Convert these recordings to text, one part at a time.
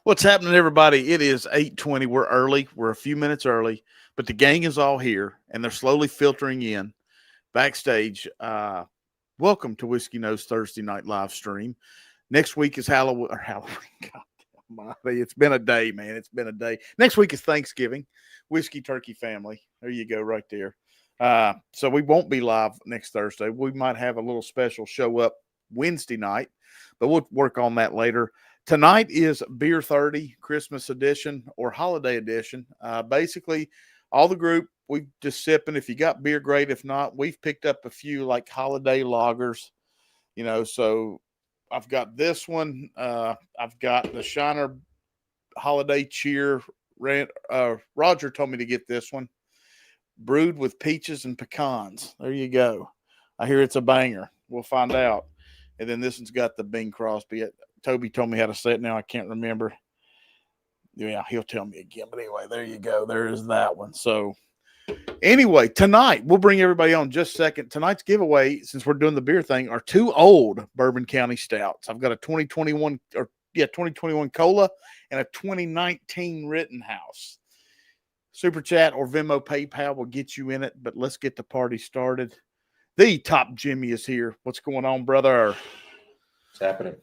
What's happening, everybody? It is 8:20. We're early. We're a few minutes early, but the gang is all here, and they're slowly filtering in backstage. Welcome to Whiskey Nose Thursday night live stream. Next week is Halloween. God almighty, it's been a day, man. It's been a day. Next week is Thanksgiving. Whiskey Turkey Family. There you go, right there. So we won't be live next Thursday. We might have a little special show up Wednesday night, but we'll work on that later. Tonight is Beer 30 Christmas edition or holiday edition. Basically, all the group, we're just sipping. If you got beer, great. If not, we've picked up a few like holiday lagers, so I've got this one. I've got the Shiner Holiday Cheer. Roger told me to get this one. Brewed with peaches and pecans. There you go. I hear it's a banger. We'll find out. And then this one's got the Bing Crosby. Toby told me how to say it now. I can't remember. Yeah, he'll tell me again. But anyway, there you go. There is that one. So anyway, tonight, we'll bring everybody on just a second. Tonight's giveaway, since we're doing the beer thing, are two old Bourbon County Stouts. I've got a 2021 Cola and a 2019 Rittenhouse. Super Chat or Venmo PayPal will get you in it, but let's get the party started. The Top Jimmy is here. What's going on, brother? It's happening.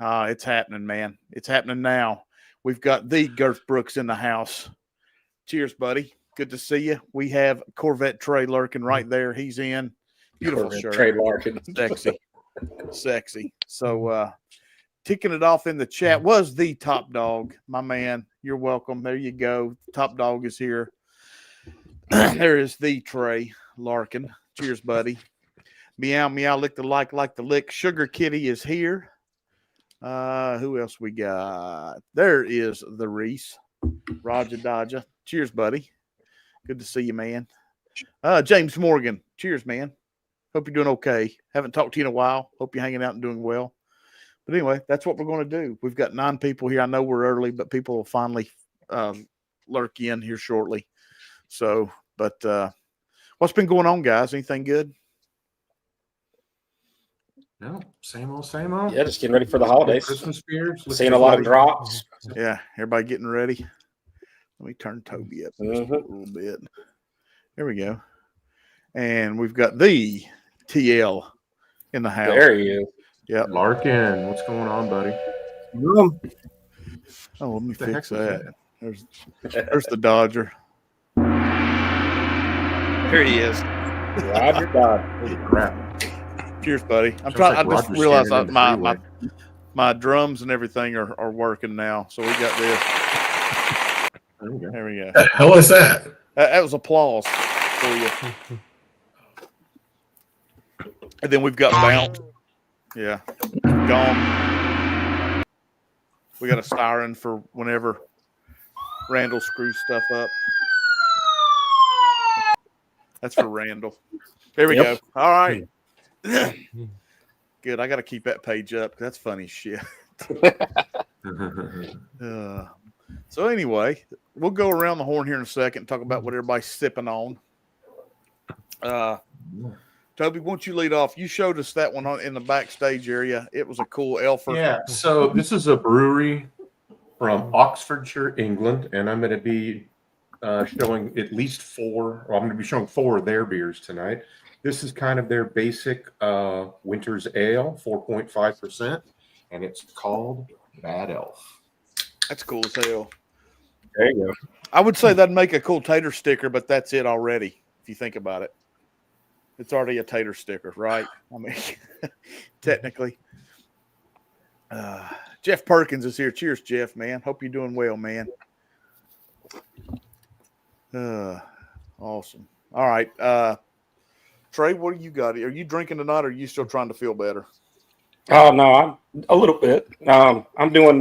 It's happening, man. It's happening now. We've got the Girth Brooks in the house. Cheers, buddy. Good to see you. We have Corvette Trey lurking right there. He's in. Beautiful Corvette shirt. Trey Larkin. Sexy. So, ticking it off in the chat was the Top Dog, my man. You're welcome. There you go. Top Dog is here. There is the Trey Larkin. Cheers, buddy. Meow, meow, lick the like the lick. Sugar Kitty is here. Who else we got? There is the Reese. Roger Dodger. Cheers, buddy. Good to see you, man. James Morgan. Cheers, man. Hope you're doing okay. Haven't talked to you in a while. Hope you're hanging out and doing well. But anyway, that's what we're going to do. We've got 9 people here. I know we're early, but people will finally lurk in here shortly. So, but what's been going on, guys? Anything good? No, same old. Yeah, just getting ready for the holidays. Christmas beers. Seeing a lot of drops. Yeah, everybody getting ready. Let me turn Toby up just a little bit. There we go. And we've got the TL in the house. There he is. Yep. Larkin, what's going on, buddy? Oh, let me fix that. There's the Dodger. Here he is. Roger Dodger. Holy crap. Cheers, buddy. I just realized my drums and everything are working now. So we got this. There we go. The hell is that? That was applause for you. And then we've got Bounce. Yeah. Gone. We got a siren for whenever Randall screws stuff up. That's for Randall. There we go. All right. Good. I got to keep that page up. That's funny shit. So anyway, we'll go around the horn here in a second and talk about what everybody's sipping on. Toby, why don't you lead off? You showed us that one in the backstage area. It was a cool Elford. Yeah, so this is a brewery from Oxfordshire, England, and I'm going to be showing at least 4, or I'm going to be showing 4 of their beers tonight. This is kind of their basic winter's ale, 4.5%, and it's called Bad Elf. That's cool as hell. There you go. I would say that'd make a cool tater sticker, but that's it already, if you think about it. It's already a tater sticker, right? I mean, technically. Jeff Perkins is here. Cheers, Jeff, man. Hope you're doing well, man. Awesome. All right. Trey, what do you got? Are you drinking tonight, or are you still trying to feel better? Oh, no, I'm a little bit. I'm doing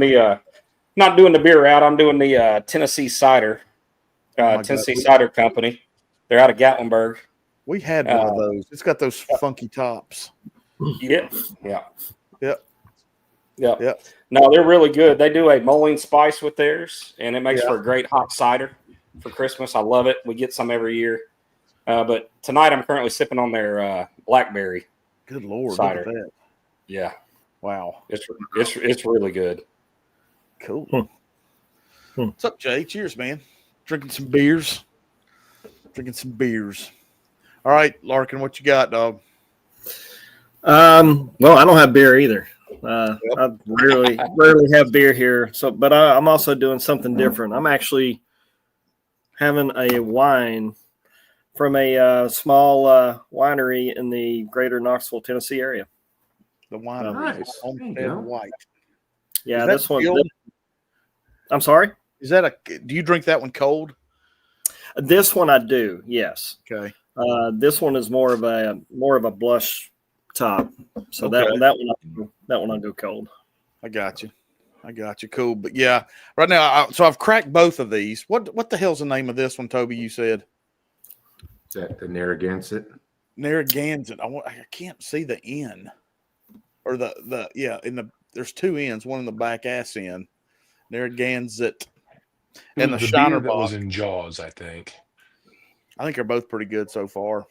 not doing the beer route. I'm doing the Tennessee Cider, Tennessee Cider Company. They're out of Gatlinburg. We had one of those. It's got those funky tops. Yeah. Yep. No, they're really good. They do a mulling spice with theirs, and it makes for a great hot cider for Christmas. I love it. We get some every year. But tonight I'm currently sipping on their blackberry. Good Lord. Cider. Look at that. Yeah. Wow. It's really good. Cool. What's up, Jay? Cheers, man. Drinking some beers. All right, Larkin, what you got, dog? Well, I don't have beer either. I rarely have beer here. So, but I'm also doing something different. I'm actually having a wine from a small winery in the greater Knoxville, Tennessee area. The wine, Nice. Homestead White. Yeah, this one. I'm sorry. Is that do you drink that one cold? This one I do. Yes. Okay. This one is more of a blush top. So Okay. that one I'll go cold. I got you. Cool. But yeah, right now, so I've cracked both of these. What the hell's the name of this one, Toby? You said Is that the Narragansett? Narragansett. I can't see the N or there's two N's, one in the back ass end. Narragansett. And the Shiner beer that was in Jaws, I think. I think they're both pretty good so far.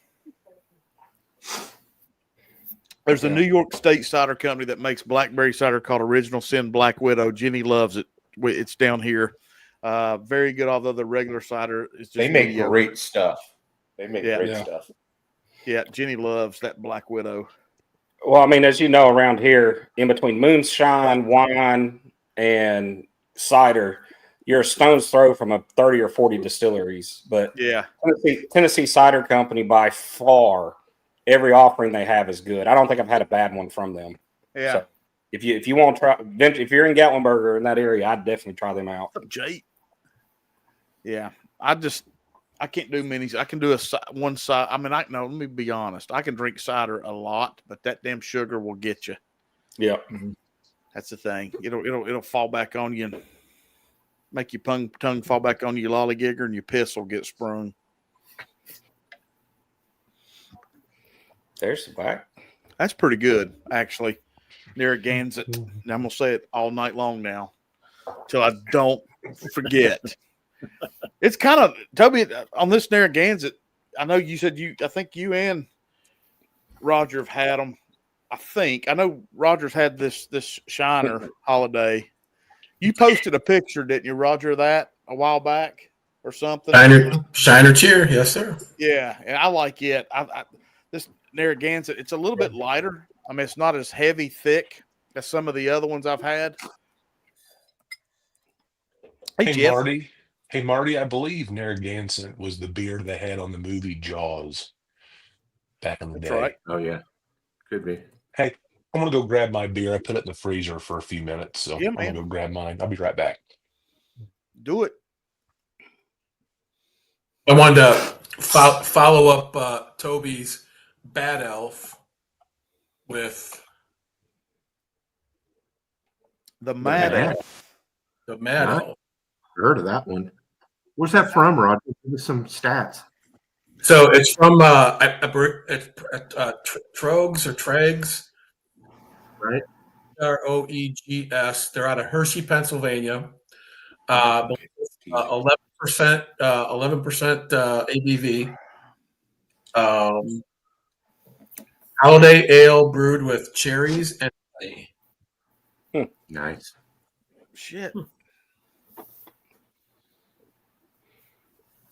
There's a New York State cider company that makes blackberry cider called Original Sin Black Widow. Jenny loves it. It's down here. Very good, although the regular cider is just they make great stuff. Yeah, Jenny loves that Black Widow. Well, I mean, as you know, around here, in between moonshine, wine, and cider, you're a stone's throw from a 30 or 40 distilleries. But yeah, Tennessee Cider Company, by far, every offering they have is good. I don't think I've had a bad one from them. Yeah. So if you want to try, if you're in Gatlinburg or in that area, I'd definitely try them out. Jay. Yeah, I can't do minis. I can do one side. I mean, let me be honest. I can drink cider a lot, but that damn sugar will get you. Yeah. That's the thing. It'll fall back on you and make your tongue fall back on you, lollygigger, and your piss will get sprung. There's the back. That's pretty good, actually. Narragansett. And I'm gonna say it all night long now, till I don't forget. It's kind of Toby on this Narragansett. I know you said I think you and Roger have had them. I know Roger's had this Shiner holiday. You posted a picture, didn't you, Roger, of that a while back or something? Shiner cheer, yes, sir. Yeah, and I like it. This Narragansett, it's a little bit lighter. I mean, it's not as heavy, thick as some of the other ones I've had. Hey, Marty, I believe Narragansett was the beer they had on the movie Jaws back in the day. Right. Oh, yeah. Could be. Hey, I'm going to go grab my beer. I put it in the freezer for a few minutes, so I'm going to go grab mine. I'll be right back. Do it. I wanted to follow up Toby's Bad Elf with the Mad Elf. The Mad Elf. Heard of that one? Where's that from, Roger? Give us some stats. So it's from Trogs or Tregs, right? Roegs. They're out of Hershey, Pennsylvania. 11% ABV. Holiday ale brewed with cherries and honey. Nice. Shit.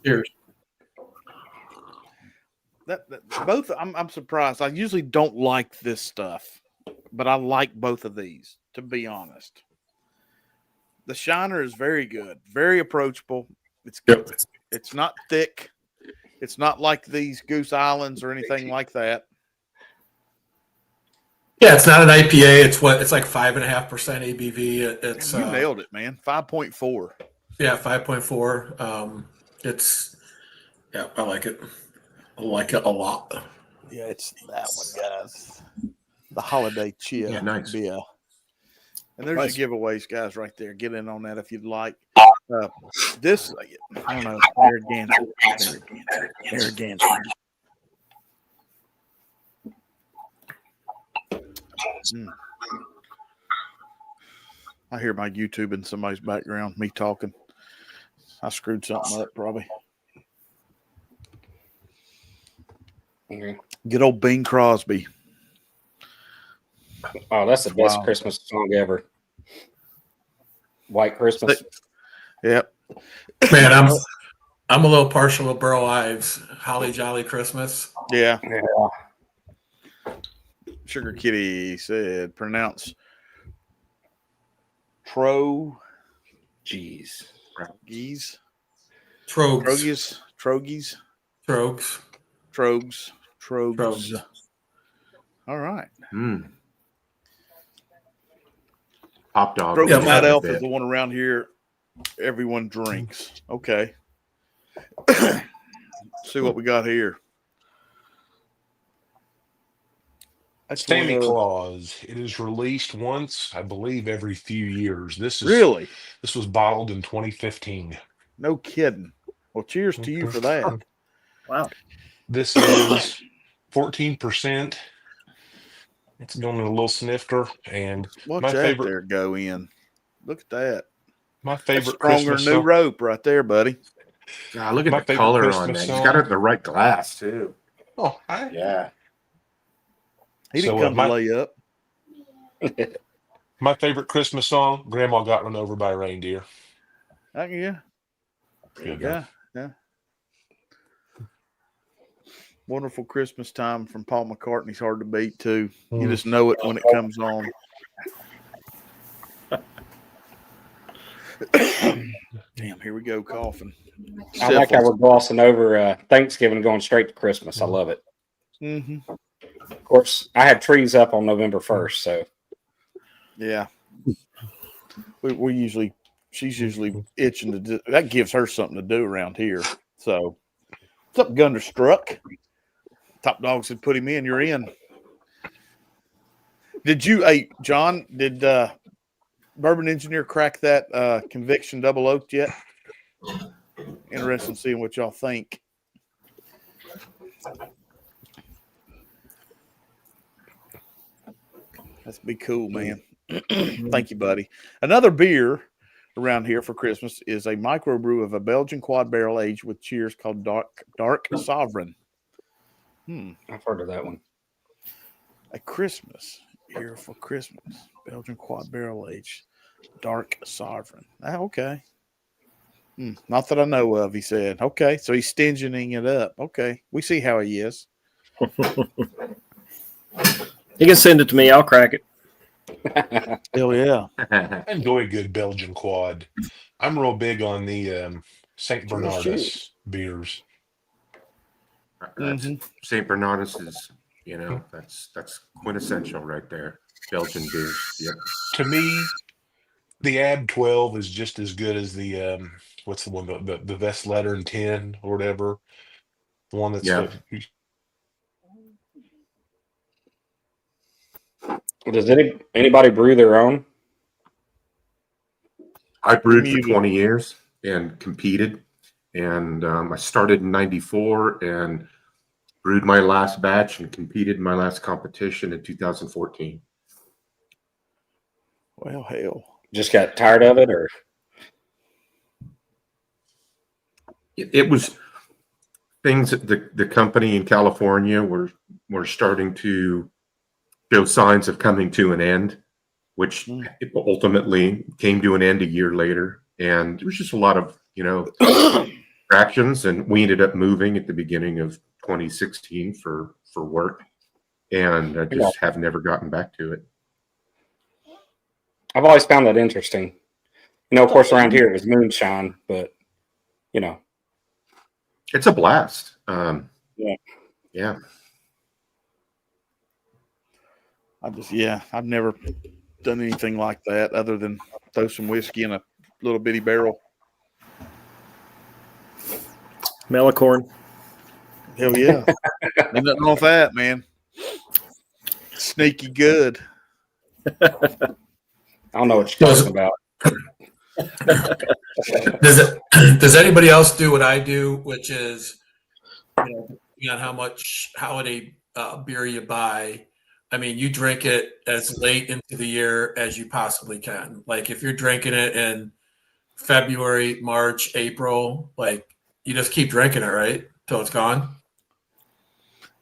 Cheers. Both. I'm surprised. I usually don't like this stuff, but I like both of these. To be honest, the Shiner is very good, very approachable. It's good. Yep. It's not thick. It's not like these Goose Islands or anything like that. Yeah, it's not an IPA. It's like 5.5% ABV. It's you nailed it, man. 5.4. Yeah, 5.4. I like it. I like it a lot. Yeah, it's that one, guys. The holiday chill. Yeah, nice. Beer. And there's your giveaways, guys, right there. Get in on that if you'd like. This, I don't know, Narragansett. I hear my YouTube in somebody's background, me talking. I screwed something up, probably. Good old Bing Crosby. Oh, that's the best Christmas song ever. White Christmas. Yep. Man, I'm a little partial to Burl Ives. Holly Jolly Christmas. Yeah. Yeah. Sugar Kitty said, pronounce Trogies. Trogs. Trogs. All right. Hot dog. Trogs Yeah, Night Elf is the one around here everyone drinks. Okay. See what we got here. That's Santa Claus. It is released once, I believe, every few years. This was bottled in 2015. No kidding. Well, cheers to you for that. Wow. This is 14%. It's going in a little snifter, and Watch my that favorite there go in. Look at that. My That's favorite stronger Christmas new song. rope right there, buddy. God, look My at the favorite color on Christmas that. He's song. got it in the right glass too. Oh, Yeah. He didn't So, come to lay up. my favorite Christmas song, Grandma Got Run Over by a Reindeer. Yeah. Good. Yeah. Wonderful Christmas Time from Paul McCartney's hard to beat too. You just know it when it comes on. Damn, here we go, coughing. I like how we're glossing over Thanksgiving, going straight to Christmas. I love it. Mm-hmm. Of course, I have trees up on November 1st, so yeah. She's usually itching to do that. Gives her something to do around here. So, what's up, Gunderstruck? Top Dog said, "Put him in. You're in." Hey, John? Did Bourbon Engineer crack that conviction double oaked yet? Interesting seeing what y'all think. That'd be cool, man. Thank you, buddy. Another beer around here for Christmas is a microbrew of a Belgian quad barrel aged with cheers called Dark Sovereign. I've heard of that one. A Christmas here for Christmas. Belgian quad barrel aged Dark Sovereign. Okay. Not that I know of, he said. Okay, so he's stingying it up. Okay, we see how he is. You can send it to me. I'll crack it. Hell yeah. I enjoy a good Belgian quad. I'm real big on the St. Bernardus beers. St. Bernardus is, that's quintessential right there. Belgian beer. Yep. To me, the Ab 12 is just as good as the what's the one, the Vest Letter and 10 or whatever. The one that's Does anybody brew their own? I brewed for 20 years and competed. And I started in 94 and brewed my last batch and competed in my last competition in 2014. Well, hell. Just got tired of it, or? It was things that the company in California were starting to show signs of coming to an end, which ultimately came to an end a year later. And there was just a lot of, distractions, and we ended up moving at the beginning of 2016 for work, and I just have never gotten back to it. I've always found that interesting. Of course, around here it was moonshine, but it's a blast. Yeah. I've never done anything like that other than throw some whiskey in a little bitty barrel. Melicorn. Hell yeah. Ain't nothing wrong with that, man. Sneaky good. I don't know what you're talking about. Does anybody else do what I do, which is, depending on how much holiday beer you buy, I mean, you drink it as late into the year as you possibly can. Like if you're drinking it in February, March, April, like you just keep drinking it, right? Till it's gone.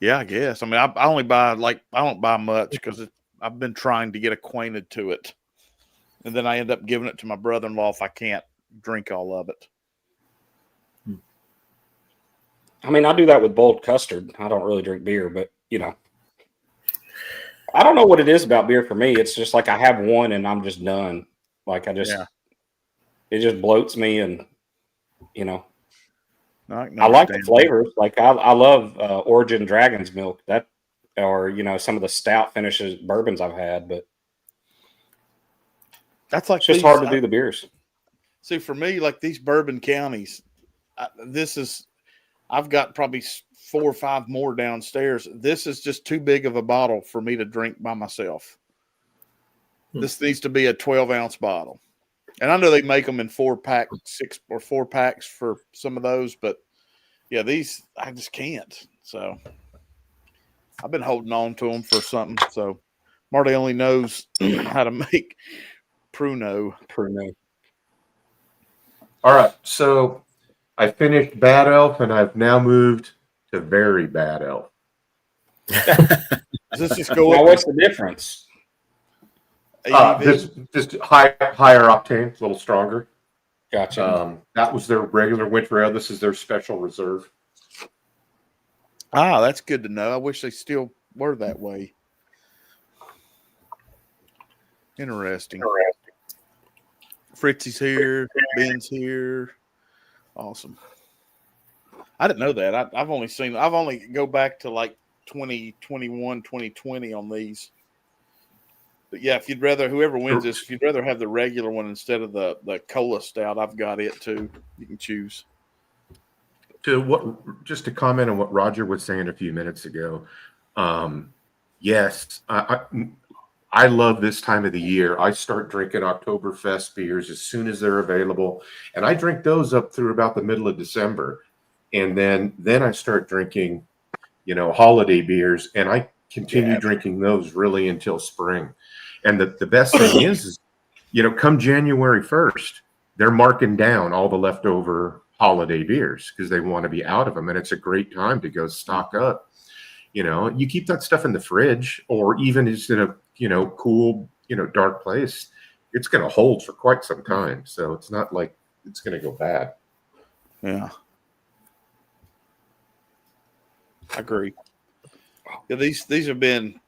Yeah, I guess. I mean, I only buy I don't buy much because I've been trying to get acquainted to it. And then I end up giving it to my brother-in-law if I can't drink all of it. I mean, I do that with boiled custard. I don't really drink beer, but I don't know what it is about beer for me. It's just like I have one and I'm just done. Like it just bloats me, and I like the flavors. Like I love Origin Dragon's Milk, or some of the stout finishes bourbons I've had, but that's like it's just hard to do the beers. See, for me, like these bourbon counties, I've got probably 4 or 5 more downstairs. This is just too big of a bottle for me to drink by myself. This needs to be a 12-ounce bottle. And I know they make them in 4-pack, 6 or 4 packs for some of those, but yeah, these I just can't. So I've been holding on to them for something. So Marty only knows how to make Pruno. All right, so I finished Bad Elf, and I've now moved to Very Bad Elf. Does this just go up? What's the difference? This just higher octane, a little stronger. Gotcha. That was their regular winter ale. This is their special reserve. That's good to know. I wish they still were that way. Interesting. Fritzy's here. Ben's here. Awesome. I didn't know that. I've only go back to like 2021, 2020 on these. But yeah, whoever wins this, if you'd rather have the regular one instead of the cola stout, I've got it too. You can choose. Just to comment on what Roger was saying a few minutes ago. Yes, I love this time of the year. I start drinking Oktoberfest beers as soon as they're available, and I drink those up through about the middle of December, and then I start drinking, holiday beers, and I continue drinking those really until spring. And the best thing is, come January 1st, they're marking down all the leftover holiday beers because they want to be out of them, and it's a great time to go stock up. You keep that stuff in the fridge, or even just in a cool, dark place, it's going to hold for quite some time. So it's not like it's going to go bad. Yeah. I agree. Yeah, these have been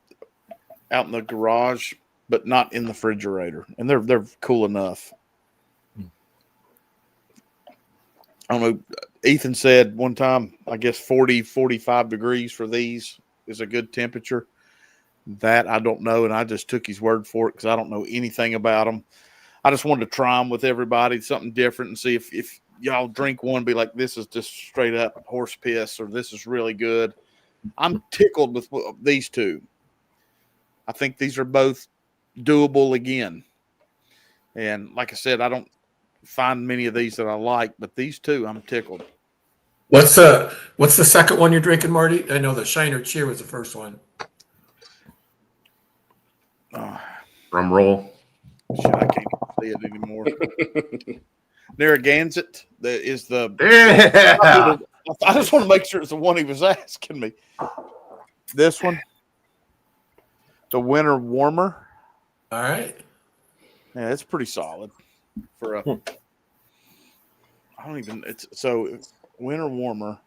out in the garage, but not in the refrigerator, and they're cool enough. I don't know. Ethan said one time, I guess 40, 45 degrees for these is a good temperature. That I don't know, and I just took his word for it because I don't know anything about them. I just wanted to try them with everybody, something different, and see if y'all drink one, be like, this is just straight up horse piss, or this is really good. I'm tickled with these two. I think these are both doable again. And like I said, I don't find many of these that I like, but these two, I'm tickled. What's the second one you're drinking, Marty? I know the Shiner Cheer was the first one. Drum roll. Shit, I can't see it anymore. Narragansett is the. Yeah. I just want to make sure it's the one he was asking me. This one, the Winter Warmer. All right. Yeah, it's pretty solid for a. I don't even. It's so Winter Warmer.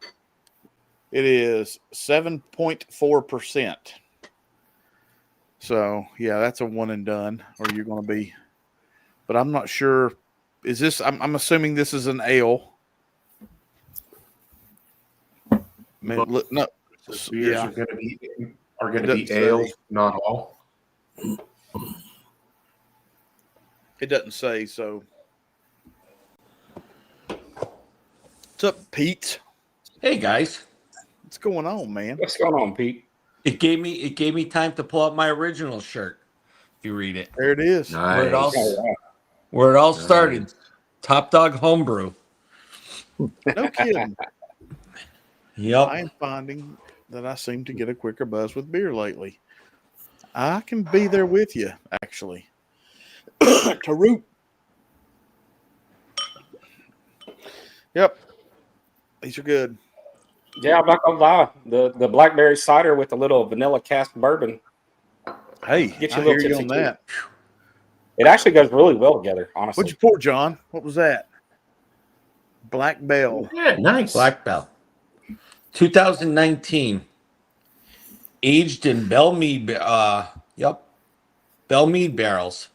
It is 7.4%. So yeah, that's a one and done. Or you're going to be, but I'm not sure. Is this? I'm assuming this is an ale. Man, look, no. Beers are going to be ales, not all. It doesn't say so. What's up, Pete? Hey guys, What's going on, man? What's going on, Pete? it gave me time to pull out my original shirt. If you read it, There it is. Nice. where it all started, Top Dog Homebrew. No kidding. Yep. I am finding that I seem to get a quicker buzz with beer lately. I can be there with you, actually. Tarot. Yep. These are good. Yeah, I'm not gonna lie. The blackberry cider with a little vanilla cask bourbon. Hey, Get you I a little hear you tipsy on too. that. It actually goes really well together, honestly. What'd you pour, John? What was that? Black Bell. Yeah, nice. Black Bell. 2019. Aged in Bellmead, Bellmead barrels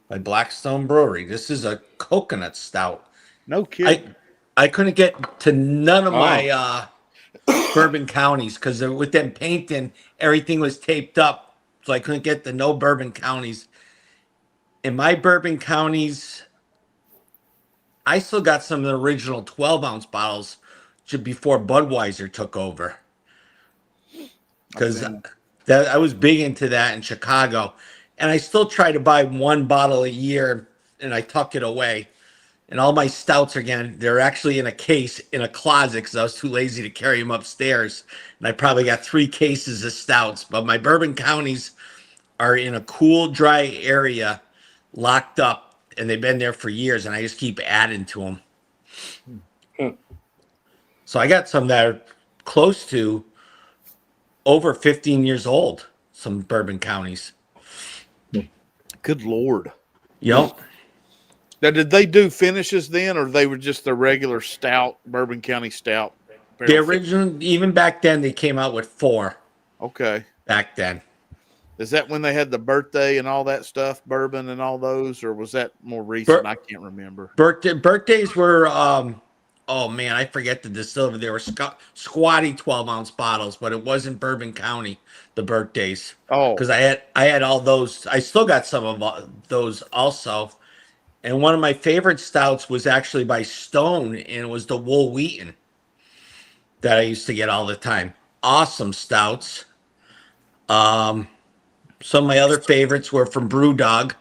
by Blackstone Brewery. This is a coconut stout. No kidding. I couldn't get to none of Oh. my bourbon counties because with them painting, everything was taped up. So I couldn't get the no bourbon counties. In my bourbon counties, I still got some of the original 12-ounce bottles before Budweiser took over. Because I was big into that in Chicago. And I still try to buy one bottle a year and I tuck it away. And all my stouts, again, they're actually in a case in a closet because I was too lazy to carry them upstairs. And I probably got 3 cases of stouts. But my bourbon counties are in a cool, dry area, locked up, and they've been there for years. And I just keep adding to them. So I got some that are close to over 15 years old, some bourbon counties. Good Lord. Yep. Now, did they do finishes then, or they were just the regular stout, Bourbon County stout? The original, even back then, they came out with 4. Okay. Back then. Is that when they had the birthday and all that stuff, bourbon and all those, or was that more recent? I can't remember. Birthdays were, oh man, I forget the distillery. They were squatty 12-ounce bottles, but it wasn't Bourbon County, the birthdays. Oh. Because I had all those. I still got some of those also. And one of my favorite stouts was actually by Stone, and it was the Wool Wheaton that I used to get all the time. Awesome stouts. Some of my other favorites were from Brewdog.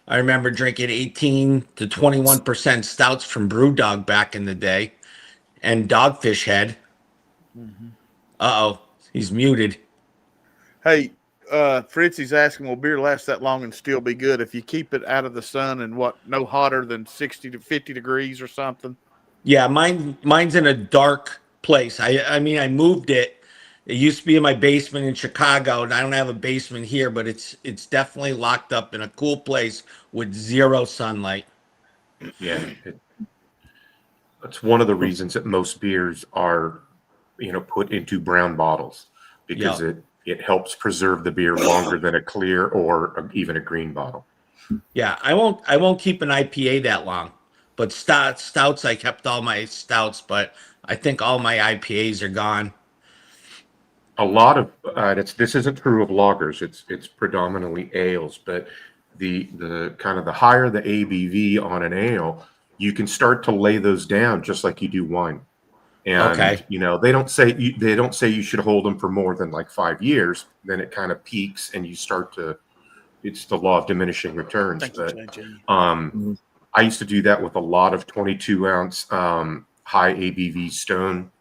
I remember drinking 18 to 21% stouts from Brewdog back in the day. And Dogfish Head. Uh-oh, he's muted. Hey, Fritzy's asking, will beer last that long and still be good if you keep it out of the sun and no hotter than 60 to 50 degrees or something? Yeah, mine's in a dark place. I mean, I moved it. It used to be in my basement in Chicago, and I don't have a basement here, but it's definitely locked up in a cool place with 0 sunlight. Yeah, that's one of the reasons that most beers are, put into brown bottles, because it helps preserve the beer longer than a clear or even a green bottle. Yeah, I won't keep an IPA that long, but stouts I kept all my stouts, but I think all my IPAs are gone. A lot of this isn't true of lagers. It's predominantly ales, but the kind of the higher the ABV on an ale, you can start to lay those down just like you do wine. And they don't say you should hold them for more than like 5 years. Then it kind of peaks and you start to. It's the law of diminishing returns. But I used to do that with a lot of 22-ounce high ABV Stone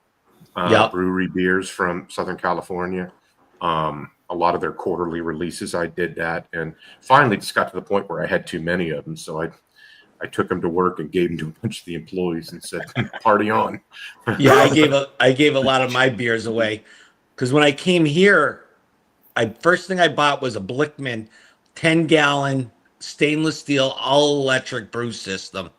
brewery beers from Southern California. A lot of their quarterly releases, I did that, and finally just got to the point where I had too many of them, so I took them to work and gave them to a bunch of the employees and said, "Party on." Yeah, I gave a lot of my beers away because when I came here, first thing I bought was a Blickman 10-gallon stainless steel all electric brew system.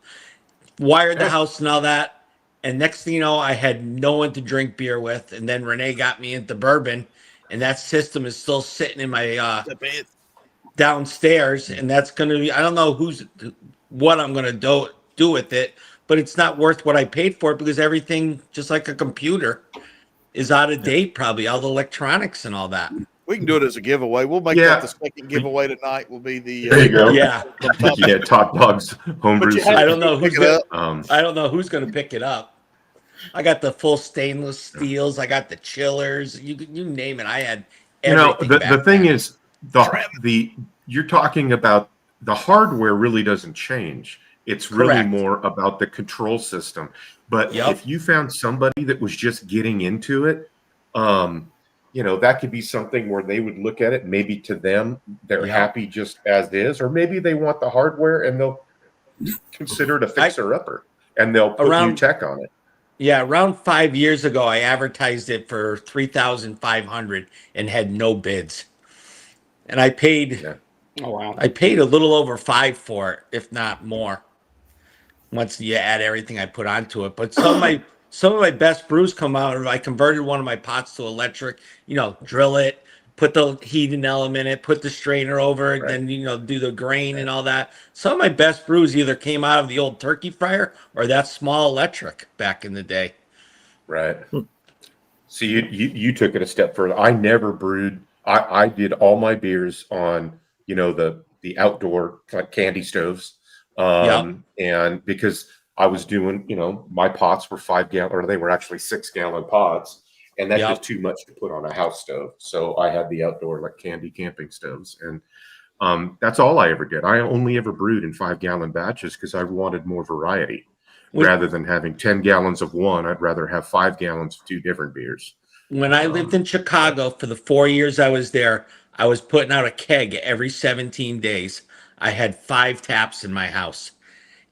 Wired the house and all that. And next thing you know, I had no one to drink beer with. And then Renee got me into bourbon. And that system is still sitting in my downstairs. And that's going to be, I don't know what I'm going to do with it. But it's not worth what I paid for it because everything, just like a computer, is out of date probably. All the electronics and all that. We can do it as a giveaway. We'll make that the second giveaway tonight. Will be the there you go. Yeah, Top Dog's homebrew. I don't know who's I don't know who's going to pick it up. I got the full stainless steels. I got the chillers. You name it. I had everything. The thing is, you're talking about the hardware really doesn't change. It's really more about the control system. But if you found somebody that was just getting into it, that could be something where they would look at it. Maybe to them, they're happy just as is, or maybe they want the hardware and they'll consider it a fixer-upper, and they'll put new tech on it. Yeah, around 5 years ago, I advertised it for $3,500 and had no bids, and I paid. Oh wow! I paid a little over $5 for it, if not more. once you add everything I put onto it. But some of my best brews come out. I converted one of my pots to electric. Drill it, put the heating element in it, put the strainer over it, then do the grain and all that. Some of my best brews either came out of the old turkey fryer or that small electric back in the day. Right. So you took it a step further. I never brewed. I did all my beers on the outdoor candy stoves, and because I was doing my pots were 5 gallon, or they were actually 6 gallon pots, and that's just too much to put on a house stove. So I had the outdoor candy camping stoves, and that's all I ever did. I only ever brewed in 5 gallon batches because I wanted more variety. Rather than having 10 gallons of one, I'd rather have 5 gallons of two different beers. When I lived in Chicago for the 4 years I was there, I was putting out a keg every 17 days. I had 5 taps in my house.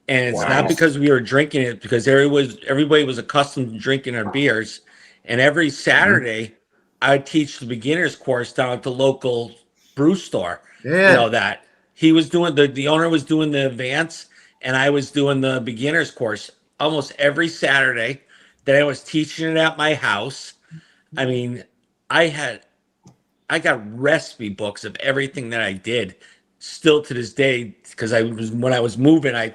And it's not because we were drinking it, because everybody was accustomed to drinking our beers. And every Saturday, I would teach the beginner's course down at the local brew store. Yeah. That he was doing, the owner was doing the advance, and I was doing the beginner's course almost every Saturday. That I was teaching it at my house. I mean, I got recipe books of everything that I did still to this day, because when I was moving, I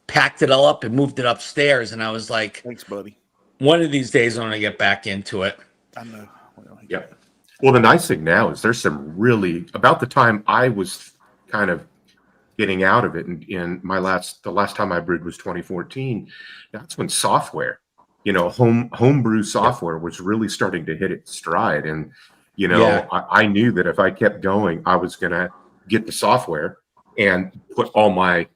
packed it all up and moved it upstairs, and I was like, thanks, buddy. One of these days I'm going to get back into it. I know. Yeah. Well, the nice thing now is there's some really, about the time I was kind of getting out of it, and the last time I brewed was 2014. That's when software, homebrew software was really starting to hit its stride. And, I knew that if I kept going, I was going to get the software and put all my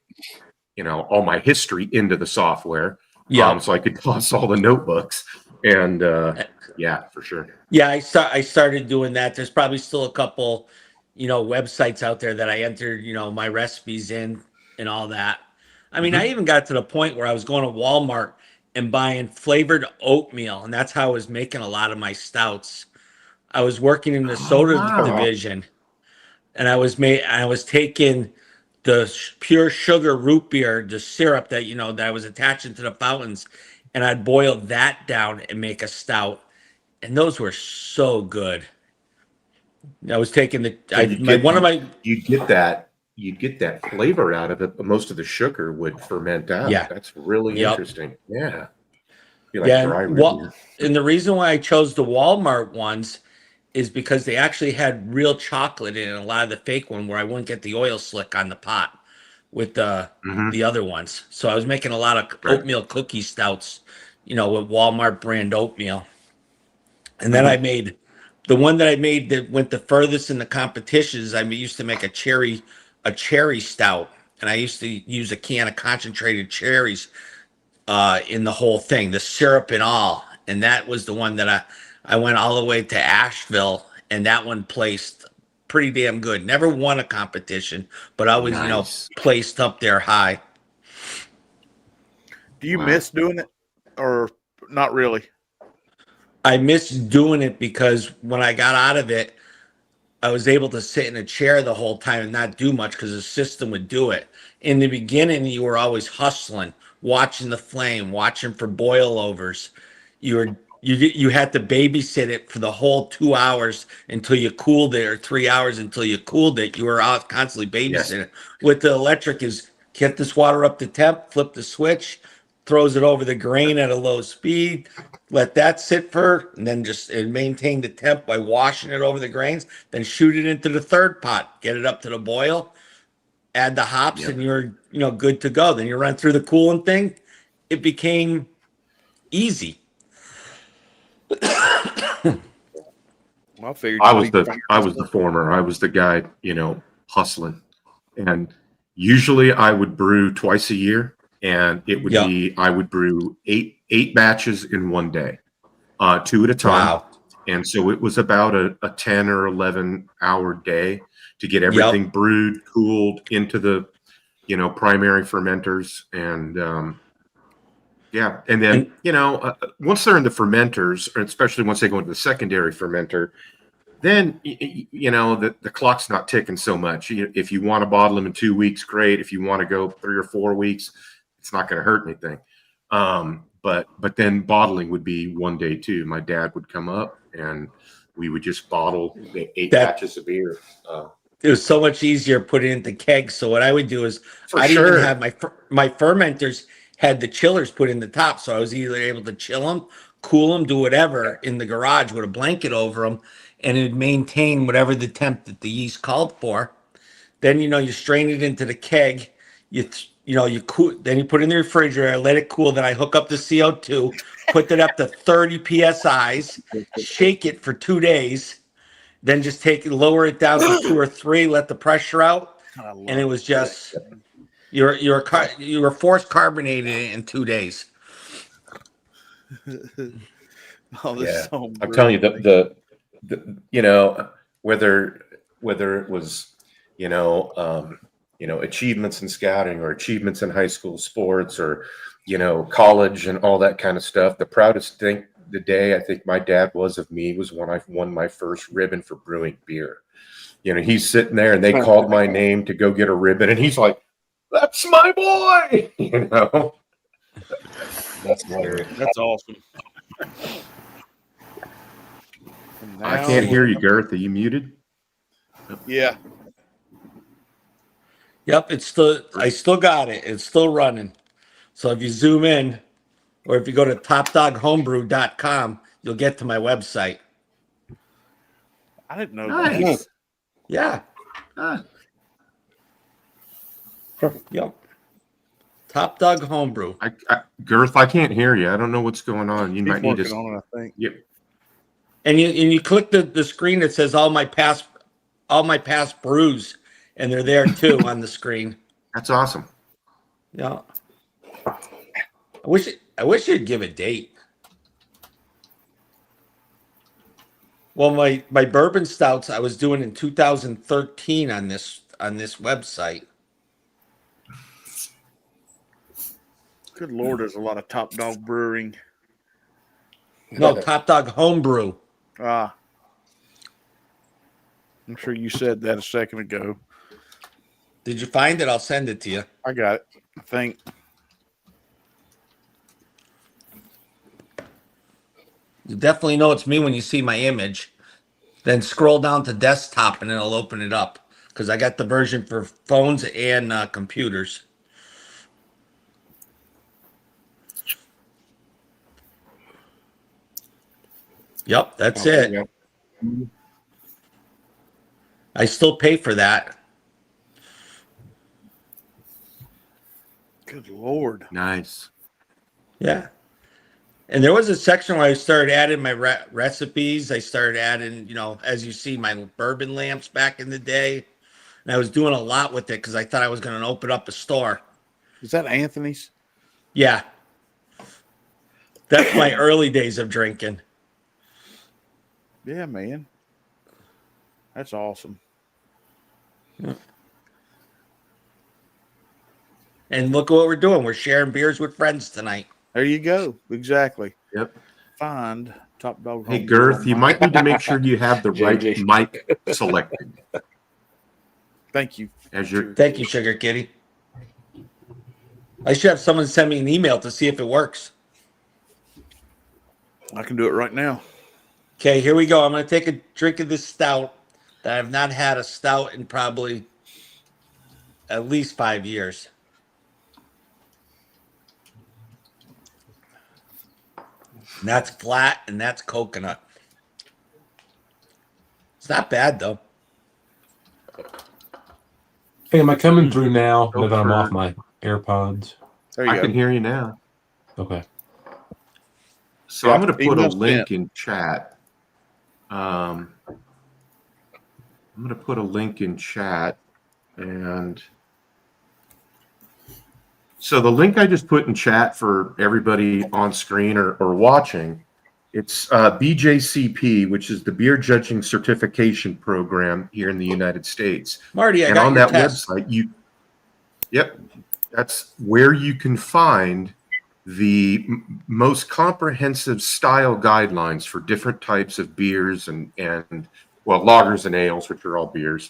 history into the software. So I could toss all the notebooks. And for sure. Yeah, I started doing that. There's probably still a couple, websites out there that I entered, my recipes in and all that. I mean, I even got to the point where I was going to Walmart and buying flavored oatmeal, and that's how I was making a lot of my stouts. I was working in the soda division, and I was taking the pure sugar root beer, the syrup that that I was attaching to the fountains, and I'd boil that down and make a stout, and those were so good. I was taking you'd get that flavor out of it, but most of the sugar would ferment out. Yeah, that's really interesting. Yeah, and the reason why I chose the Walmart ones is because they actually had real chocolate in it, a lot of the fake one, where I wouldn't get the oil slick on the pot with the other ones. So I was making a lot of oatmeal cookie stouts, with Walmart brand oatmeal. And then I made the one that I made that went the furthest in the competitions. I used to make a cherry stout, and I used to use a can of concentrated cherries in the whole thing, the syrup and all. And that was the one that I went all the way to Asheville, and that one placed pretty damn good. Never won a competition, but I was, placed up there high. Do you miss doing it, or not really? I miss doing it because when I got out of it, I was able to sit in a chair the whole time and not do much because the system would do it. In the beginning, you were always hustling, watching the flame, watching for boil overs. You had to babysit it for the whole 2 hours until you cooled it, or 3 hours until you cooled it. You were out constantly babysitting. Yes. With the electric, is get this water up to temp, flip the switch, throws it over the grain at a low speed, let that sit and then just maintain the temp by washing it over the grains, then shoot it into the third pot, get it up to the boil, add the hops, and you're good to go. Then you run through the cooling thing. It became easy. I was the former. I was the guy, hustling, and usually I would brew twice a year, and it would be I would brew eight batches in one day, 2 at a time. Wow. And so it was about a 10 or 11 hour day to get everything brewed, cooled into the primary fermenters, and and then once they're in the fermenters, or especially once they go into the secondary fermenter, then the clock's not ticking so much. If you want to bottle them in 2 weeks, great. If you want to go 3 or 4 weeks, it's not going to hurt anything. But then bottling would be one day too. My dad would come up and we would just bottle 8 batches of beer. It was so much easier putting it into kegs. So what I would do is I'd even have my fermenters had the chillers put in the top. So I was either able to chill them, cool them, do whatever in the garage with a blanket over them, and it'd maintain whatever the temp that the yeast called for. Then, you strain it into the keg. You cool, then you put it in the refrigerator, let it cool. Then I hook up the CO2, put it up to 30 PSIs, shake it for 2 days, then just lower it down to 2 or 3, let the pressure out. And it was just, you were force carbonated in 2 days. Yeah. I'm telling you, the whether it was, achievements in scouting or achievements in high school sports or, college and all that kind of stuff. The proudest thing the day I think my dad was of me was when I won my first ribbon for brewing beer. He's sitting there and they called my name to go get a ribbon and he's like, "That's my boy." That's hilarious. That's awesome. I can't hear you, Garth. Are you muted? Yeah. Yep, I still got it. It's still running. So if you zoom in, or if you go to topdoghomebrew.com, you'll get to my website. I didn't know Nice. that. Yeah. Yep. Top Dog Homebrew. Girth, I can't hear you. I don't know what's going on. You might need to. On it, I think. Yep. And you click the screen that says all my past brews, and they're there too on the screen. That's awesome. Yeah. I wish you'd give a date. Well, my bourbon stouts I was doing in 2013 on this website. Good Lord, there's a lot of Top Dog Brewing. No, Top Dog Homebrew. I'm sure you said that a second ago. Did you find it? I'll send it to you. I got it, I think. You definitely know it's me when you see my image. Then scroll down to desktop and it'll open it up because I got the version for phones and computers. Yep, that's it. Yep. I still pay for that. Good Lord. Nice. Yeah. And there was a section where I started adding my recipes. I started adding, as you see, my bourbon lamps back in the day. And I was doing a lot with it because I thought I was going to open up a store. Is that Anthony's? Yeah. That's my early days of drinking. Yeah, man. That's awesome. Yeah. And look at what we're doing. We're sharing beers with friends tonight. There you go. Exactly. Yep. Find Top Dog. Hey, Girth, you might need to make sure you have the right mic selected. Thank you. Thank you, Sugar Kitty. I should have someone send me an email to see if it works. I can do it right now. Okay, here we go. I'm going to take a drink of this stout that I've not had a stout in probably at least 5 years. And that's flat and that's coconut. It's not bad though. Hey, am I coming through now that I'm off my AirPods? There you go. I can hear you now. Okay. So I'm going to put a link in chat. I'm going to put a link in chat. And so the link I just put in chat for everybody on screen or watching, it's BJCP, which is the Beer Judging Certification Program here in the United States. Marty, I and got on your that test. website, that's where you can find the most comprehensive style guidelines for different types of beers and lagers and ales, which are all beers,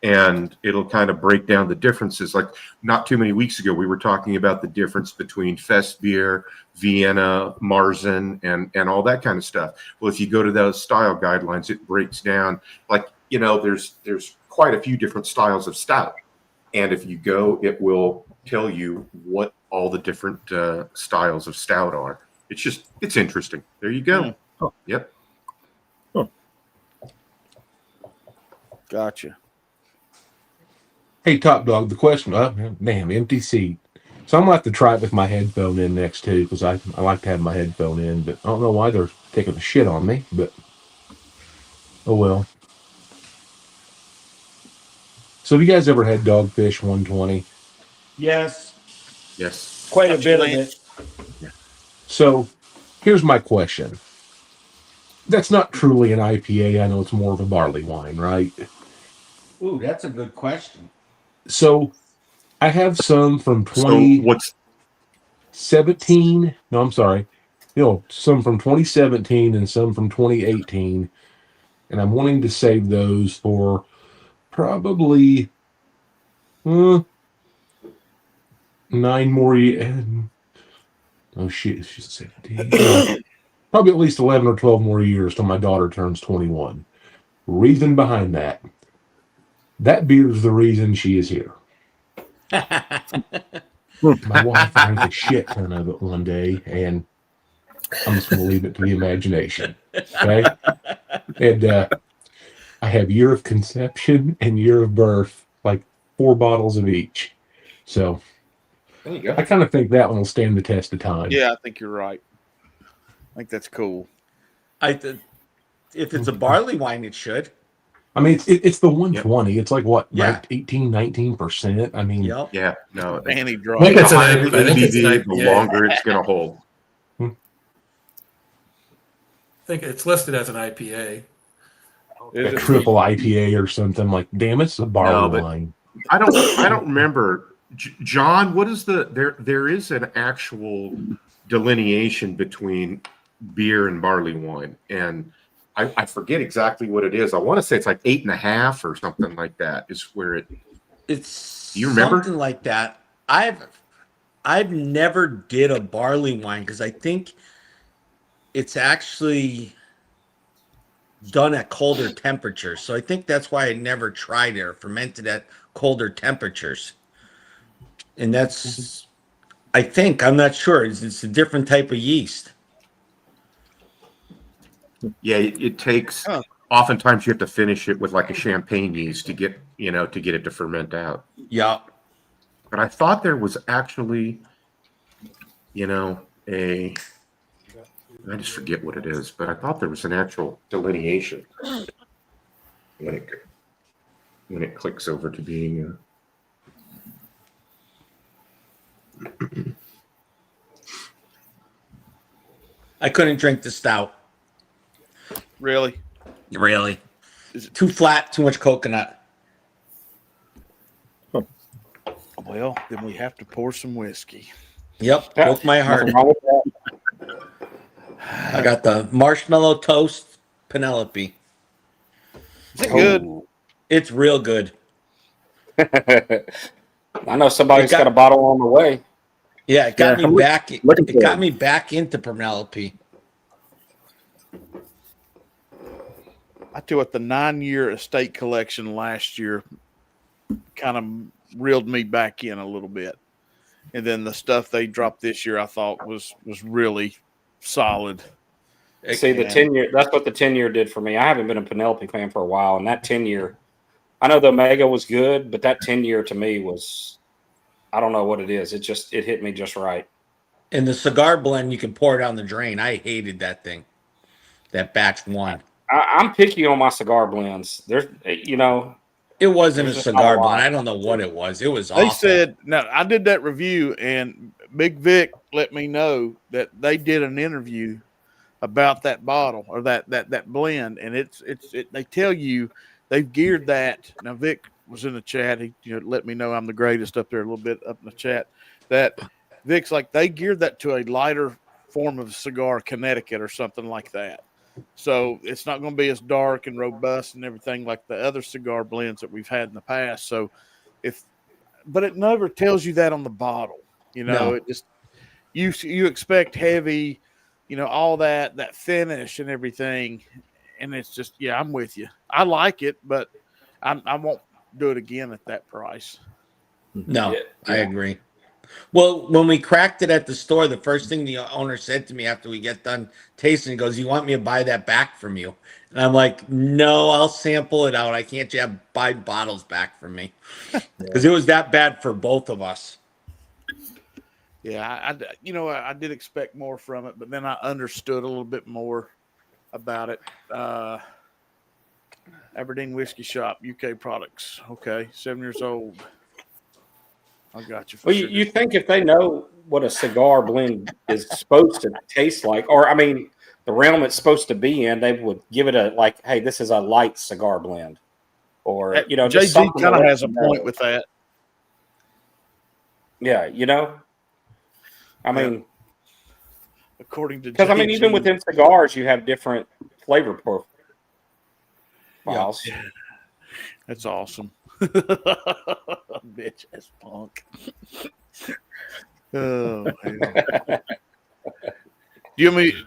and it'll kind of break down the differences. Like not too many weeks ago, we were talking about the difference between Fest beer, Vienna, Marzen, and all that kind of stuff. Well, if you go to those style guidelines, it breaks down like, there's quite a few different styles of stout. And if you go, it will tell you what all the different styles of stout are. It's interesting. There you go. Oh. Yep. Oh. Gotcha. Hey, Top Dog, the question, damn, empty seat. So I'm going to have to try it with my headphone in next, too, because I like to have my headphone in, but I don't know why they're taking a shit on me, but oh well. So have you guys ever had Dogfish 120? Yes. Yes. Quite a bit of it. So here's my question. That's not truly an IPA. I know it's more of a barley wine, right? Ooh, that's a good question. So I have some from 2017. No, I'm sorry. Some from 2017 and some from 2018. And I'm wanting to save those for probably 9 more years. Oh, shit. She's 17. No, probably at least 11 or 12 more years till my daughter turns 21. Reason behind that. That beer is the reason she is here. My wife drank a shit ton of it one day, and I'm just going to leave it to the imagination. Okay? And I have year of conception and year of birth, like 4 bottles of each. So There you go. I kind of think that one will stand the test of time. Yeah, I think you're right. I think that's cool. If it's a barley wine, it should. I mean, it's the 120. Yep. It's like what, yeah. like 19%. I mean, yep. Yeah, no. And he the dry. longer it's going to hold. I think it's listed as an IPA. A triple IPA or something. Like, damn, it's a barley wine. I don't remember. John, what is there is an actual delineation between beer and barley wine, and I forget exactly what it is. I want to say it's like 8.5 or something like that is where it's. Do you remember? Something like that. I've never did a barley wine because I think it's actually done at colder temperatures. So I think that's why I never tried it or fermented at colder temperatures. And that's, I think, I'm not sure. It's a different type of yeast. Yeah, it takes. Oftentimes, you have to finish it with like a champagne yeast to get it to ferment out. Yeah. But I thought there was actually, I just forget what it is, but I thought there was an actual delineation when it clicks over to being. I couldn't drink the stout. Really? Really? Is it too flat? Too much coconut? Well, then we have to pour some whiskey. Yep, broke my heart. I got the marshmallow toast Penelope. Is it good? It's real good. I know somebody's got a bottle on the way. Yeah, it got me back. It got me back into Penelope. I tell you what, the 9-year estate collection last year kind of reeled me back in a little bit. And then the stuff they dropped this year I thought was really solid. See, the 10-year, that's what the 10-year did for me. I haven't been a Penelope fan for a while, and that 10-year, I know the Omega was good, but that 10-year to me was, I don't know what it is. It hit me just right. And the cigar blend, you can pour it down the drain. I hated that thing, that batch one. I'm picky on my cigar blends. There's, it wasn't a cigar blend. I don't know what it was. It was awful. They said, now I did that review, and Big Vic let me know that they did an interview about that bottle or that blend, and they tell you they've geared that. Now Vic was in the chat. He let me know I'm the greatest up there a little bit up in the chat. That Vic's like they geared that to a lighter form of cigar, Connecticut or something like that. So it's not going to be as dark and robust and everything like the other cigar blends that we've had in the past. So but it never tells you that on the bottle. No. It just you expect heavy, all that finish and everything, and it's just I'm with you. I like it, but I won't do it again at that price. No, I agree. Well, when we cracked it at the store, the first thing the owner said to me after we get done tasting, he goes, "You want me to buy that back from you?" And I'm like, "No, I'll sample it out. I can't buy bottles back from me," because it was that bad for both of us. Yeah, I did expect more from it, but then I understood a little bit more about it. Aberdeen Whiskey Shop, UK products. Okay, 7 years old. I got you. Well, you think if they know what a cigar blend is supposed to taste like, or I mean, the realm it's supposed to be in, they would give it a hey, this is a light cigar blend, or just JG kind of has a point with that. Yeah, I mean, according to because I mean, even within cigars, you have different flavor profiles. Yeah. That's awesome. Bitch ass punk. Oh,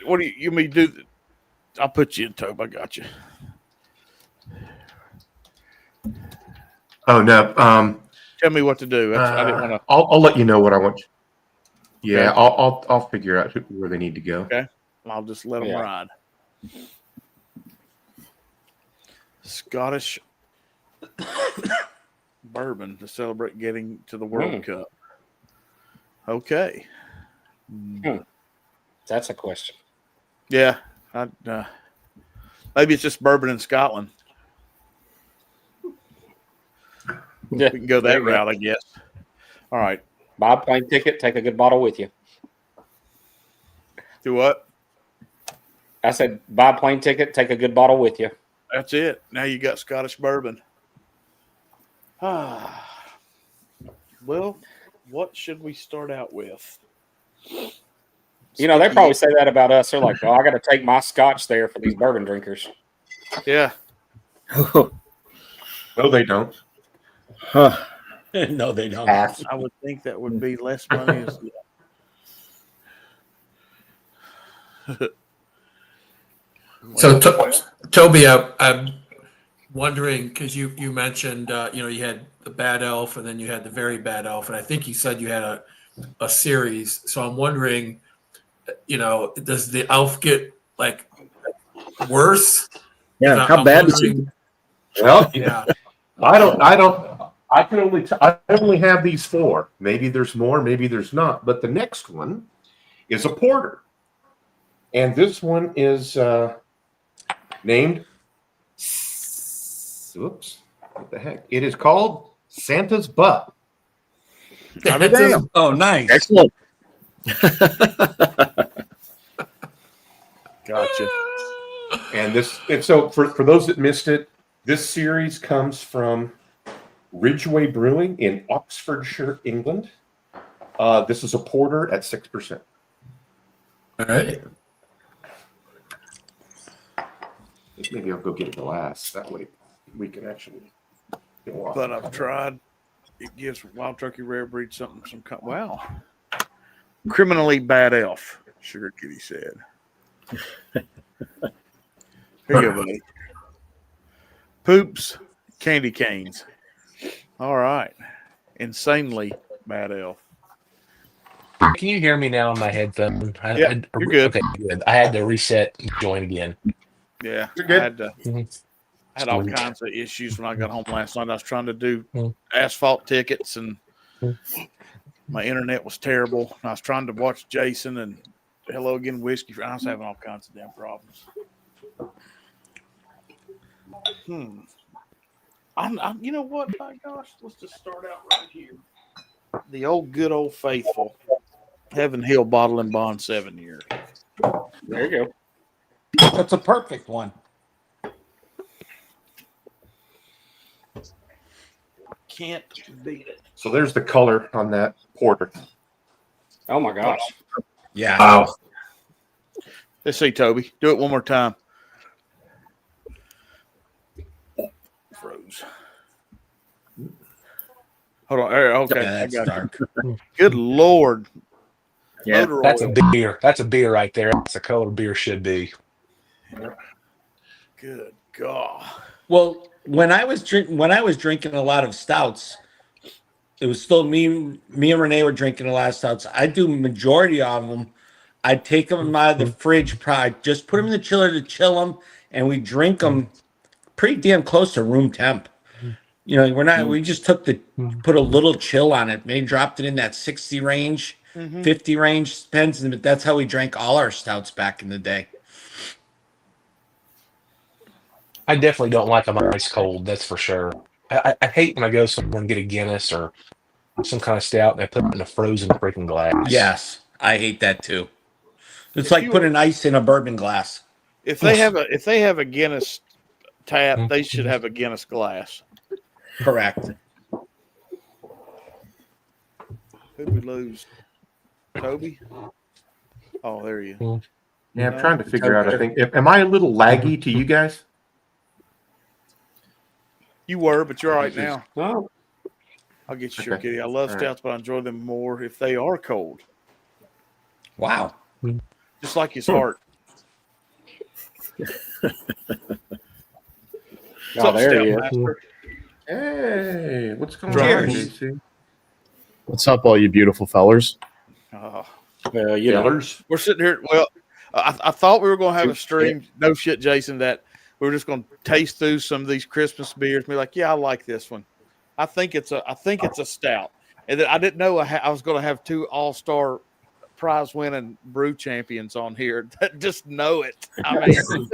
what do you mean do? I'll put you in Tobe. I got you. Oh no. Tell me what to do. I didn't want to. I'll let you know what I want. Yeah, Okay. I'll figure out where they need to go. Okay, I'll just let them ride. Scottish bourbon to celebrate getting to the World Cup. Okay, that's a question. Yeah, maybe it's just bourbon in Scotland. Yeah, we can go that route, I guess. All right. Buy a plane ticket, take a good bottle with you. Do what? I said, buy a plane ticket, take a good bottle with you. That's it. Now you got Scottish bourbon. Well, what should we start out with? They probably say that about us. They're like, "Oh, I got to take my scotch there for these bourbon drinkers." Yeah. No, they don't. No, they don't. I would think that would be less money. So, Toby, I'm wondering because you mentioned you had the Bad Elf and then you had the Very Bad Elf, and I think you said you had a series. So I'm wondering, does the Elf get like worse? Yeah, how bad is it? Well, yeah, I can only have these 4. Maybe there's more, maybe there's not. But the next one is a porter, and this one is named. Oops! What the heck? It is called Santa's Butt. Oh, nice! Excellent. Gotcha. And so for those that missed it, this series comes from Ridgeway Brewing in Oxfordshire, England. This is a porter at 6%. All right. Maybe I'll go get a glass. That way we can actually go off. But I've tried. It gives Wild Turkey Rare Breed some wow. Criminally Bad Elf, Sugar Kitty said. Here you go, buddy. Poops, candy canes. All right. Insanely Bad Elf. Can you hear me now on my headphone? Yeah, you're good. Okay, good. I had to reset and join again. Yeah, You're good. I had all kinds of issues when I got home last night. I was trying to do asphalt tickets, and my internet was terrible. I was trying to watch Jason and Hello Again Whiskey. I was having all kinds of damn problems. I'm you know what? My gosh, let's just start out right here. The old good old faithful Heaven Hill Bottle and Bond 7 year. There you go. That's a perfect one. Can't beat it. So there's the color on that porter. Oh my gosh. Yeah. Wow. Let's see, Toby. Do it one more time. Brews. Hold on. Okay, Yeah, that's dark. Good Lord. Yeah, Motor That's a oil. beer. That's a beer right there. That's a color beer should be. Good God. Well, when I was drinking a lot of stouts, it was still me and Renee were drinking a lot of stouts. I do majority of them. I'd take them out of the fridge, probably just put them in the chiller to chill them, and we drink them pretty damn close to room temp. You know, we just put a little chill on it, maybe dropped it in that 60 range, 50 range, depends, but that's how we drank all our stouts back in the day. I definitely don't like them ice cold. That's for sure. I hate when I go somewhere and get a Guinness or some kind of stout and they put it in a frozen freaking glass. Yes, I hate that too. It's If like you- putting ice in a bourbon glass. If they have a Guinness tap, they should have a Guinness glass. Correct. Who'd we lose? Toby? Oh, there you go. Yeah, I'm trying to figure out. I think, am I a little laggy to you guys? You were, but you're all right now. Oh, I'll get you, sure, Okay. Kitty. I love All right. stouts, but I enjoy them more if they are cold. Wow. Just like his heart. oh there he is. Master? Hey, what's going Cheers. on, JC? What's up, all you beautiful fellers? You know, Yellers? We're sitting here. Well, I thought we were going to have a stream. No shit, Jason, that we were just going to taste through some of these Christmas beers and be like, yeah, I like this one. I think it's a stout. And then I didn't know I was going to have two all-star prize-winning brew champions on here that just know it. I mean,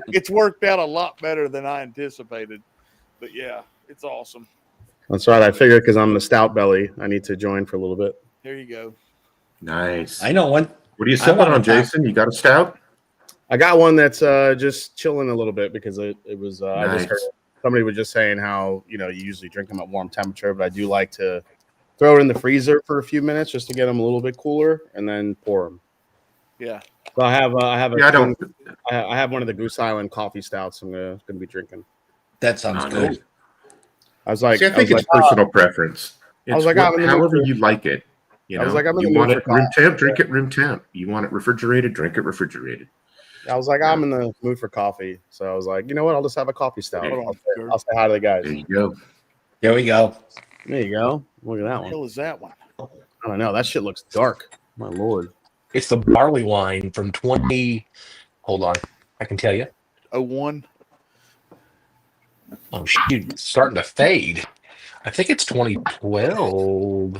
it's worked out a lot better than I anticipated. But yeah, it's awesome. That's right. I figured because I'm the stout belly, I need to join for a little bit. Here you go. Nice. I know one. What are you selling on on, a top. Jason? You got a stout? I got one that's just chilling a little bit because it was. I just Nice. heard somebody was just saying how you usually drink them at warm temperature, but I do like to throw it in the freezer for a few minutes just to get them a little bit cooler and then pour them. Yeah. So I have Yeah, I don't. I have one of the Goose Island coffee stouts. I'm gonna be drinking. That sounds Oh, good. nice. I was like, See, I think it's personal preference. It's was like, I'm in the mood however for- you like it. You I was know, like, I'm in you the want mood it for room coffee. temp, drink it room temp. You want it refrigerated, drink it refrigerated. I was like, I'm in the mood for coffee, so I was like, you know what? I'll just have a coffee stout. Hold on, I'll say hi to the guys. There you go. Here we go. There you go. Look at that What the one. hell is that one? I don't know. That shit looks dark. My lord. It's the barley wine from 20. Hold on. I can tell you. 01. Oh, shit. It's starting to fade. I think it's 2012.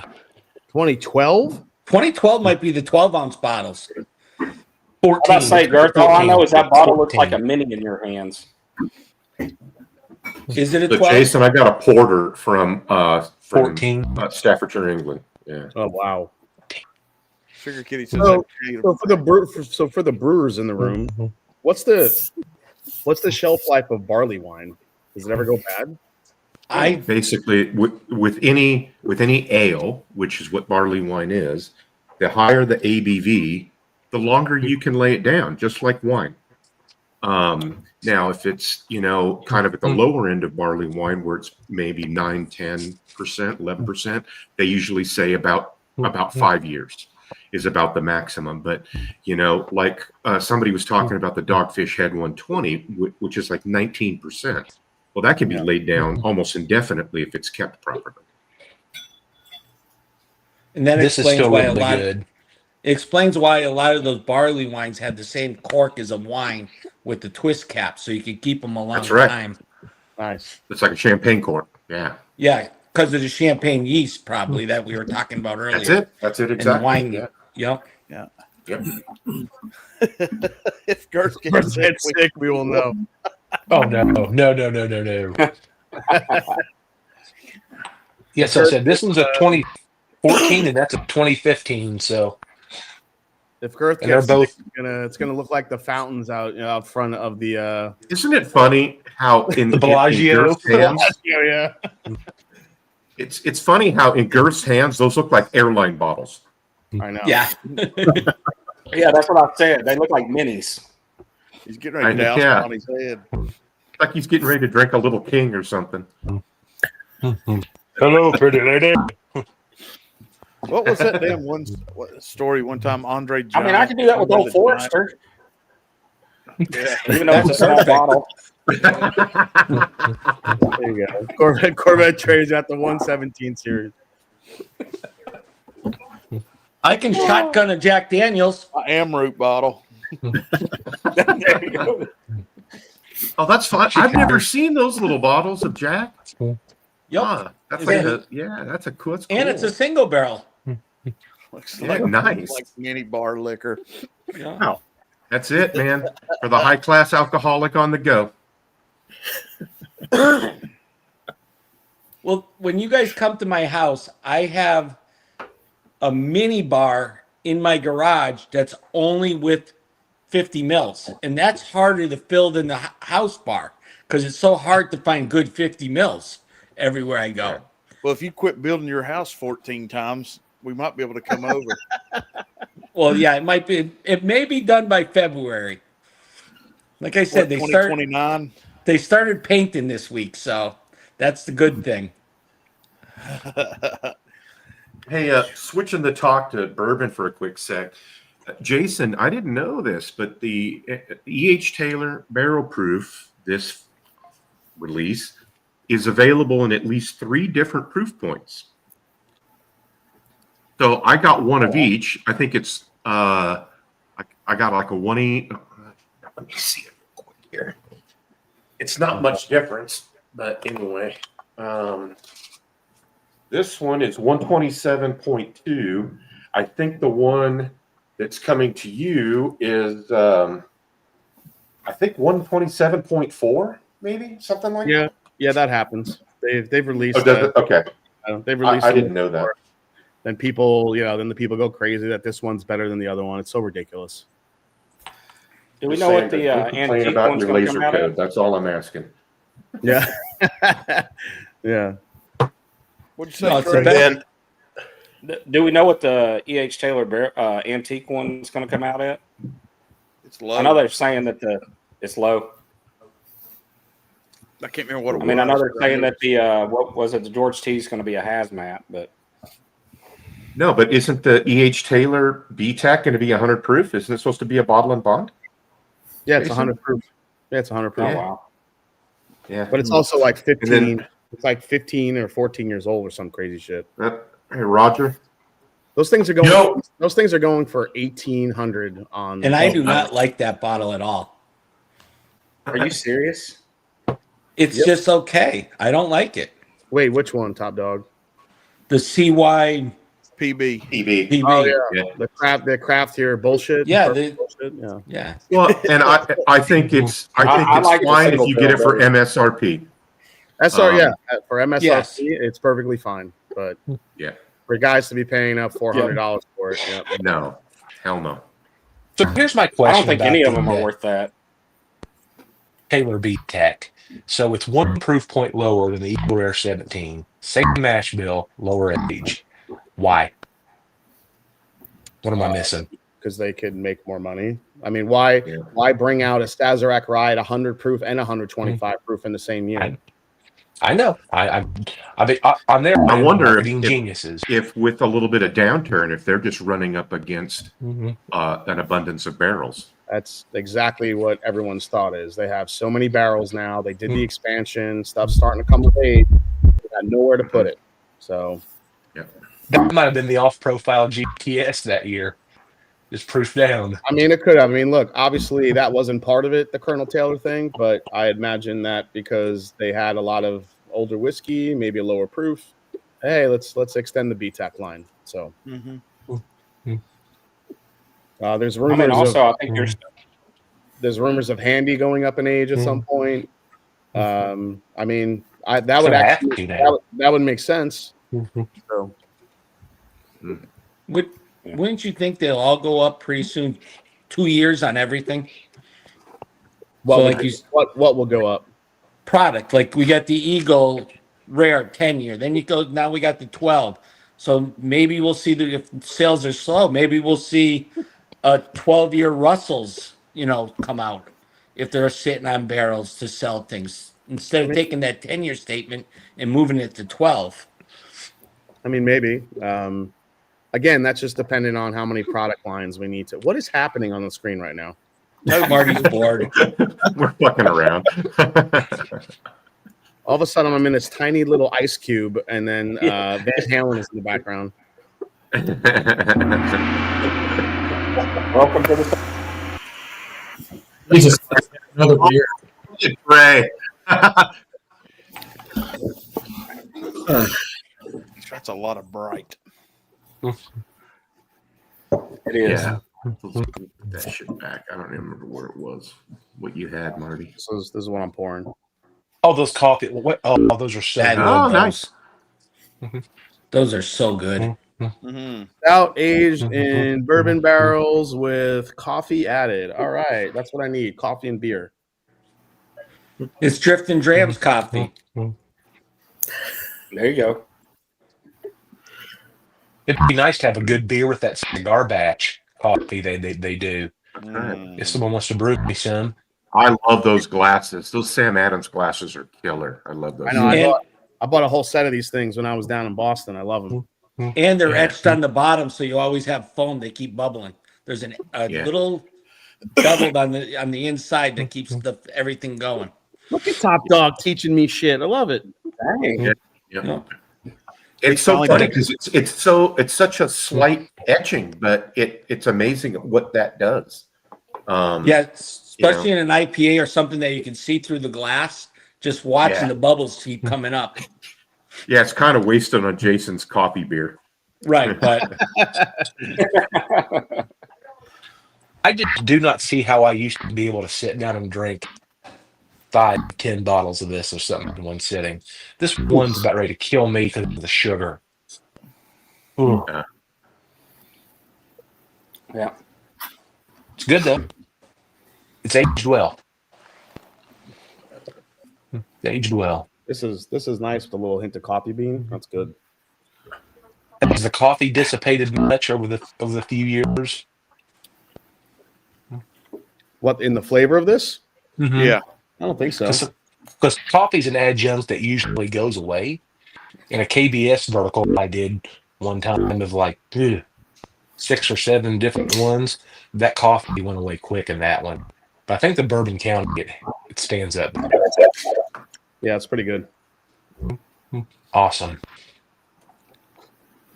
2012? 2012 might be the 12-ounce bottles. 14. I say, Garth, all I know is that bottle looks 14. like a mini in your hands. Is it a So 12? Jason, I got a porter from 14. Staffordshire, England. Yeah. Oh wow. Sugar Kitty says So- that. So for the brewers in the room, what's the shelf life of barley wine? Does it ever go bad? Basically, with any ale, which is what barley wine is, the higher the ABV, the longer you can lay it down, just like wine. Now, if it's kind of at the lower end of barley wine, where it's maybe 9, 10%, 11%, they usually say about 5 years is about the maximum. But like somebody was talking about the Dogfish Head 120, which is like 19%. Well, that can be laid down almost indefinitely if it's kept properly. And that This is explains still why really good. it explains why a lot of those barley wines had the same cork as a wine with the twist cap, so you could keep them a long That's right. time. Nice. It's like a champagne cork. Yeah, Yeah, because of the champagne yeast, probably that we were talking about earlier. that's it. That's it And the exactly. wine. Yeah. Yep. Yep. If Gert's If it's sick, we will know. Oh, no. Yes, I said this one's a 2014 and that's a 2015. So If Girth And they're gets both- sick, it's gonna look like the fountains out front of the. Isn't it funny how in The Bellagio. in Girth's hands, Yeah. it's funny how in Girth's hands those look like airline bottles. I know. Yeah. Yeah, that's what I said. They look like minis. He's getting ready to I- douse yeah. on his head. Like he's getting ready to drink a little king or something. Hello, pretty lady. What was that damn story one time? Andre Giant. I mean, I can do that with Old Forester. Yeah. Even though it's a small bottle. There you go. Corvette trades out the 117 series. I can shotgun a Jack Daniels. A Amroot bottle. There you go. Oh, that's fine. I've never seen those little bottles of Jack. Yep. That's Is like it- that's a cool. And it's a single barrel. Looks Yeah, nice. like mini bar liquor. Yeah. That's it, man. For the high class alcoholic on the go. Well, when you guys come to my house, I have a mini bar in my garage that's only with 50 mils. And that's harder to fill than the house bar because it's so hard to find good 50 mils everywhere I go. Well, if you quit building your house 14 times, we might be able to come over. Well, yeah, it may be done by February. Like I said, What, 2029? they started painting this week, so that's the good thing. Hey, switching the talk to bourbon for a quick sec. Jason, I didn't know this, but the E.H. Taylor Barrel Proof, this release, is available in at least 3 different proof points. So I got one of each. I think it's I got like a 1E. Let me see it real quick here. It's not much difference, but anyway. This one is 127.2. I think the one that's coming to you is I think 127.4, maybe something like that. Yeah, that happens. They've released. Oh, does it? Okay. They've released. I didn't know that. Then people, then the people go crazy that this one's better than the other one. It's so ridiculous. Do we Just know what saying the that don't complain antique about one's your going to laser come out code. at? That's all I'm asking. Yeah. Yeah. What'd you say, No, it's Craig? the best. Do we know what the E.H. Taylor antique one's going to come out at? It's low. I know they're saying that it's low. I can't remember what it I was. mean, I know they're saying that the what was it? The George T is going to be a hazmat, but No, but isn't the E.H. Taylor BTAC going to be 100 proof? Isn't it supposed to be a bottle and bond? Yeah, it's Jason? 100 proof. Yeah, it's 100 proof. oh wow. Yeah. But it's also like 15. And then- It's like 15 or 14 years old or some crazy shit. Hey, Roger. Those things are going. Yo. Those things are going for 1,800 on. And I do not like that bottle at all. Are you serious? It's just okay. I don't like it. Wait, which one, Top Dog? The CY PB. PB. PB. Oh yeah, Yeah. the craft here bullshit. Yeah, Perfect bullshit. Yeah. Yeah. Well, and I think it's I like the fine if single you get it for barrel MSRP. Yeah, for MSRP, Yes. it's perfectly fine. But Yeah. for guys to be paying up $400 for it, yeah. No, hell no. So here's my I question. don't think about any of the, them are worth that. Taylor B Tech. So it's 1 proof point lower than the Eagle Rare 17. Same mash bill, lower age. Why? What am I missing? Because they could make more money. I mean, why bring out a Sazerac Ride 100 proof and 125 proof in the same year? I know. I'm there. I wonder marketing if- geniuses. If with a little bit of downturn, if they're just running up against Mhm. an abundance of barrels. That's exactly what everyone's thought is. They have so many barrels now. They did the expansion. Stuff's starting to come of age. They got nowhere to put it. So That might have been the off-profile GTS that year. Just proof down. I mean, it could have. I mean, look, obviously that wasn't part of it, the Colonel Taylor thing, but I imagine that because they had a lot of older whiskey, maybe a lower proof. Hey, let's extend the BTAC line. So there's I rumors. mean, also, I think there's rumors of Handy going up in age at some point. I mean, that would So actually have to now. that would make sense. So Wouldn't you think they'll all go up pretty soon? 2 years on everything. what So, would- like you- what will go up? Product like we got the Eagle Rare 10-year. Then you go. Now we got the 12. So maybe we'll see if sales are slow. Maybe we'll see a 12-year Russells, come out if they're sitting on barrels to sell things instead of taking that 10-year statement and moving it to 12. I mean, maybe. Again, that's just dependent on how many product lines we need to. What is happening on the screen right now? Marty's bored. We're fucking around. All of a sudden, I'm in this tiny little ice cube, and then Van Halen is in the background. Welcome to the Jesus, another beer. Ray. That's a lot of bright. It is. Yeah. Let's put that shit back. I don't even remember where it was. What you had, Marty. This is what I'm pouring. Oh, those coffee. Oh, those are so I good. love nice. those. Those are so good. Mm-hmm. Out aged in bourbon barrels with coffee added. All right, that's what I need: coffee and beer. It's Drift and Drams coffee. There you go. It'd be nice to have a good beer with that cigar batch coffee they do. Mm. If someone wants to brew me some. I love those glasses. Those Sam Adams glasses are killer. I love those. I know. I bought a whole set of these things when I was down in Boston. I love them. And they're etched on the bottom, so you always have foam. They keep bubbling. There's a little beveled on the inside that keeps everything going. Look at Top Dog teaching me shit. I love it. Yeah. No. It's so funny because it's such a slight etching, but it's amazing what that does. Especially in an IPA or something that you can see through the glass. Just watching the bubbles keep coming up. Yeah, it's kind of wasted on Jason's coffee beer. Right, but I just do not see how I used to be able to sit down and drink 5-10 bottles of this or something in one sitting. This one's about ready to kill me because of the sugar. Ooh. Yeah. It's good though. It's aged well. It's aged well. This is nice with a little hint of coffee bean. That's good. Has the coffee dissipated much over the few years? What in the flavor of this? Mm-hmm. Yeah. I don't think so. Because coffee's an adjunct that usually goes away. In a KBS vertical I did one time of like 6 or 7 different ones, that coffee went away quick in that one. But I think the Bourbon County, it stands up. Yeah, it's pretty good. Awesome.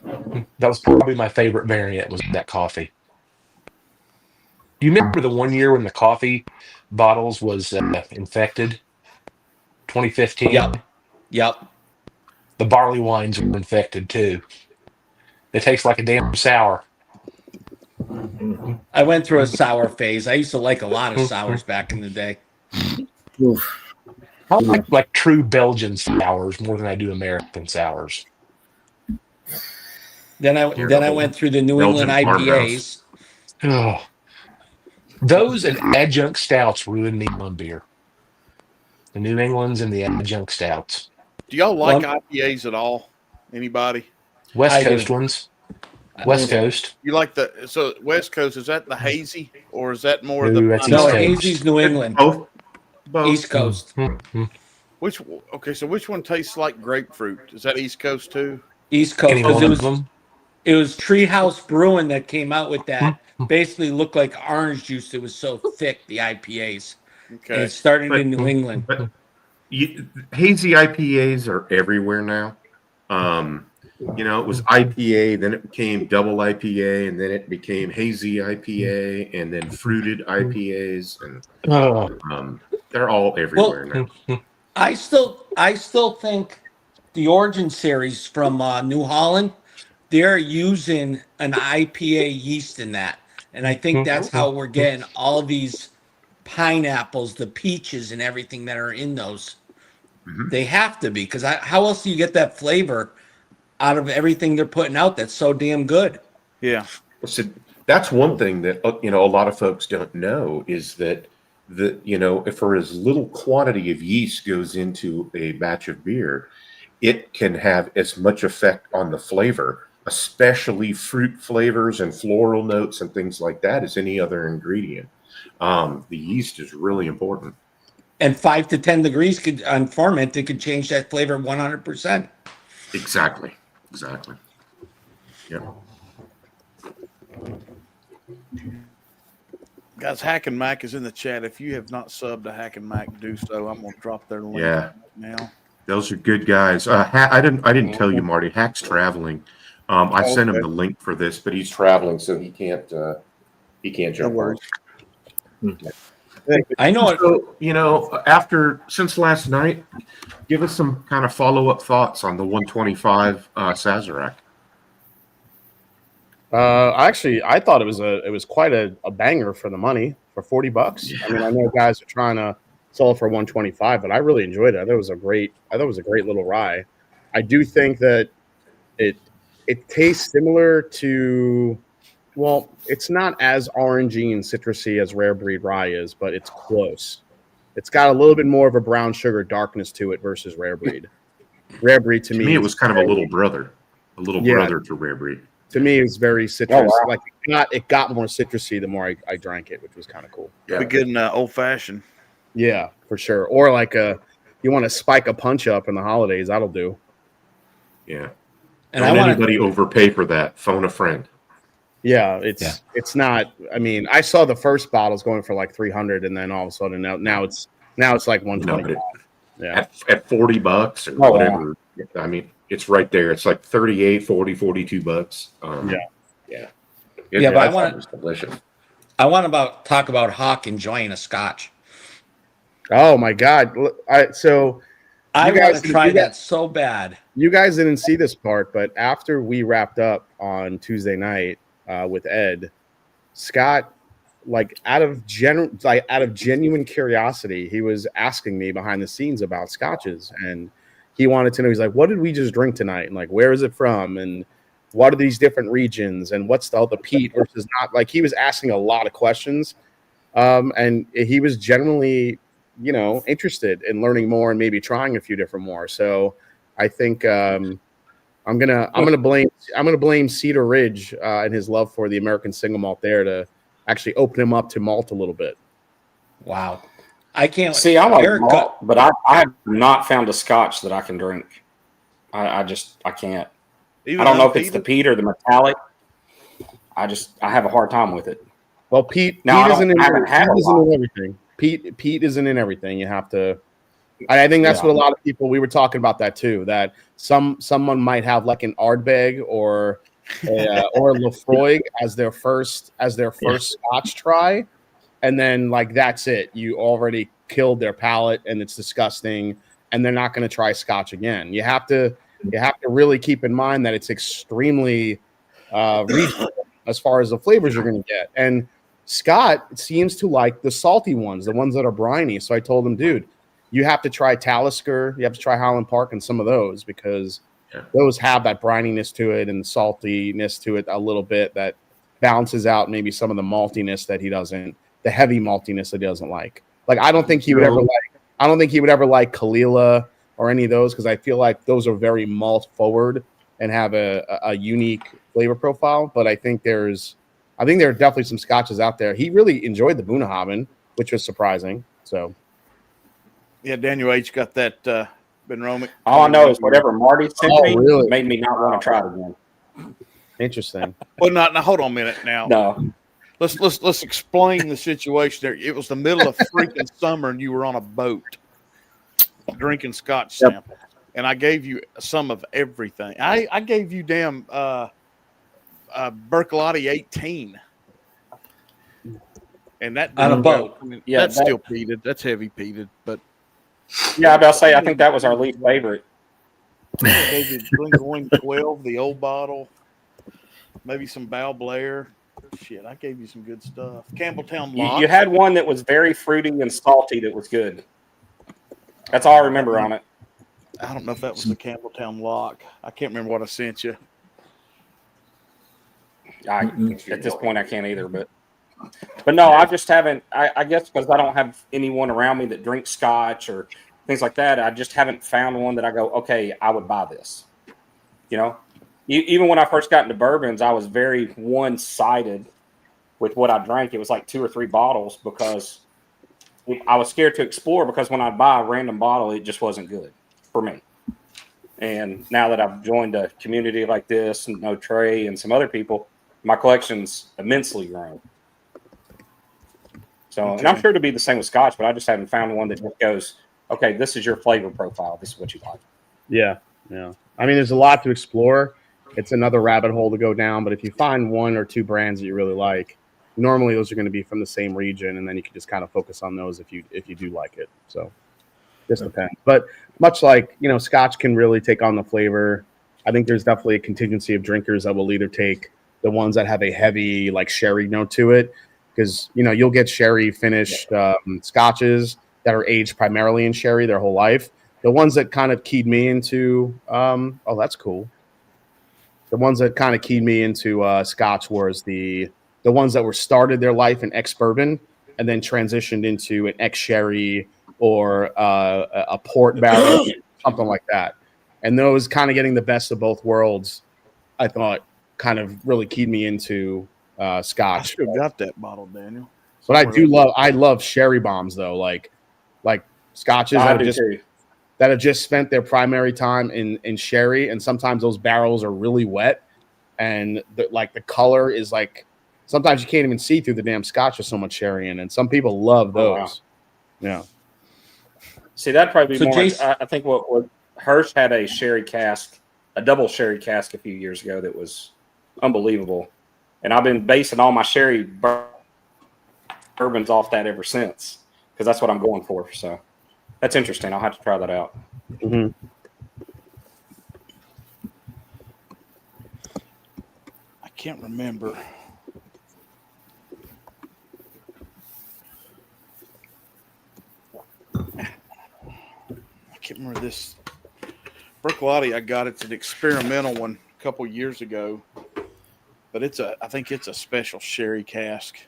That was probably my favorite variant, was that coffee. Do you remember the one year when the coffee bottles was infected? 2015? Yep. The barley wines were infected too. They taste like a damn sour. I went through a sour phase. I used to like a lot of sours back in the day. I like true Belgian sours more than I do American sours. Then I went through the New Belgian England IPAs. Oh. Those and adjunct stouts ruined me on beer. The New Englands and the adjunct stouts. Do y'all like IPAs at all? Anybody? West Coast ones. West Coast. You like so West Coast, is that the hazy or is that more No, that's the No, East Coast. hazy's New England. Both. East Coast. which one tastes like grapefruit? Is that East Coast too? East Coast. Any 'Cause one of them? it was Treehouse Brewing that came out with that. Basically looked like orange juice. It was so thick, the IPAs. Okay. And it started in New England. But hazy IPAs are everywhere now. It was IPA, then it became double IPA, and then it became hazy IPA, and then fruited IPAs, and they're all everywhere now. I still think the Origin series from New Holland, they're using an IPA yeast in that. And I think that's how we're getting all these pineapples, the peaches, and everything that are in those. Mm-hmm. They have to be, because how else do you get that flavor out of everything they're putting out that's so damn good? Yeah. So that's one thing that a lot of folks don't know is that if for as little quantity of yeast goes into a batch of beer, it can have as much effect on the flavor, especially fruit flavors and floral notes and things like that, as any other ingredient. The yeast is really important. And 5 to 10 degrees could on ferment, it could change that flavor 100%. Exactly. Yeah. Guys, Hack and Mac is in the chat. If you have not subbed to Hack and Mac, do so. I'm gonna drop their link Yeah. now. Those are good guys. I didn't tell you, Marty. Hack's traveling. I sent him the link for this, but he's traveling, so he can't jump on. I know. So, since last night, give us some kind of follow-up thoughts on the 125 Sazerac. I thought it was quite a banger for the money for $40. Yeah. I mean, I know guys are trying to sell it for 125, but I really enjoyed it. I thought it was a great little rye. I do think that it tastes similar to, well, it's not as orangey and citrusy as Rare Breed rye is, but it's close. It's got a little bit more of a brown sugar darkness to it versus Rare Breed. Rare Breed to me it was kind of a little brother to Rare Breed. To me, it's very citrus. Like it got more citrusy the more I drank it, which was kind of cool. Yeah, be good in old fashioned. Yeah, for sure. Or like you want to spike a punch up in the holidays, that'll do. Yeah. And don't anybody overpay for that. Phone a friend. Yeah, it's not. I mean, I saw the first bottles going for like 300, and then all of a sudden now it's like 120. Yeah, at $40 or whatever. Wow. I mean, it's right there. It's like 38, 40, $42. But I want to delicious. I want to talk about Hawk enjoying a scotch. Oh my God! I want to try that so bad. You guys didn't see this part, but after we wrapped up on Tuesday night with Ed, Scott, out of genuine curiosity, he was asking me behind the scenes about scotches, and he wanted to know. He's like, "What did we just drink tonight? And where is it from? And what are these different regions? And what's the peat versus not?" Like, he was asking a lot of questions, and he was generally, interested in learning more and maybe trying a few different more. So I think I'm gonna blame Cedar Ridge and his love for the American single malt there to actually open him up to malt a little bit. Wow. I can't see. I like malt, but I have not found a scotch that I can drink. I can't. I don't know if it's the peat or the metallic. I have a hard time with it. Well, peat isn't in everything. Peat isn't in everything. You have to. I think that's what a lot of people. We were talking about that too. That someone might have like an Ardbeg or a Lefroy as their first scotch try, and then that's it. You already killed their palate, and it's disgusting, and they're not going to try scotch again. You have to really keep in mind that it's extremely regional as far as the flavors you're going to get. And Scott seems to like the salty ones, the ones that are briny. So I told him, dude, you have to try Talisker, you have to try Highland Park and some of those, because those have that brininess to it and the saltiness to it a little bit that balances out maybe some of the maltiness that he doesn't, the heavy maltiness that he doesn't like. I don't think he would ever like Kalila or any of those, because I feel like those are very malt forward and have a unique flavor profile. But I think there are definitely some scotches out there. He really enjoyed the Bunnahabhain, which was surprising. So, yeah, Daniel H got that Benromic. All I know is whatever Marty sent me made me not want to try it again. Interesting. Well, now hold on a minute. Now, no, let's explain the situation there. It was the middle of freaking summer, and you were on a boat drinking Scotch samples, and I gave you some of everything. I gave you damn Bercolotti 18, and that on a boat. I mean, that's still peated. That's heavy peated, but yeah, I'm about to say I think that was our least favorite. I gave you Glengoyne 12, the old bottle, maybe some Bow Blair. Shit, I gave you some good stuff. Campbelltown Lock. You had one that was very fruity and salty that was good. That's all I remember on it. I don't know if that was the Campbelltown Lock. I can't remember what I sent you. At this point, I can't either. But no, I just haven't. I guess because I don't have anyone around me that drinks Scotch or things like that. I just haven't found one that I go, okay, I would buy this. Even when I first got into bourbons, I was very one-sided with what I drank. It was like 2 or 3 bottles because I was scared to explore, because when I buy a random bottle, it just wasn't good for me. And now that I've joined a community like this, and No Trey and some other people, my collection's immensely grown. So, and I'm sure it'll be the same with Scotch, but I just haven't found one that just goes, okay, this is your flavor profile. This is what you like. Yeah. I mean, there's a lot to explore. It's another rabbit hole to go down. But if you find 1 or 2 brands that you really like, normally those are going to be from the same region, and then you can just kind of focus on those if you do like it. So just depends. But much like, Scotch can really take on the flavor. I think there's definitely a contingency of drinkers that will either take the ones that have a heavy like sherry note to it, because you'll get sherry finished scotches that are aged primarily in sherry their whole life. The ones that kind of keyed me into that's cool. The ones that kind of keyed me into Scotch was the ones that were started their life in ex-bourbon and then transitioned into an ex-sherry or a port barrel, something like that. And those kind of getting the best of both worlds, I thought, kind of really keyed me into Scotch. I still got that bottle, Daniel. But I love sherry bombs though, like scotches that have just spent their primary time in sherry, and sometimes those barrels are really wet, and the color is like sometimes you can't even see through the damn scotch. There's so much sherry in, and some people love those. Wow. Yeah. See, that'd probably be more. I think what Hirsch had a sherry cask, a double sherry cask a few years ago that was unbelievable, and I've been basing all my sherry bourbons off that ever since, because that's what I'm going for. So that's interesting. I'll have to try that out. Mm-hmm. I can't remember. I can't remember this. Bercolotti, I got it's an experimental one a couple years ago, but I think it's a special sherry cask.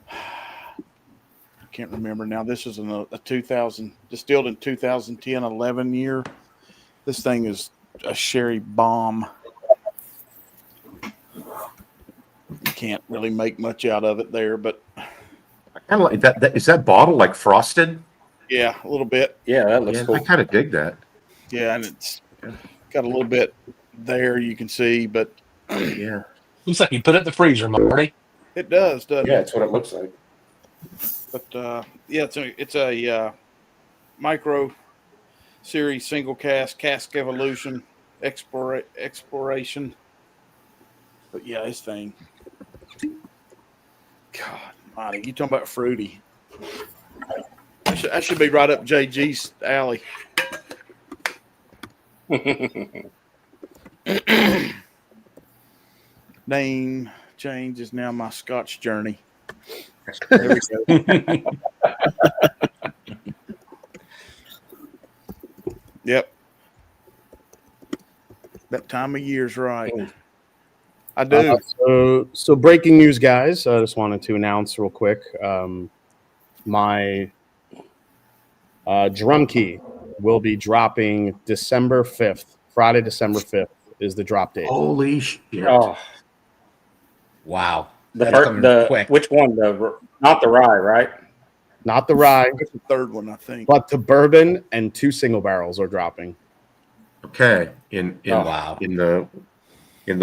I can't remember now. This is a 2000 distilled in 2010-11 year. This thing is a sherry bomb. You can't really make much out of it there, but I kind of like that. Is that bottle like frosted? Yeah, a little bit. Yeah, that looks cool. I kind of dig that. Yeah, and it's got a little bit there you can see, but yeah, looks like you put it in the freezer, Marty. It does, doesn't it? Yeah, that's what it looks like. But yeah, it's a micro series single cask evolution exploration. But yeah, this thing. God, Marty, you talking about fruity? I should be right up JG's alley. Name change is now my Scotch journey. There we go. Yep. That time of year's right. I do. So breaking news, guys. I just wanted to announce real quick. My drum key will be dropping December 5th. Friday, December 5th is the drop date. Holy shit. Oh. Wow. Which one? Not the rye, right? Not the rye. It's the third one, I think. But the bourbon and 2 single barrels are dropping. Okay. In the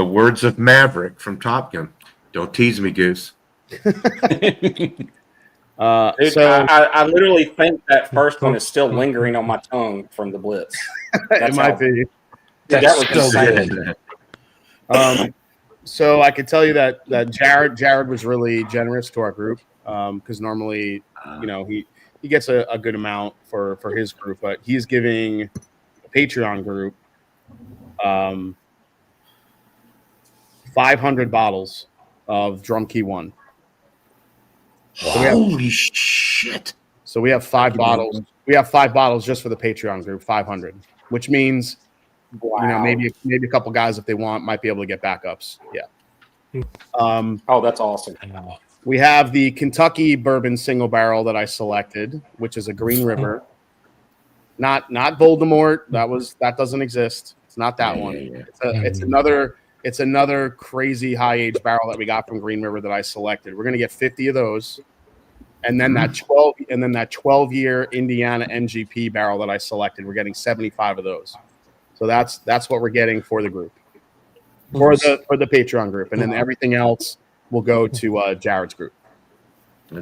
words of Maverick from Top Gun, don't tease me, Goose. Dude, I literally think that first one is still lingering on my tongue from the Blitz. It might be. Dude, that was good. So I can tell you that Jared was really generous to our group, because normally, he gets a good amount for his group, but he's giving the Patreon group 500 bottles of Drum Key 1. Holy shit! So we have 5 bottles. We have 5 bottles just for the Patreon group, 500, which means. Wow. Maybe a couple guys, if they want, might be able to get backups. Yeah. Oh, that's awesome. We have the Kentucky bourbon single barrel that I selected, which is a Green River. Not Voldemort. That doesn't exist. It's not that one. Yeah. It's it's another crazy high age barrel that we got from Green River that I selected. We're gonna get 50 of those, and then that 12-year Indiana MGP barrel that I selected. We're getting 75 of those. So that's what we're getting for the group, for the Patreon group, and then everything else will go to Jared's group.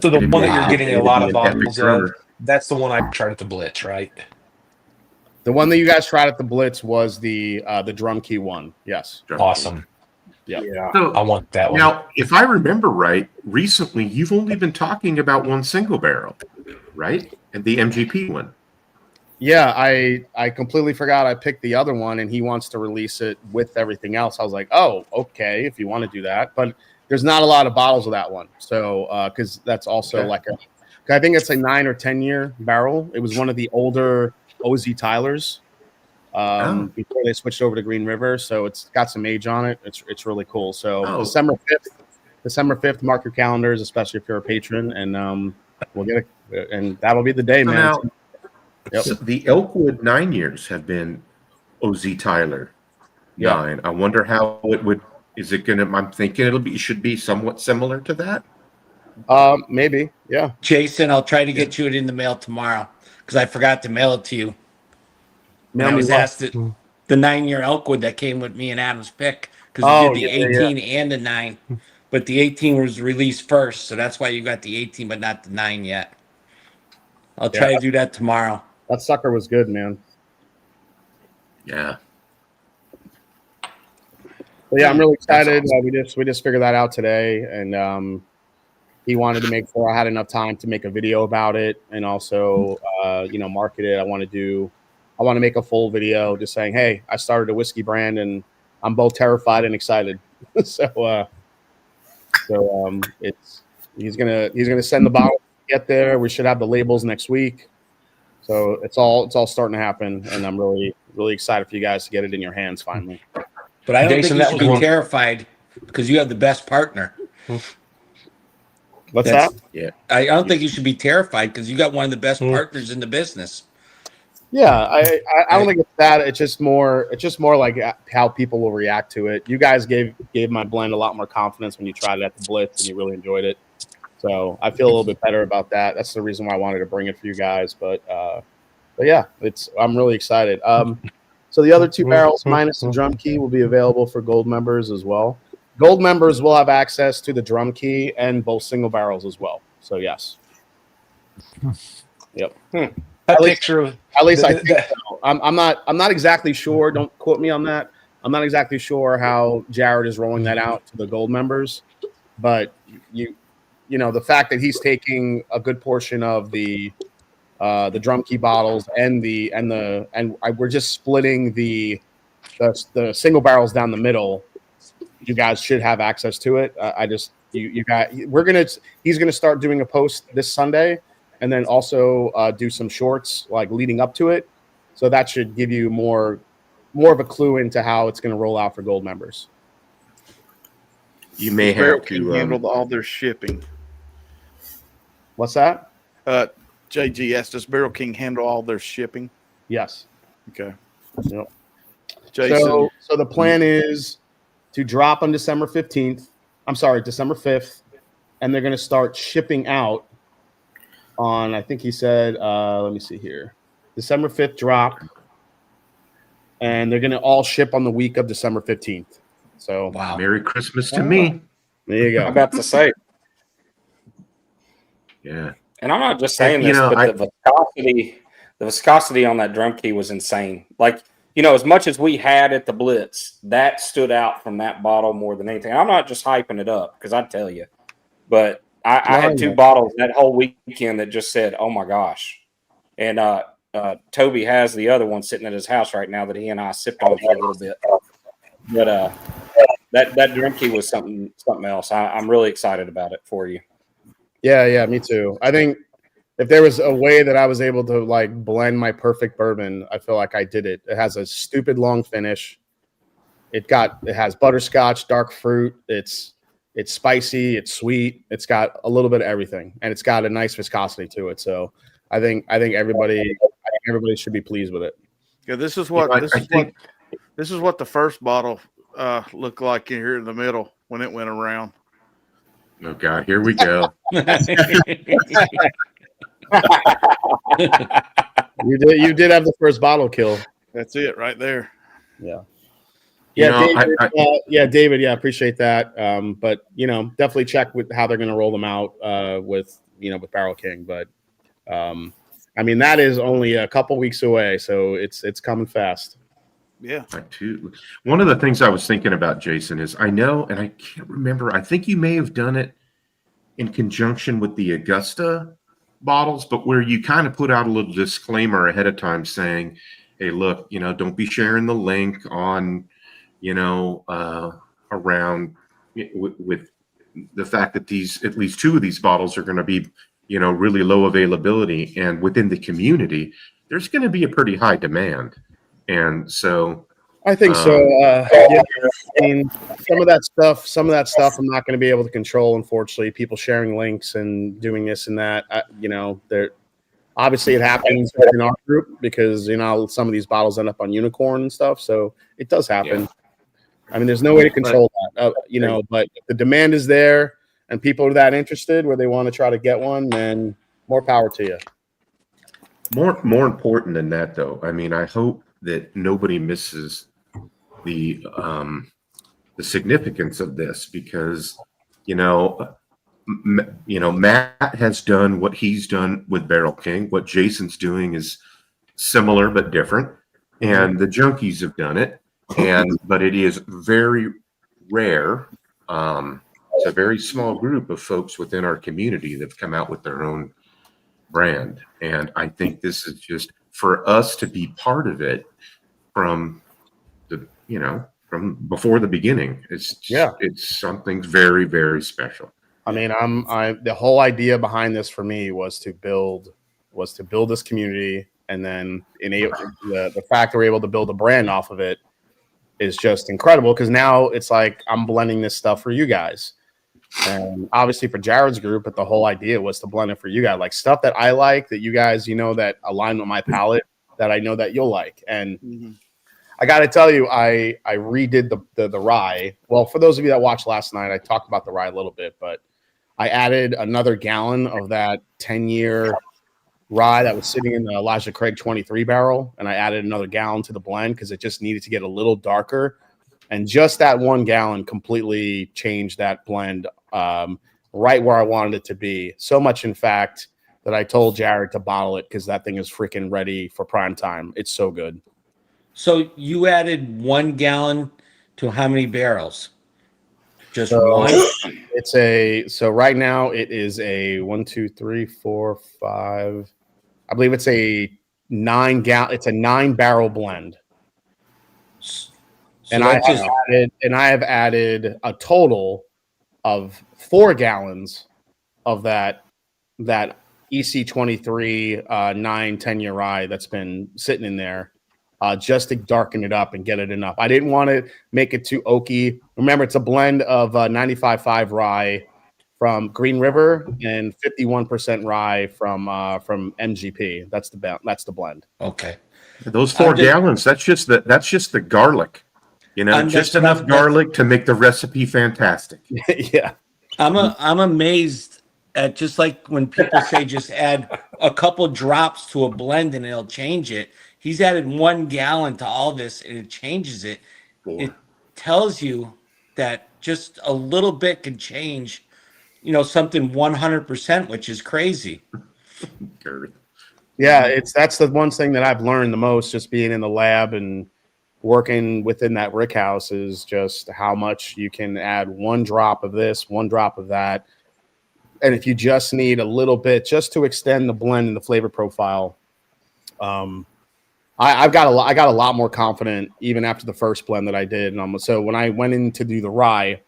So the one that you're getting a lot of bottles of, that's the one I tried at the Blitz, right? The one that you guys tried at the Blitz was the drum key one. Yes. Awesome. Yeah. So, I want that one. now, if I remember right, recently you've only been talking about one single barrel, right? And the MGP one. Yeah, I completely forgot I picked the other one, and he wants to release it with everything else. I was like, oh, okay, if you want to do that. But there's not a lot of bottles of that one. So, because that's also I think it's a 9 or 10 year barrel. It was one of the older OZ Tylers before they switched over to Green River. So it's got some age on it. It's really cool. So December 5th, mark your calendars, especially if you're a patron, and we'll get it. And that'll be the day, man. Now, so the Elkwood 9 years have been OZ Tyler 9. I wonder how it would. Is it gonna? I'm thinking it should be somewhat similar to that. Maybe, yeah. Jason, I'll try to get you it in the mail tomorrow because I forgot to mail it to you. Mail I me was what? asked the 9-year Elkwood that came with me and Adam's pick because we did the 18 and the 9, but the 18 was released first, so that's why you got the 18 but not the 9 yet. I'll try to do that tomorrow. That sucker was good, man. Yeah. But yeah, I'm really excited. Awesome. We just figured that out today, and he wanted to make sure I had enough time to make a video about it and also market it. I want to make a full video just saying, hey, I started a whiskey brand, and I'm both terrified and excited. so he's gonna send the bottle to get there. We should have the labels next week. So it's all starting to happen, and I'm really, really excited for you guys to get it in your hands finally. But I don't think you should be terrified because you have the best partner. What's that? Yeah. I don't think you should be terrified because you got one of the best partners in the business. Yeah, I don't think it's that. It's just more like how people will react to it. You guys gave my blend a lot more confidence when you tried it at the Blitz, and you really enjoyed it. So I feel a little bit better about that. That's the reason why I wanted to bring it for you guys. But yeah, I'm really excited. So the other 2 barrels minus the drum key will be available for gold members as well. Gold members will have access to the drum key and both single barrels as well. So yes. Yep. At least I think so. I'm not exactly sure. Don't quote me on that. I'm not exactly sure how Jared is rolling that out to the gold members, but the fact that he's taking a good portion of the drum key bottles and we're just splitting the single barrels down the middle. You guys should have access to it. He's gonna start doing a post this Sunday, and then also do some shorts like leading up to it. So that should give you more of a clue into how it's going to roll out for gold members. You may have to handle all their shipping. What's that? JG asked, does Barrel King handle all their shipping? Yes. Okay. Yep. Jason. So the plan is to drop on December 5th, and they're going to start shipping out on, I think he said, let me see here, December 5th drop, and they're going to all ship on the week of December 15th. So wow. Merry Christmas to me. There you go. I'm about to say. Yeah. And I'm not just saying this, but the viscosity on that drum key was insane. Like, as much as we had at the Blitz, that stood out from that bottle more than anything. I'm not just hyping it up because I tell you, but I had 2 bottles that whole weekend that just said, oh my gosh. And Toby has the other one sitting at his house right now that he and I sipped on for a little bit. But that drum key was something else. I'm really excited about it for you. Yeah, me too. I think if there was a way that I was able to like blend my perfect bourbon, I feel like I did it. It has a stupid long finish. It has butterscotch, dark fruit. It's spicy. It's sweet. It's got a little bit of everything, and it's got a nice viscosity to it. So I think everybody should be pleased with it. Yeah, this is what the first bottle looked like here in the middle when it went around. Oh God, here we go. You did have the first bottle kill. That's it right there. Yeah. You Yeah, know, David. David. Yeah, appreciate that. But definitely check with how they're going to roll them out with Barrel King. But that is only a couple weeks away, so it's coming fast. Yeah. One of the things I was thinking about, Jason, is I know, and I can't remember. I think you may have done it in conjunction with the Augusta bottles, but where you kind of put out a little disclaimer ahead of time saying, "Hey, look, don't be sharing the link on." Around with the fact that at least two of these bottles are going to be, really low availability, and within the community, there's going to be a pretty high demand, and so I think so. Some of that stuff, I'm not going to be able to control. Unfortunately, people sharing links and doing this and that. There obviously it happens in our group because some of these bottles end up on Unicorn and stuff, so it does happen. Yeah. There's no way to control that, but if the demand is there and people are that interested where they want to try to get one, then more power to you. More important than that, though, I hope that nobody misses the significance of this because, Matt has done what he's done with Barrel King. What Jason's doing is similar but different, and the junkies have done it. But it is very rare. It's a very small group of folks within our community that have come out with their own brand. And I think this is just for us to be part of it from before the beginning. It's something very, very special. The whole idea behind this for me was to build this community, and then the fact that we're able to build a brand off of it is just incredible because now it's like I'm blending this stuff for you guys, and obviously for Jared's group. But the whole idea was to blend it for you guys, like stuff that I like, that you guys that align with my palate, that I know that you'll like. And I got to tell you, I redid the rye. Well, for those of you that watched last night, I talked about the rye a little bit, but I added another gallon of that 10-year rye that was sitting in the Elijah Craig 23 barrel, and I added another gallon to the blend because it just needed to get a little darker, and just that 1 gallon completely changed that blend right where I wanted it to be. So much, in fact, that I told Jared to bottle it because that thing is freaking ready for prime time. It's so good. So you added 1 gallon to how many barrels? Just one? So right now it is a 1, 2, 3, 4, 5. I believe it's a 9 gallon. It's a 9 barrel blend. So I have added a total of 4 gallons of that EC23 9-10-year rye that's been sitting in there. Just to darken it up and get it enough. I didn't want to make it too oaky. Remember, it's a blend of 95.5 rye from Green River and 51% rye from MGP. That's the blend. Okay. Those 4 gallons. That's just the garlic. Just enough garlic to make the recipe fantastic. Yeah. I'm amazed at, just like when people say just add a couple drops to a blend and it'll change it. He's added 1 gallon to all this and it changes it. It tells you that just a little bit can change, something 100%, which is crazy. Yeah, that's the one thing that I've learned the most, just being in the lab and working within that rick house, is just how much you can add 1 drop of this, 1 drop of that. And if you just need a little bit just to extend the blend and the flavor profile, I got a lot more confident even after the first blend that I did. And so when I went in to do the rye,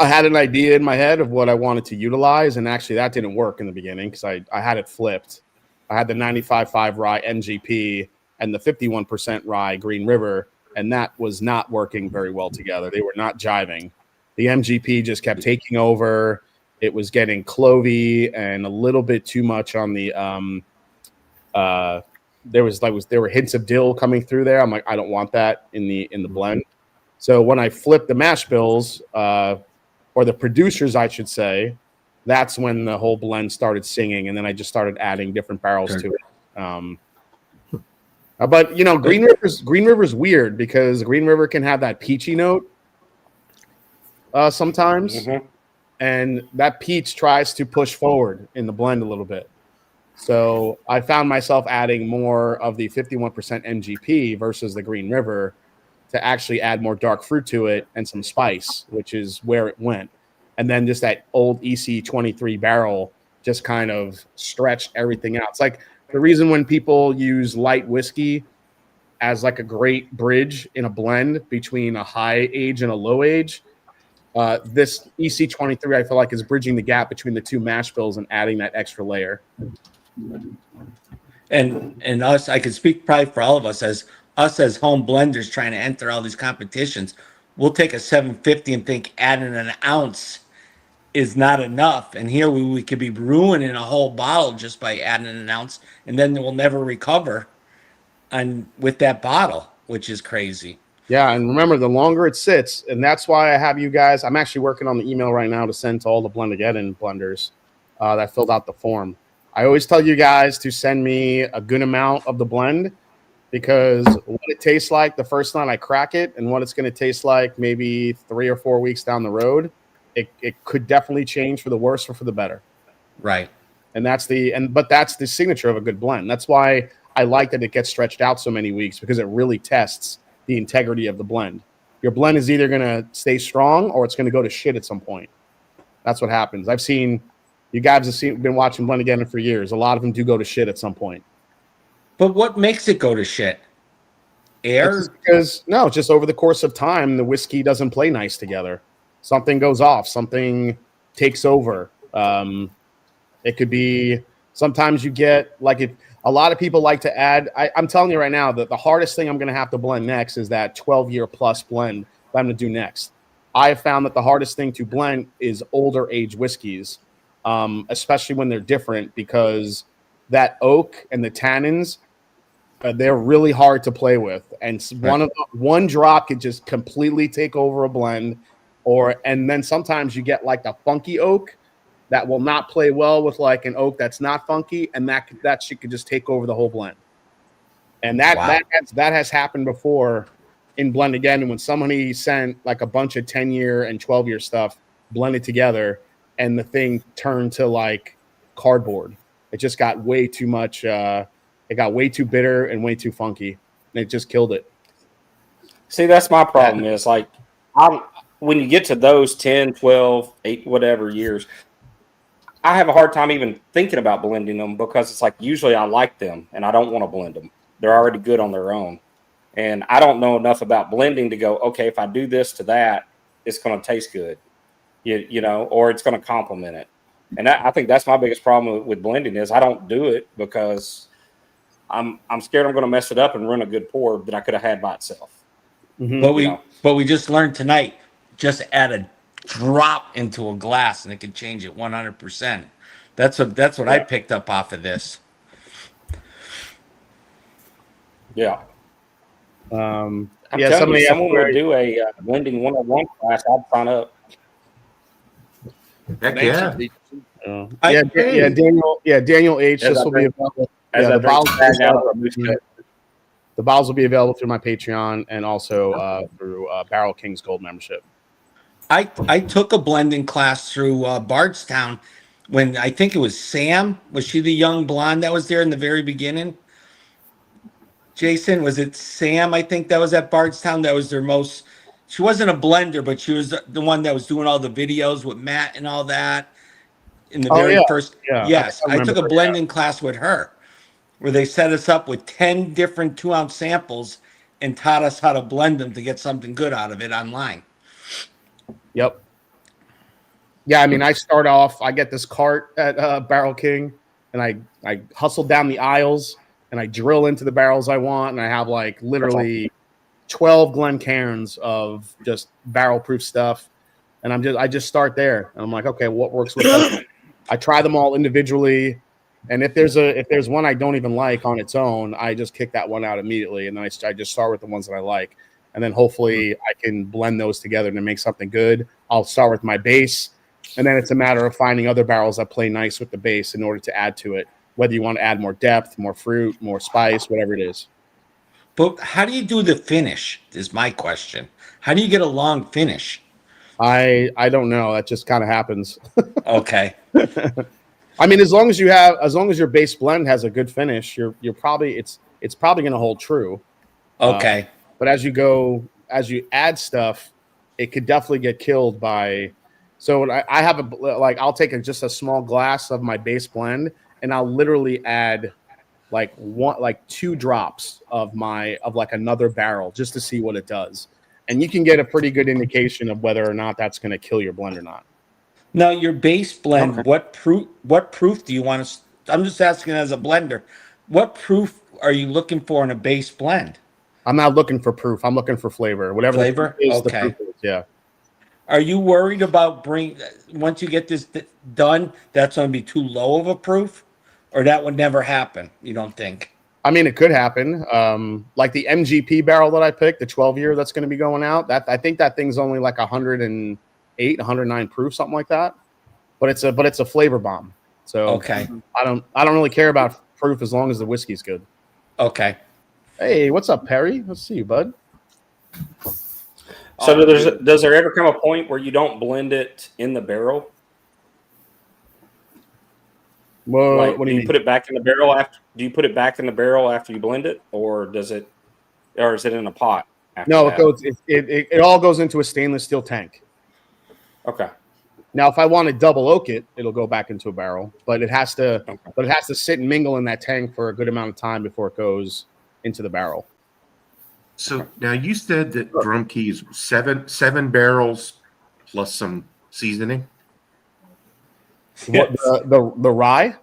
I had an idea in my head of what I wanted to utilize, and actually that didn't work in the beginning because I had it flipped. I had the 95.5 rye MGP and the 51% rye Green River, and that was not working very well together. They were not jiving. The MGP just kept taking over. It was getting clovey and a little bit too much on the there were hints of dill coming through there. I'm like, I don't want that in the blend. So when I flipped the mash bills, or the producers, I should say, that's when the whole blend started singing, and then I just started adding different barrels to it. But Green River's weird because Green River can have that peachy note sometimes, and that peach tries to push forward in the blend a little bit. So I found myself adding more of the 51% MGP versus the Green River to actually add more dark fruit to it and some spice, which is where it went. And then just that old EC23 barrel just kind of stretched everything out. It's like the reason when people use light whiskey as like a great bridge in a blend between a high age and a low age, this EC23 I feel like is bridging the gap between the two mash bills and adding that extra layer. And us, I could speak probably for all of us as home blenders trying to enter all these competitions. We'll take a 750 and think adding an ounce is not enough, and here we could be ruining a whole bottle just by adding an ounce, and then we'll never recover with that bottle, which is crazy. Yeah, and remember, the longer it sits, and that's why I have you guys. I'm actually working on the email right now to send to all the Blendageddon blenders that filled out the form. I always tell you guys to send me a good amount of the blend, because what it tastes like the first night I crack it and what it's going to taste like maybe 3 or 4 weeks down the road, it could definitely change for the worse or for the better. Right. And that's the signature of a good blend. That's why I like that it gets stretched out so many weeks, because it really tests the integrity of the blend. Your blend is either going to stay strong or it's going to go to shit at some point. That's what happens. I've seen, you guys have been watching Blendageddon for years. A lot of them do go to shit at some point. But what makes it go to shit? Air? Because just over the course of time, the whiskey doesn't play nice together. Something goes off. Something takes over. It could be, sometimes you get, a lot of people like to add, I'm telling you right now that the hardest thing I'm going to have to blend next is that 12-year plus blend that I'm going to do next. I have found that the hardest thing to blend is older age whiskeys, especially when they're different, because that oak and the tannins, they're really hard to play with. And one drop could just completely take over a blend, and then sometimes you get like the funky oak that will not play well with like an oak that's not funky, and that shit could just take over the whole blend. And that has happened before in Blendageddon, when somebody sent like a bunch of 10-year and 12-year stuff blended together, and the thing turned to like cardboard. It just got way too much. It got way too bitter and way too funky, and it just killed it. See, that's my problem. Is like, when you get to those 10, 12, 8, whatever years, I have a hard time even thinking about blending them, because it's like, usually I like them and I don't want to blend them. They're already good on their own. And I don't know enough about blending to go, okay, if I do this to that, it's going to taste good, or it's going to complement it. And I think that's my biggest problem with blending, is I don't do it because I'm scared I'm going to mess it up and ruin a good pour that I could have had by itself. Mm-hmm. But we just learned tonight, just add a drop into a glass and it can change it 100%. That's what I picked up off of this. Yeah. I'm telling you, someone would do a blending 101 class, I'd sign up. Heck yeah. Daniel H. This will be available. The bottles will be available through my Patreon and also through Barrel King's Gold membership. I took a blending class through Bardstown when I think it was Sam. Was she the young blonde that was there in the very beginning? Jason, was it Sam? I think that was at Bardstown. That was their most. She wasn't a blender, but she was the one that was doing all the videos with Matt and all that in the very first. Yeah. Yes, I took a blending class with her, where they set us up with 10 different 2-ounce samples and taught us how to blend them to get something good out of it online. Yep. Yeah, I mean, I start off, I get this cart at Barrel King, and I hustle down the aisles, and I drill into the barrels I want, and I have like literally 12 Glencairns of just barrel-proof stuff, and I just start there, and I'm like, okay, what works with that? I try them all individually, and if there's one I don't even like on its own, I just kick that one out immediately, and then I just start with the ones that I like. and then hopefully I can blend those together to make something good. I'll start with my base, and then it's a matter of finding other barrels that play nice with the base in order to add to it, whether you want to add more depth, more fruit, more spice, whatever it is. But how do you do the finish is my question. How do you get a long finish? I don't know. That just kind of happens. Okay. I mean, as long as your base blend has a good finish, you're probably it's probably going to hold true. Okay. But as you add stuff, it could definitely get killed by. So I have I'll take just a small glass of my base blend, and I'll literally add like 2 drops of another barrel just to see what it does, and you can get a pretty good indication of whether or not that's going to kill your blend or not. Now your base blend, Okay. what proof do you want to? I'm just asking as a blender, what proof are you looking for in a base blend? I'm not looking for proof. I'm looking for flavor. Whatever Flavor? the proof is, Okay. the proof is, yeah. Are you worried about once you get this done, that's going to be too low of a proof, or that would never happen? You don't think? I mean, it could happen. Like the MGP barrel that I picked, the 12-year that's going to be going out. I think that thing's only like 108, 109 proof, something like that. But it's a flavor bomb. So Okay. I don't really care about proof as long as the whiskey's good. Okay. Hey, what's up, Perry? Let's see you, bud. So does there ever come a point where you don't blend it in the barrel? Well, Like, what do you mean? put it back in the barrel after? Do you put it back in the barrel after you blend it, or is it in a pot? No, that? it goes. It all goes into a stainless steel tank. Okay. Now, if I want to double oak it, it'll go back into a barrel, but it has to. Okay. But it has to sit and mingle in that tank for a good amount of time before it goes into the barrel. So now you said that Drum Key is seven barrels plus some seasoning. What the rye?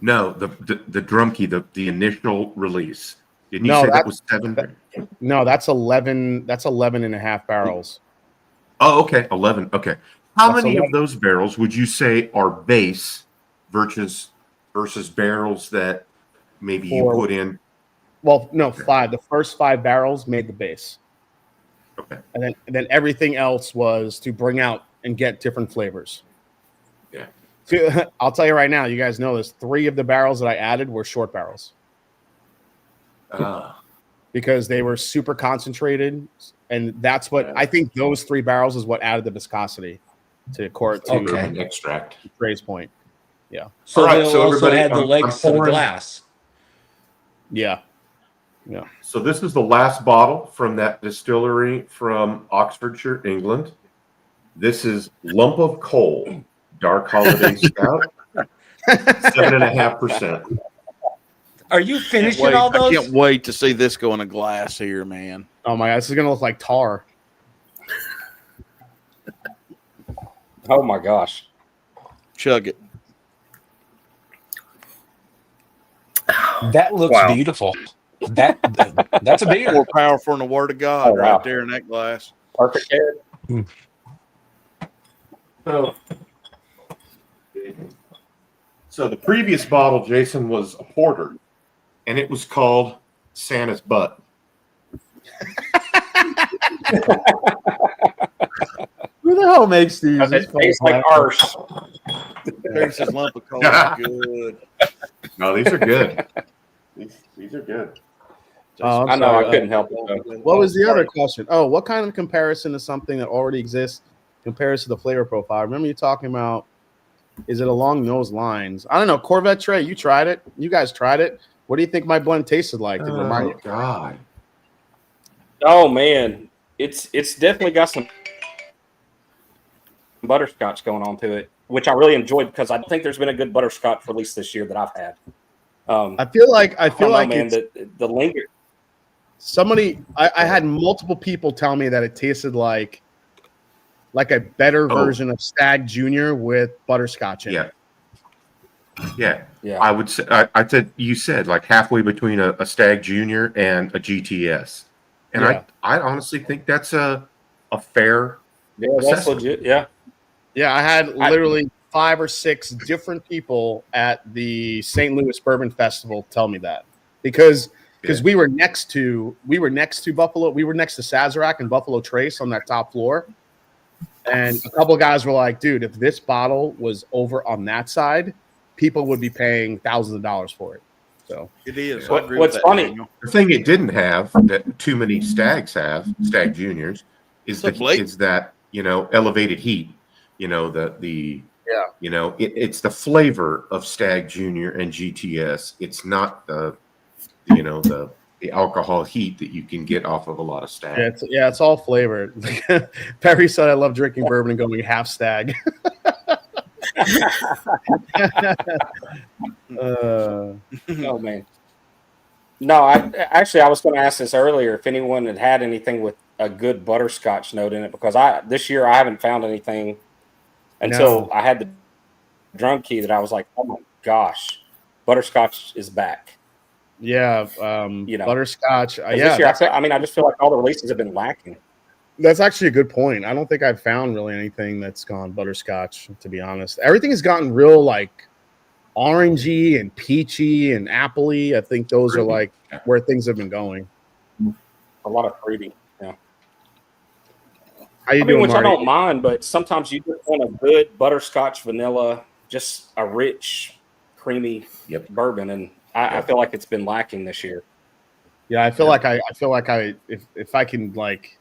No, the Drum Key, the initial release. Didn't you No, say that was 7? No, that's 11. That's 11 and a half barrels. Oh, okay, 11. Okay, how That's many 11. of those barrels would you say are base versus barrels that maybe you put in? Well, no, 5. The first 5 barrels made the base. Okay. And then everything else was to bring out and get different flavors. Yeah. So, I'll tell you right now, you guys know this. 3 of the barrels that I added were short barrels because they were super concentrated, and that's what I think. Those 3 barrels is what added the viscosity to Bourbon extract. Trey's point. Yeah. So All right, they'll so also everybody, had the I'm legs to the pouring- glass. Yeah. Yeah. So this is the last bottle from that distillery from Oxfordshire, England. This is Lump of Coal Dark Holiday Stout, 7.5%. Are you finishing Wait, all those? I can't wait to see this go in a glass here, man. Oh my God, this is gonna look like tar. Oh my gosh. Chug it. That looks beautiful. That's a beer. More powerful than the word of God right there in that glass. Perfect head. So the previous bottle, Jason, was a porter, and it was called Santa's Butt. Who the hell makes these? It tastes like arse. There's his lump of coal. Good. No, these are good. These are good. Oh, I know. I couldn't help it. Though. What was the other question? Oh, what kind of comparison to something that already exists compares to the flavor profile? Remember you talking about, is it along those lines? I don't know. Corvette Trey, you tried it. You guys tried it. What do you think my blend tasted like? Did it remind you? God. Oh man, it's definitely got some butterscotch going on to it, which I really enjoyed because I think there's been a good butterscotch release this year that I've had. I feel like man, it's, the linger. somebody. I had multiple people tell me that it tasted like a better version of Stag Junior with butterscotch in it. Yeah. Yeah. I would say I said you said like halfway between a Stag Junior and a GTS, and Yeah. I honestly think that's a fair. Yeah, that's assessment. legit. Yeah. Yeah, I had literally 5 or 6 different people at the St. Louis Bourbon Festival tell me that because because we were next to Buffalo. We were next to Sazerac and Buffalo Trace on that top floor. And a couple of guys were like, dude, if this bottle was over on that side, people would be paying thousands of dollars for it. So it is. What's funny, the thing it didn't have that too many stags have, Stag Juniors, is that elevated heat. It's the flavor of Stag Junior and GTS. It's not the alcohol heat that you can get off of a lot of Stag. It's all flavored. Perry said, "I love drinking bourbon and going half Stag." Oh man. No, I was going to ask this earlier if anyone had anything with a good butterscotch note in it, because this year I haven't found anything until I had the drum key that I was like, oh my gosh, butterscotch is back. Yeah, butterscotch. This year I just feel like all the releases have been lacking. That's actually a good point. I don't think I've found really anything that's gone butterscotch, to be honest. Everything has gotten real like orangey and peachy and appley. I think those are like where things have been going. A lot of fruity. Yeah. How you doing, which Marty? I don't mind, but sometimes you just want a good butterscotch vanilla, just a rich, creamy bourbon, and I feel like it's been lacking this year. Yeah, I feel like if I can like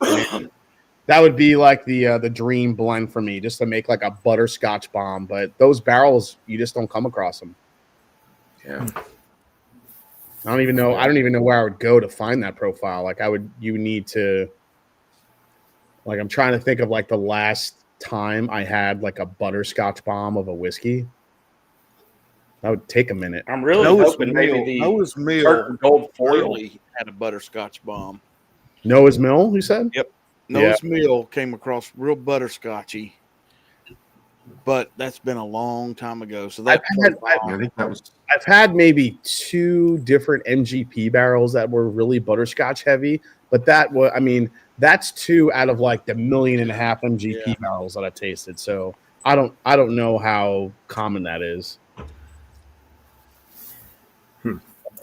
that would be like the dream blend for me, just to make like a butterscotch bomb. But those barrels, you just don't come across them. Yeah. I don't even know where I would go to find that profile. Like you need to, like, I'm trying to think of like the last time I had like a butterscotch bomb of a whiskey. That would take a minute. I'm really hoping maybe the Noah's Mill Gold Foil had a butterscotch bomb. Noah's Mill, you said? Yep. Noah's Mill came across real butterscotchy, but that's been a long time ago. So I think that was. I've had maybe 2 different MGP barrels that were really butterscotch heavy, but that's 2 out of like the 1.5 million MGP barrels that I've tasted. So I don't know how common that is.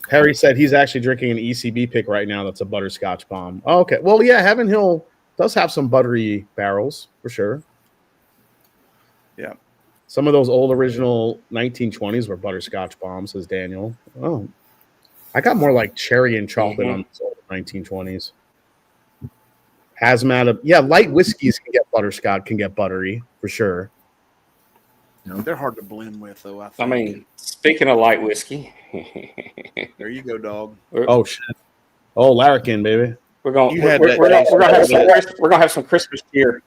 Harry said he's actually drinking an ECB pick right now that's a butterscotch bomb. Oh, okay. Well, yeah, Heaven Hill does have some buttery barrels for sure. Yeah. Some of those old original 1920s were butterscotch bombs, says Daniel. Oh, I got more like cherry and chocolate on those old 1920s. Hazmat. Light whiskeys can get butterscotch, can get buttery for sure. They're hard to blend with, though. I mean, speaking of light whiskey, there you go, dog. Oh shit! Oh, Larrikin, baby. We're gonna have some Christmas cheer.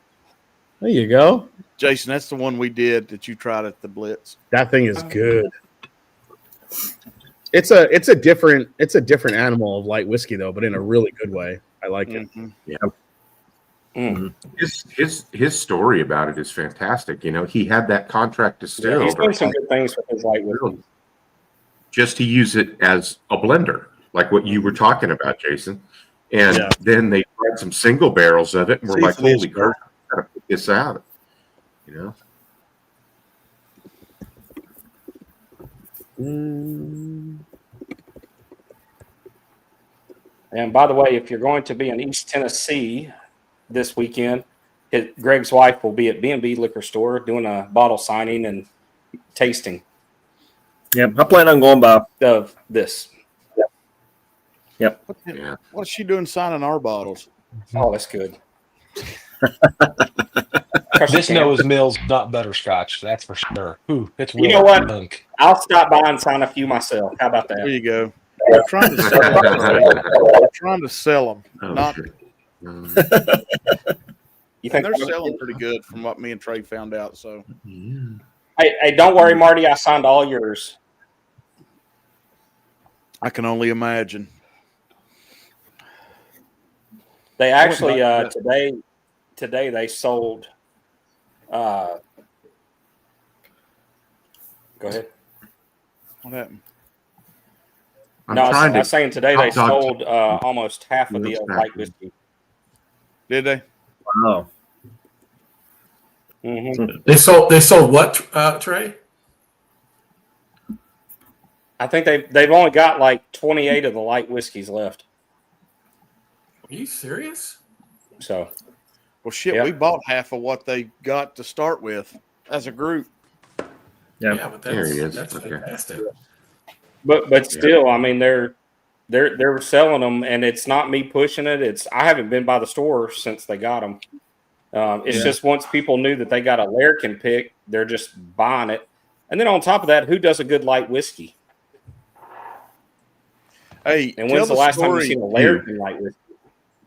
There you go, Jason. That's the one we did that you tried at the Blitz. That thing is good. It's a different animal of light whiskey though, but in a really good way. I like it. Yeah. His story about it is fantastic. He had that contract distilled. He's doing some good things with his light whiskey. Just to use it as a blender, like what you were talking about, Jason. And then they tried some single barrels of it, and we're like, "Holy crap, gotta put this out!" And by the way, if you're going to be in East Tennessee this weekend, Greg's wife will be at B&B Liquor Store doing a bottle signing and tasting. Yep, I plan on going by of this. Yep. What's she doing signing our bottles? Oh, that's good. This Noah's Mill's not butterscotch, that's for sure. Ooh, it's you know what? I'll stop by and sign a few myself. How about that? There you go. We're trying to sell them. We're trying to sell them. You think they're selling pretty good from what me and Trey found out? So, hey, don't worry, Marty. I signed all yours. I can only imagine. They actually today they sold. Go ahead. What happened? I was saying today they sold almost half of the light whiskey. Did they? Wow. They sold what, Trey? I think they've only got like 28 of the light whiskeys left. Are you serious? So, well, shit, yeah. we bought half of what they got to start with as a group. Yeah, but There he is. that's Okay. fantastic. But still, I mean, they're selling them, and it's not me pushing it. I haven't been by the store since they got them. It's just once people knew that they got a Larrikin pick, they're just buying it. And then on top of that, who does a good light whiskey? Hey, And when's the last time you seen a Larrikin light whiskey?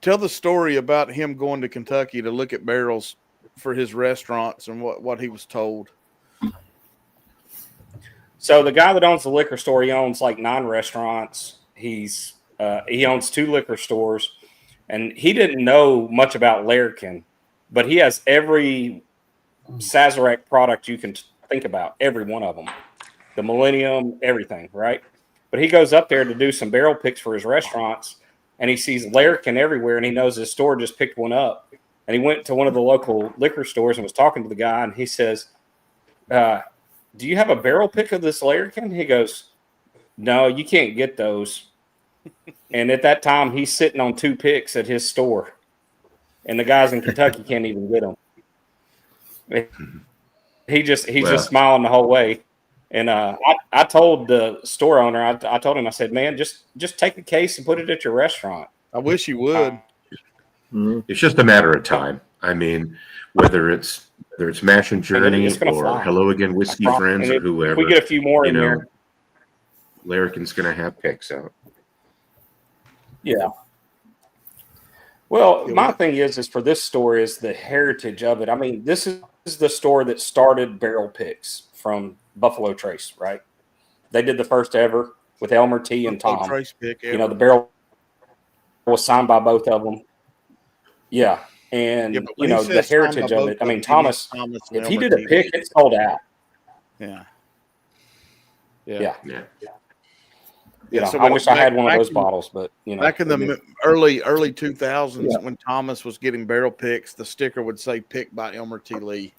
Tell the story about him going to Kentucky to look at barrels for his restaurants and what he was told. So the guy that owns the liquor store, he owns like 9 restaurants. He owns 2 liquor stores, and he didn't know much about Larrikin, but he has every Sazerac product you can think about, every one of them, the Millennium, everything, right? But he goes up there to do some barrel picks for his restaurants, and he sees Larrikin everywhere, and he knows his store just picked one up. And he went to one of the local liquor stores and was talking to the guy, and he says, do you have a barrel pick of this Larrikin? He goes, no, you can't get those. And at that time, he's sitting on 2 picks at his store, and the guys in Kentucky can't even get them. He's just smiling the whole way. And I told the store owner, I told him, I said, man, just take the case and put it at your restaurant. I wish you would. It's just a matter of time. I mean, whether it's Mash and Journey or fly. Hello Again Whiskey Friends or whoever, if we get a few more in there, Larrikin's going to have picks out. Yeah. Well, my thing is for this store is the heritage of it. I mean, this is the store that started barrel picks from Buffalo Trace, right? They did the first ever with Elmer T. and Tom. Trace pick ever. You know, the barrel was signed by both of them. Yeah. And, you know, the heritage of it. I mean, Thomas, if he did a pick, it sold out. Yeah. You know, so I wish I had one of those bottles, but, you know. Back in the early 2000s, when Thomas was getting barrel picks, the sticker would say "Picked by Elmer T. Lee."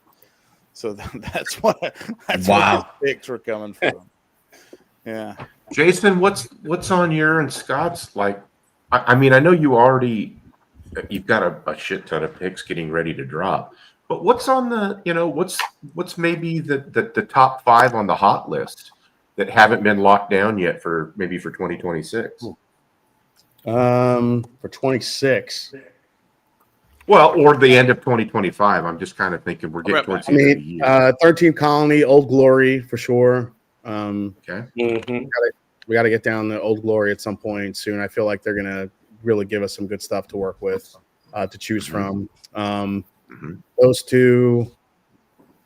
So that's where his picks were coming from. Yeah. Jason, what's on your and Scott's? Like, I mean, I know you've got a shit ton of picks getting ready to drop, but what's on the, what's maybe the top 5 on the hot list that haven't been locked down yet for 2026? For 26. Well, or the end of 2025. I'm just kind of thinking we're getting towards the end of the year. 13th Colony, Old Glory for sure. Okay. We got to get down to Old Glory at some point soon. I feel like they're going to really give us some good stuff to work with, to choose from. Those 2.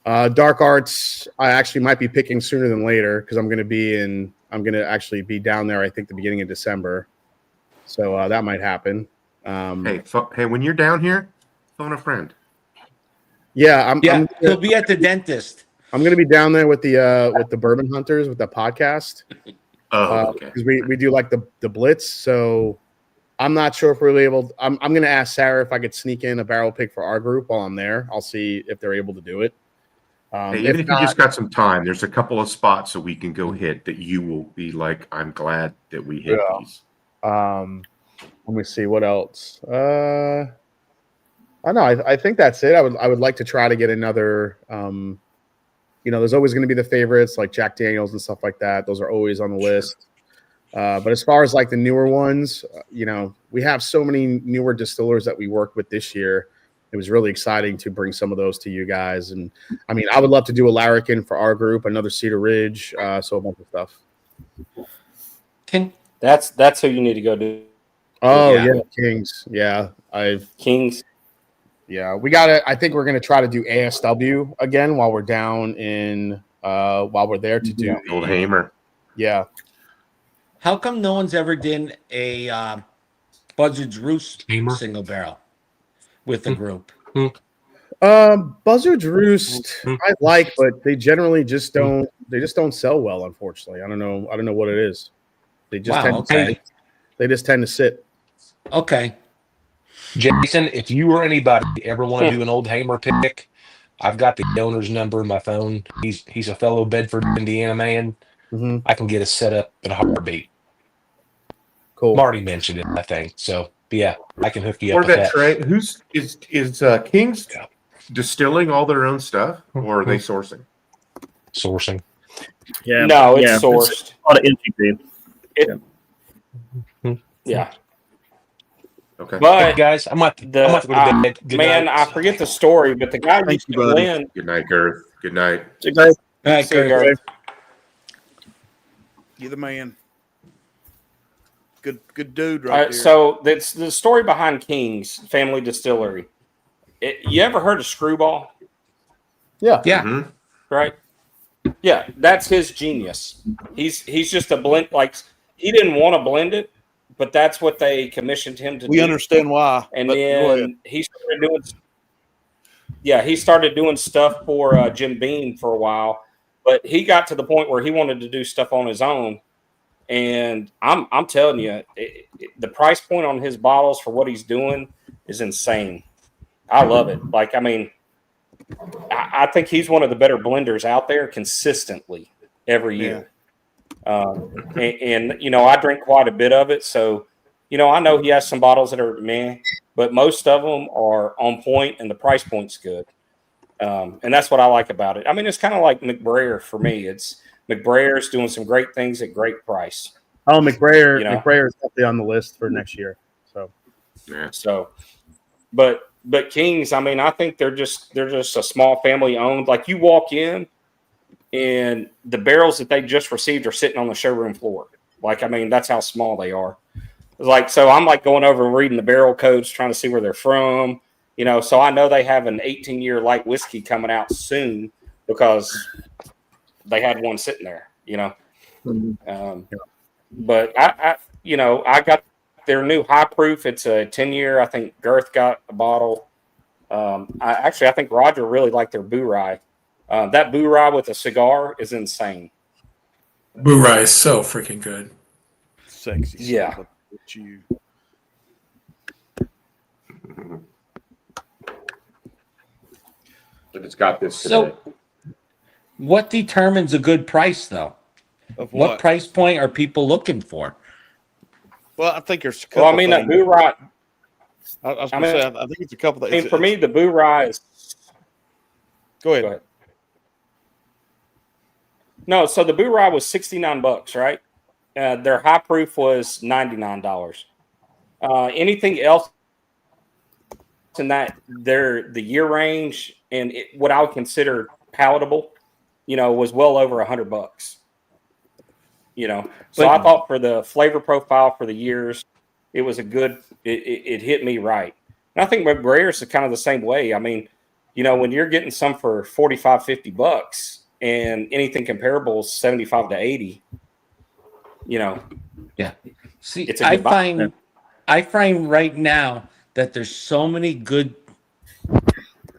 Dark Arts, I actually might be picking sooner than later because I'm going to actually be down there, I think, the beginning of December. So that might happen. Hey, when you're down here, phone a friend. Yeah, he'll be at the dentist. I'm going to be down there with the Bourbon Hunters with the podcast. Okay. Because we do like the Blitz. So I'm not sure if we're really able. I'm going to ask Sarah if I could sneak in a barrel pick for our group while I'm there. I'll see if they're able to do it. Even if you just got some time, there's a couple of spots that we can go hit that you will be like, I'm glad that we hit these. Let me see what else. I know. I think that's it. I would like to try to get another. There's always going to be the favorites like Jack Daniels and stuff like that. Those are always on the list. But as far as like the newer ones, we have so many newer distillers that we worked with this year. It was really exciting to bring some of those to you guys. And I mean, I would love to do a Larrikin for our group, another Cedar Ridge, so a bunch of stuff. That's who you need to go do. Oh yeah, Kings. Yeah, Kings. Yeah, I think we're gonna try to do ASW again while we're down in while we're there to do Old Hamer. Yeah. How come no one's ever done a Buzzard's Roost single barrel with the group? Buzzard's Roost I like, but they generally just don't sell well, unfortunately. I don't know what it is. They just tend to sit. Okay. Jason, if you or anybody ever want to do an Old Hamer pick, I've got the owner's number in my phone. He's a fellow Bedford, Indiana man. I can get us set up in a heartbeat. Cool. Marty mentioned it, I think. So, yeah, I can hook you Or up with that that. trade. Who's is King's distilling all their own stuff, or are they sourcing? Sourcing. Yeah. No, it's yeah. sourced. It's a lot of NTP. Yeah. Okay. But Hey, guys, I'm about to go to bed. Good man, night. I forget the story, but the guy used to win. Good night, Girth. Good night. Hey, guys. All right, See you, Kurt. Garth. You're the man. Good dude All right right, there. so that's the story behind King's Family Distillery. You ever heard of Screwball? Yeah. Yeah. Mhm. Right? Yeah, that's his genius. He's just a blend. Like, he didn't want to blend it, but that's what they commissioned him to do. We understand why. And but go ahead. then he started doing stuff for Jim Beam for a while, but he got to the point where he wanted to do stuff on his own. And I'm telling you, the price point on his bottles for what he's doing is insane. I love it. Like, I mean, I think he's one of the better blenders out there consistently every year. And you know, I drink quite a bit of it, so you know, I know he has some bottles that are meh, but most of them are on point, and the price point's good. And that's what I like about it. I mean, it's kind of like McBrayer for me. It's McBrayer's doing some great things at great price. Oh, McBrayer. You know? McBrayer is definitely on the list for next year. So, Yeah. So, but Kings, I mean, I think they're just a small family owned. Like, you walk in, and the barrels that they just received are sitting on the showroom floor. Like, I mean, that's how small they are. Like, so I'm like going over and reading the barrel codes, trying to see where they're from. You know, so I know they have an 18-year light whiskey coming out soon because they had one sitting there. You know, but I you know, I got their new high proof. It's a 10-year. I think Girth got a bottle. I think Roger really liked their Boo Rye. That Boo Rye with a cigar is insane. Boo Rye is so freaking good. Sexy. Yeah. You. But it's got this. So, what determines a good price, though? Of What price point are people looking for? Well, I think there's a couple Well, I mean, that Boo Rye. I was going to say, I think it's a couple. I mean, for me, the Boo Rye is. Go ahead. Go ahead. No, so the Boo Rye was $69, right? Their high proof was $99. Anything else in that the year range and what I would consider palatable, you know, was well over $100. You know, so I thought for the flavor profile for the years, it was a good. It hit me right, and I think McBrayer's is kind of the same way. I mean, you know, when you're getting some for $45-$50 and anything comparable is 75 to 80, you know. Yeah. See, It's a good I find right now that there's so many good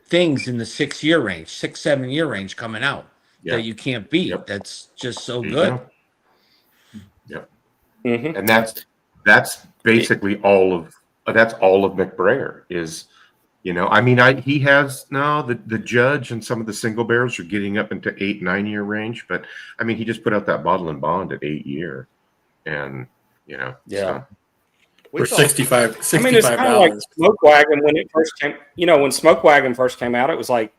things in the 6-year range, 6-7 year range coming out that you can't beat. Yep. That's just so There you good. go. Yep. Mm-hmm. And that's basically all of McBrayer is, you know, I mean, he has now the Judge and some of the single barrels are getting up into 8-9 year range, but I mean, he just put out that Bottle and Bond at 8 year, and you know, Yeah. For $65. I mean, it's kind of like Smoke Wagon when it first came. You know, when Smoke Wagon first came out, it was like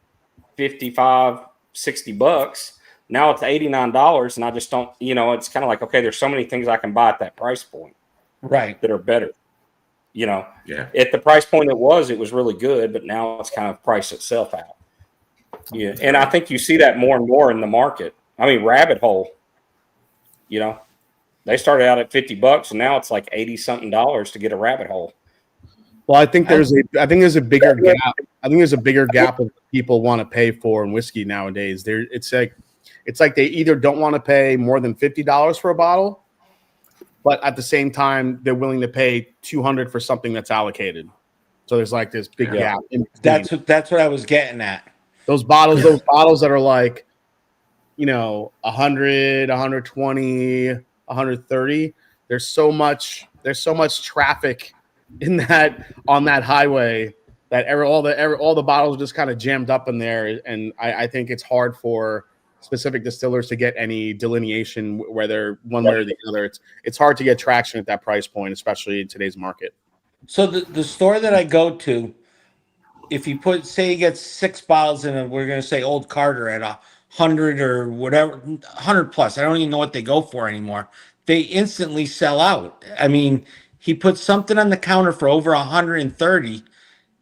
$55-$60. Now it's $89, and I just don't. You know, it's kind of like, okay, there's so many things I can buy at that price point, Right? That are better. You know, yeah. At the price point it was really good, but now it's kind of priced itself out. Yeah, and I think you see that more and more in the market. I mean, Rabbit Hole. You know, they started out at $50, and now it's like $80-something to get a Rabbit Hole. well, I think there's a bigger gap. I think there's a bigger gap of people want to pay for in whiskey nowadays. It's like they either don't want to pay more than $50 for a bottle, but at the same time they're willing to pay $200 for something that's allocated. So there's like this big gap. That's what I was getting at. Those bottles that are like, you know, 100, 120, 130. There's so much traffic on that highway that all the bottles are just kind of jammed up in there, and I think it's hard for specific distillers to get any delineation whether one way or the other. It's hard to get traction at that price point, especially in today's market. So the store that I go to, if you say you get 6 bottles in a, we're going to say Old Carter at 100 or whatever, 100 plus. I don't even know what they go for anymore. They instantly sell out. I mean, he puts something on the counter for over 130.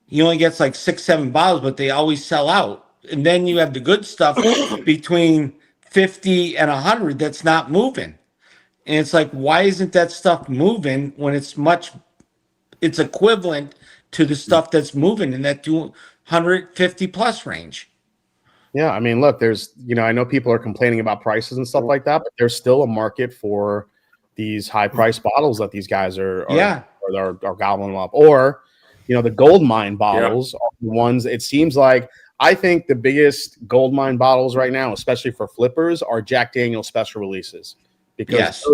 He only gets like 6, 7 bottles, but they always sell out. And then you have the good stuff between 50 and 100 that's not moving. And it's like, why isn't that stuff moving when it's equivalent to the stuff that's moving in that 250 plus range? Yeah, I mean, look, I know people are complaining about prices and stuff like that, but there's still a market for these high price bottles that these guys are gobbling up. Or, the gold mine bottles are the ones, it seems like, I think the biggest gold mine bottles right now, especially for flippers, are Jack Daniel's special releases. Because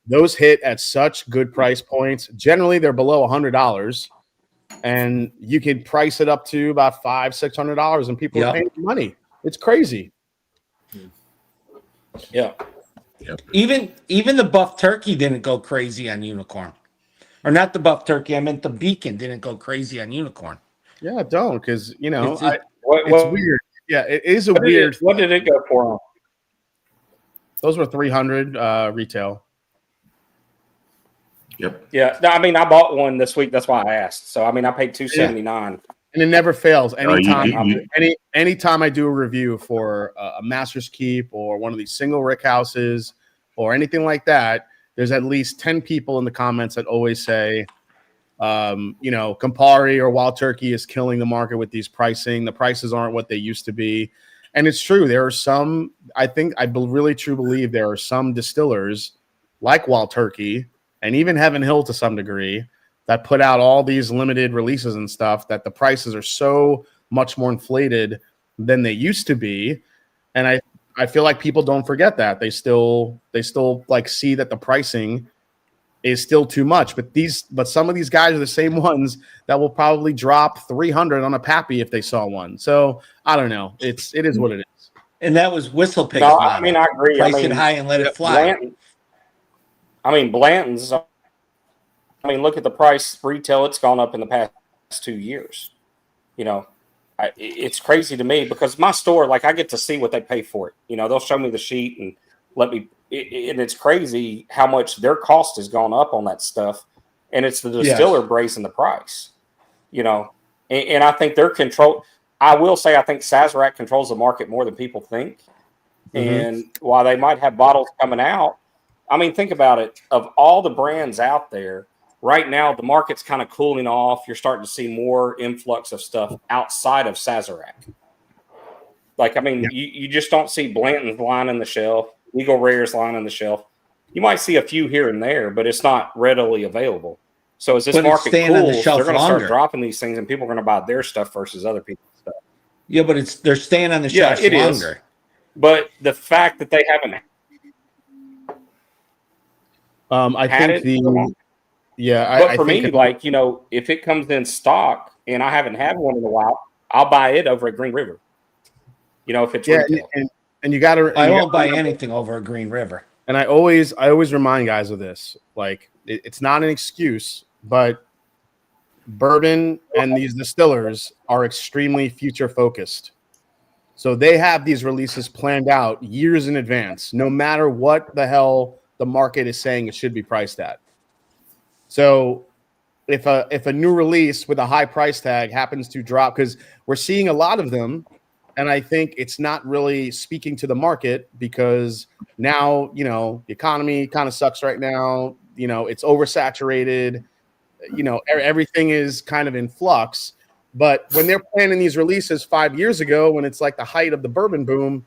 those hit at such good price points. Generally, they're below $100. And you can price it up to about $500-$600, and people are paying money. It's crazy. Yeah. Yep. Even the buff turkey didn't go crazy on unicorn, or not the buff turkey. I meant the beacon didn't go crazy on unicorn. Yeah, don't, because it's what, weird. Yeah, it is weird. What did it go for? Those were 300 retail. Yep. Yeah. No, I mean, I bought one this week. That's why I asked. So I mean, I paid $279. And it never fails. Anytime I do a review for a Master's Keep or one of these single rick houses or anything like that, there's at least 10 people in the comments that always say, Campari or Wild Turkey is killing the market with these pricing. The prices aren't what they used to be. And it's true. There are some, I really truly believe there are some distillers like Wild Turkey and even Heaven Hill to some degree that put out all these limited releases and stuff that the prices are so much more inflated than they used to be. And I feel like people don't forget that. They still like see that the pricing is still too much. But some of these guys are the same ones that will probably drop 300 on a Pappy if they saw one. So I don't know. It is what it is. And that was Whistlepig's model. I mean, I agree. Price it high and let it fly. Blanton's. I mean, look at the price retail. It's gone up in the past 2 years. It's crazy to me because my store, like, I get to see what they pay for it. They'll show me the sheet and and it's crazy how much their cost has gone up on that stuff. And it's the distiller raising the price, and I think they're control. I will say, I think Sazerac controls the market more than people think. Mm-hmm. And while they might have bottles coming out, I mean, think about it. Of all the brands out there, right now, the market's kind of cooling off. You're starting to see more influx of stuff outside of Sazerac. Like, I mean, you just don't see Blanton's lining the shelf, Eagle Rare's lining the shelf. You might see a few here and there, but it's not readily available. So as this market cools, they're going to start dropping these things, and people are going to buy their stuff versus other people's stuff. Yeah, but they're staying on the shelf longer. Is. But the fact that they haven't But for me, like, if it comes in stock and I haven't had one in a while, I'll buy it over at Green River. If it's retail. And you got to. I won't buy anything over a Green River. And I always remind guys of this. Like, it's not an excuse, but bourbon and these distillers are extremely future focused. So they have these releases planned out years in advance, no matter what the hell the market is saying it should be priced at. So if a new release with a high price tag happens to drop, because we're seeing a lot of them, and I think it's not really speaking to the market because now, the economy kind of sucks right now. It's oversaturated. Everything is kind of in flux. But when they're planning these releases 5 years ago, when it's like the height of the bourbon boom,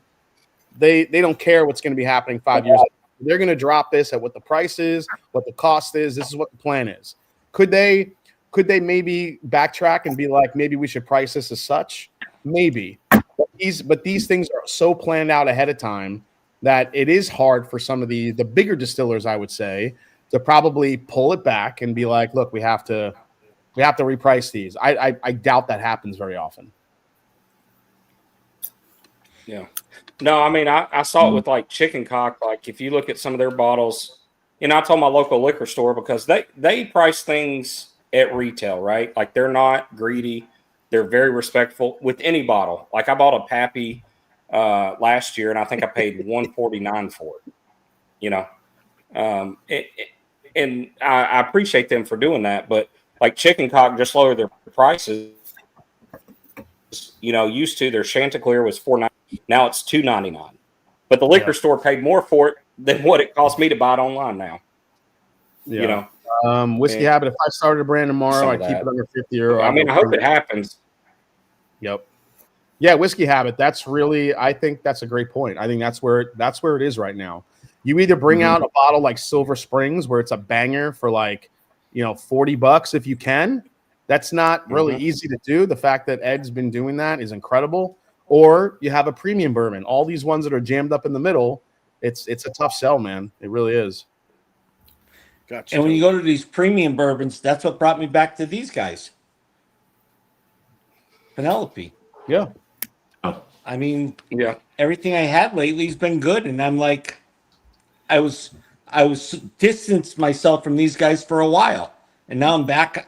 they don't care what's going to be happening 5 years ago. They're going to drop this at what the price is, what the cost is. This is what the plan is. Could they maybe backtrack and be like, maybe we should price this as such? Maybe. But these things are so planned out ahead of time that it is hard for some of the bigger distillers, I would say, to probably pull it back and be like, look, we have to reprice these. I doubt that happens very often. Yeah. No, I mean, I saw it with like Chicken Cock. Like, if you look at some of their bottles, I told my local liquor store because they price things at retail, right? Like, they're not greedy. They're very respectful with any bottle. Like, I bought a Pappy last year, and I think I paid $149 for it. And I appreciate them for doing that. But like Chicken Cock just lowered their prices. Used to their Chanticleer was $4.99. Now it's $2.99. But the liquor store paid more for it than what it cost me to buy it online now. Yeah. Whiskey Habit. If I started a brand tomorrow, I'd keep it under 50 euro. I hope it happens. Yep. Yeah, Whiskey Habit. I think that's a great point. I think that's where it is right now. You either bring out a bottle like Silver Springs, where it's a banger for like, $40 if you can. That's not really easy to do. The fact that Ed's been doing that is incredible. Or you have a premium bourbon. All these ones that are jammed up in the middle, it's a tough sell, man. It really is. Gotcha. And when you go to these premium bourbons, that's what brought me back to these guys. Penelope. Yeah. I mean, everything I had lately has been good, and I'm like, I was distanced myself from these guys for a while, and now I'm back,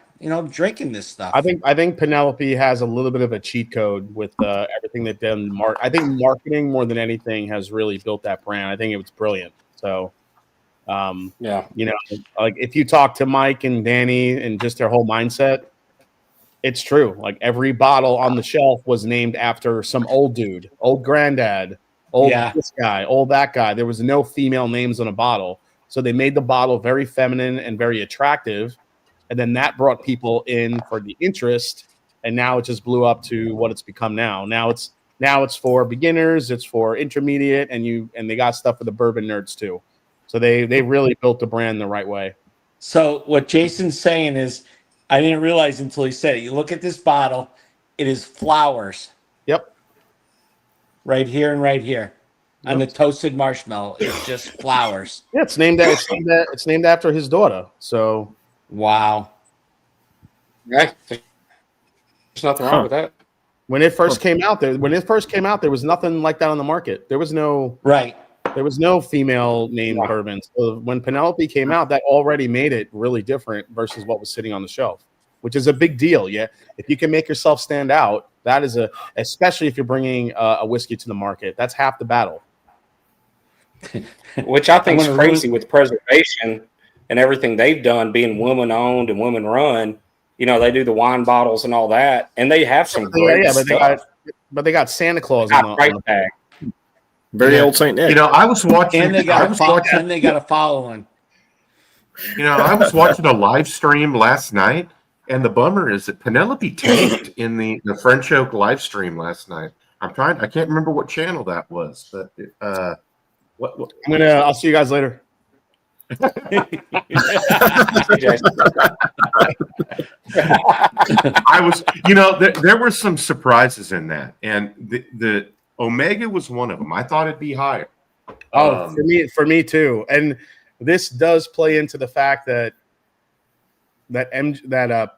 drinking this stuff. I think Penelope has a little bit of a cheat code with everything that done. I think marketing more than anything has really built that brand. I think it was brilliant. So, like if you talk to Mike and Danny and just their whole mindset, it's true. Like every bottle on the shelf was named after some old dude, old granddad, old this guy, old that guy. There was no female names on a bottle. So they made the bottle very feminine and very attractive. And then that brought people in for the interest. And now it just blew up to what it's become now. Now it's for beginners, it's for intermediate, and they got stuff for the bourbon nerds too. So they really built the brand the right way. So what Jason's saying is, I didn't realize until he said it. You look at this bottle, it is flowers. Yep. Right here and right here. Yep. On the toasted marshmallow, it's just flowers. Yeah, it's named after his daughter. So wow. Right. There's nothing wrong with that. When it first came out, there was nothing like that on the market. There was no female named bourbon. So when Penelope came out, that already made it really different versus what was sitting on the shelf, which is a big deal. Yeah, if you can make yourself stand out, that is especially if you're bringing a whiskey to the market, that's half the battle. Which I think is crazy with preservation and everything they've done, being woman owned and woman run. They do the wine bottles and all that, and they have some great stuff. But they got Santa Claus on the bag. Very old Saint Nick. I was watching. And they got a following. I was watching a live stream last night, and the bummer is that Penelope tanked in the French Oak live stream last night. I can't remember what channel that was, but I'll see you guys later. I was, there were some surprises in that, and the Omega was one of them. I thought it'd be higher. For me too. And this does play into the fact that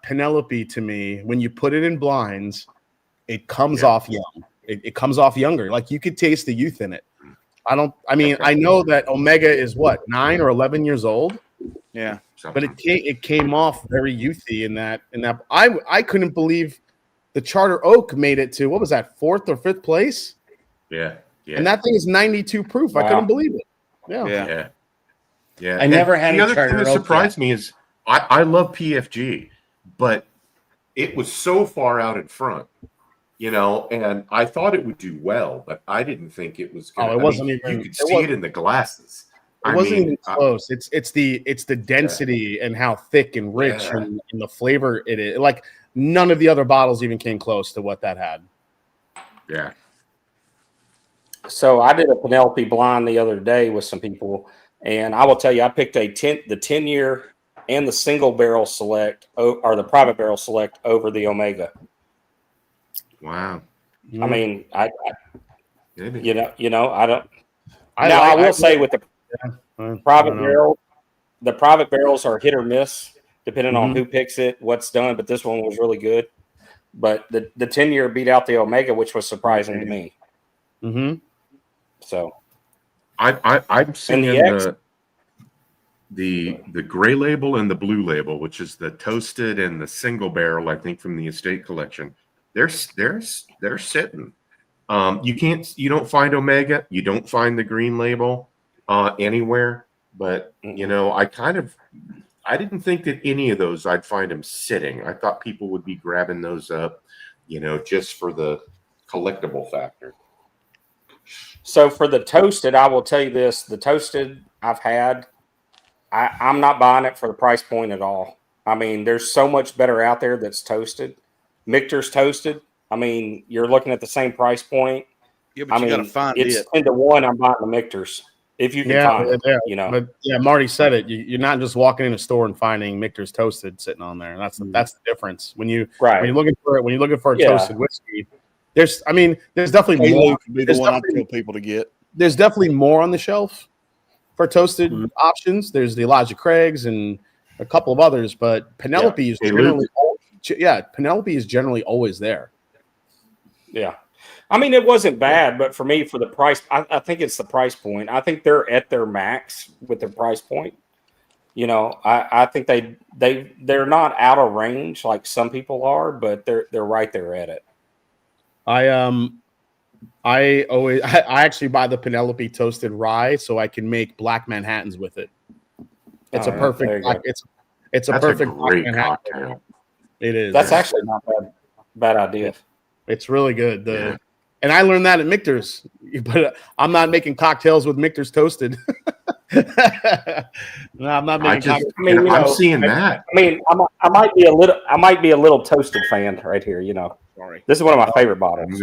Penelope, to me, when you put it in blinds, it comes off young. It comes off younger. Like you could taste the youth in it. I know that Omega is what, 9 or 11 years old. Yeah. But it came off very youthy in that I couldn't believe the Charter Oak made it to, what was that, 4th or 5th place? Yeah. And that thing is 92 proof. Wow. I couldn't believe it. Yeah. I never had the a other Charter thing that Oak surprised me is I love PFG, but it was so far out in front, and I thought it would do well, but I didn't think it was going to. It wasn't even. You could see it in the glasses. It wasn't even close. It's the density and how thick and rich and the flavor it is. Like none of the other bottles even came close to what that had. Yeah. So I did a Penelope blind the other day with some people, and I will tell you, I picked the 10-year and the single barrel select, or the private barrel select, over the Omega. Wow. I mean, I don't. I will say with the private barrel, the private barrels are hit or miss depending on who picks it, what's done. But this one was really good. But the 10-year beat out the Omega, which was surprising to me. Mm-hmm. So I'm seeing the the gray label and the blue label, which is the toasted and the single barrel, I think from the estate collection. They're sitting. You don't find Omega, you don't find the green label anywhere. But you know, I didn't think that any of those I'd find them sitting. I thought people would be grabbing those up, you know, just for the collectible factor. So for the toasted, I will tell you this: the toasted I've had, I'm not buying it for the price point at all. I mean, there's so much better out there that's toasted. Michter's toasted. I mean, you're looking at the same price point. Yeah, but you got to find it's it. 10-1. I'm buying the Michter's if you can find it. Yeah, you know. But yeah, Marty said it. You're not just walking in a store and finding Michter's toasted sitting on there. That's the difference. When you're looking for a toasted whiskey, there's definitely more. Could be the one I tell people to get. There's definitely more on the shelf for toasted options. There's the Elijah Craig's and a couple of others, but Penelope is generally always there. Yeah. I mean, it wasn't bad, but for me, for the price, I think it's the price point. I think they're at their max with their price point. You know, I think they're not out of range like some people are, but they're right there at it. I actually buy the Penelope toasted rye so I can make black Manhattans with it. It's a perfect great cocktail. It is. That's actually not bad idea. It's really good. And I learned that at Michter's, but I'm not making cocktails with Michter's toasted. No, I'm not making cocktails. I mean, I'm seeing that. I mean, I might be a little toasted fan right here. You know, sorry, this is one of my favorite bottles.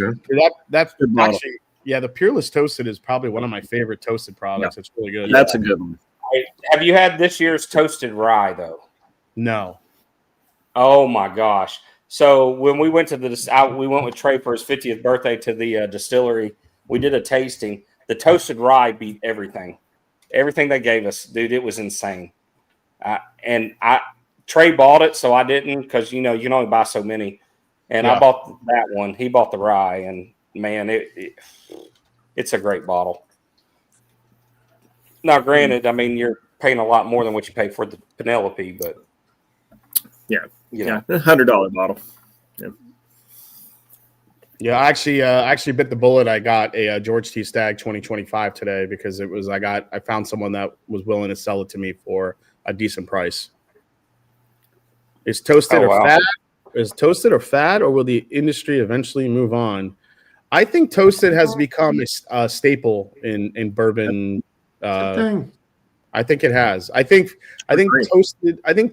That's actually, yeah, the Peerless Toasted is probably one of my favorite toasted products. Yeah. It's really good. That's a good one. Have you had this year's toasted rye though? No. Oh my gosh. So when we went to we went with Trey for his 50th birthday to the distillery. We did a tasting. The toasted rye beat everything they gave us, dude. It was insane. Trey bought it, so I didn't, because you can only buy so many. And I bought that one. He bought the rye, and man, it's a great bottle. Now, granted, I mean, you're paying a lot more than what you pay for the Penelope, but $100 bottle. Yeah, I actually bit the bullet. I got a George T. Stagg 2025 today because I found someone that was willing to sell it to me for a decent price. Is toasted or fad, or will the industry eventually move on? I think toasted has become a staple in bourbon. I think it has. I think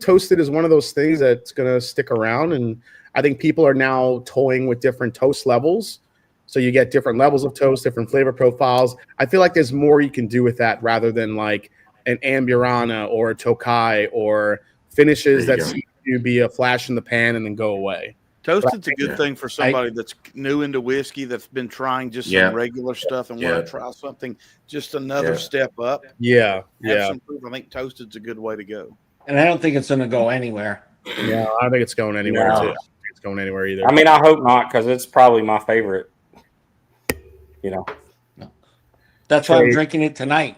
toasted is one of those things that's going to stick around, and I think people are now toying with different toast levels. So you get different levels of toast, different flavor profiles. I feel like there's more you can do with that rather than like an Amburana or a Tokai or finishes that seem to be a flash in the pan and then go away. Toasted's a good thing for somebody that's new into whiskey, that's been trying just some regular stuff and want to try something just another step up. Yeah. Some proof. I think toasted's a good way to go. And I don't think it's going to go anywhere. Yeah, I don't think it's going anywhere too. I don't think it's going anywhere either. I mean, I hope not, because it's probably my favorite. That's why I'm drinking it tonight.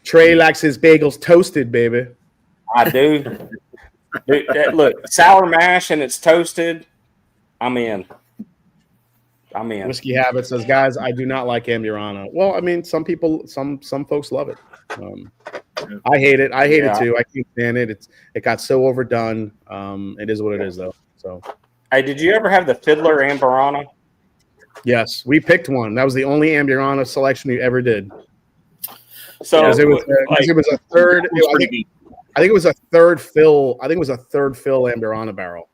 Trey likes his bagels toasted, baby. I do. Look, sour mash and it's toasted. I'm in. Whiskey Habit says, guys, I do not like Amburana. Well, I mean, some folks love it. I hate it. I hate it too. I can't stand it. It got so overdone. It is what it is, though. So, hey, did you ever have the Fiddler Amburana? Yes, we picked one. That was the only Amburana selection we ever did. So it was a third. I think it was a third fill. I think it was a third fill Amburana barrel.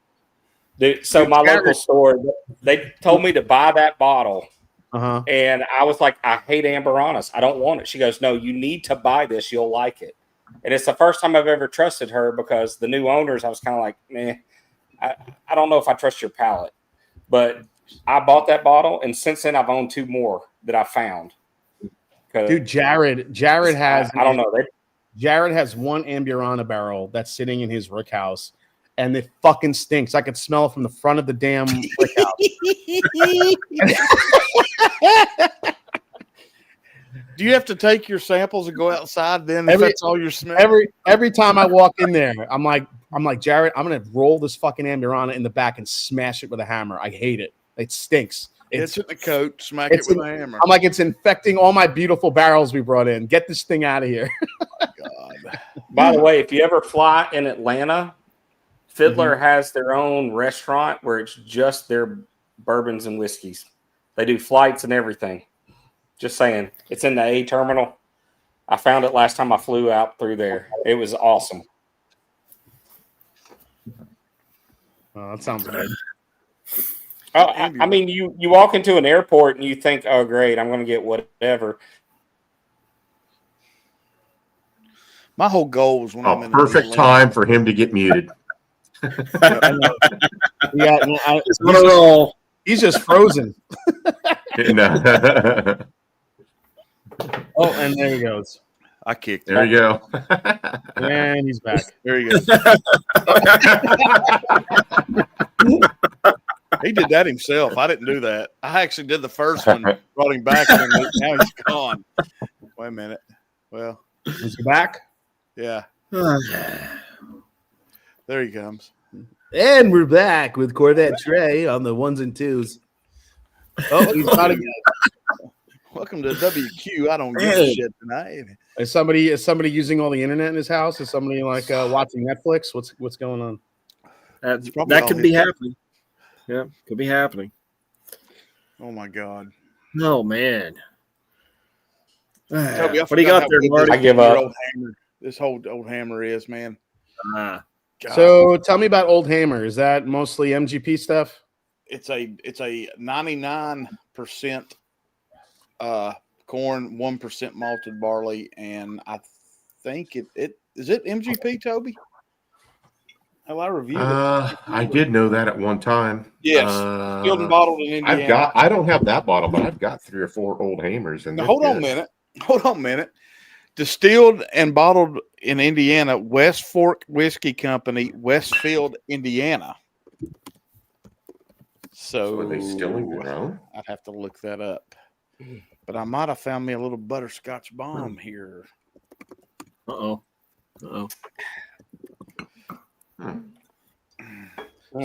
Dude, so my local store, they told me to buy that bottle. And I was like, I hate Amburanas. I don't want it. She goes, no, you need to buy this. You'll like it. And it's the first time I've ever trusted her, because the new owners, I was kind of like, I don't know if I trust your palate. But I bought that bottle, and since then I've owned two more that I found. Dude, Jared has I don't know. Jared has one Amburana barrel that's sitting in his rick house, and it fucking stinks. I could smell it from the front of the damn brick house. Do you have to take your samples and go outside then if that's all you're smelling? Every time I walk in there, I'm like, Jared, I'm gonna roll this fucking Amburana in the back and smash it with a hammer. I hate it. It stinks. It's in the coat, smack it with a hammer. I'm like, it's infecting all my beautiful barrels we brought in. Get this thing out of here. God. By the way, if you ever fly in Atlanta, Fiddler has their own restaurant where it's just their bourbons and whiskeys. They do flights and everything. Just saying. It's in the A terminal. I found it last time I flew out through there. It was awesome. Oh, that sounds good. Oh, I mean, you walk into an airport and you think, oh, great, I'm going to get whatever. My whole goal was when I'm in perfect time for him to get muted. He's just frozen. Oh, and there he goes. I kicked. There you go. And he's back. There you go. He did that himself. I didn't do that. I actually did the first one, brought him back, and now he's gone. Wait a minute. Well, is he back? Yeah. There he comes. And we're back with Corvette Trey on the ones and twos. Oh, he's not again. Welcome to WQ. I don't give a shit tonight. Is somebody using all the internet in his house? Is somebody like watching Netflix? What's going on? That could be happening. Yeah, could be happening. Oh my God. Oh man. Toby, what do you got there, Marty? I give up. This whole old hammer is, man. So tell me about Old Hammer. Is that mostly MGP stuff? It's a 99% corn, 1% malted barley, and I think it is it MGP, Toby? Hell, I reviewed it. I did know that at one time. Yes, filled and bottled in Indiana. I don't have that bottle, but I've got 3 or 4 Old Hammers. And hold on a minute. Distilled and bottled in Indiana, West Fork Whiskey Company, Westfield, Indiana. So are they distilling their own? I'd have to look that up. But I might have found me a little butterscotch bomb here. Uh-oh.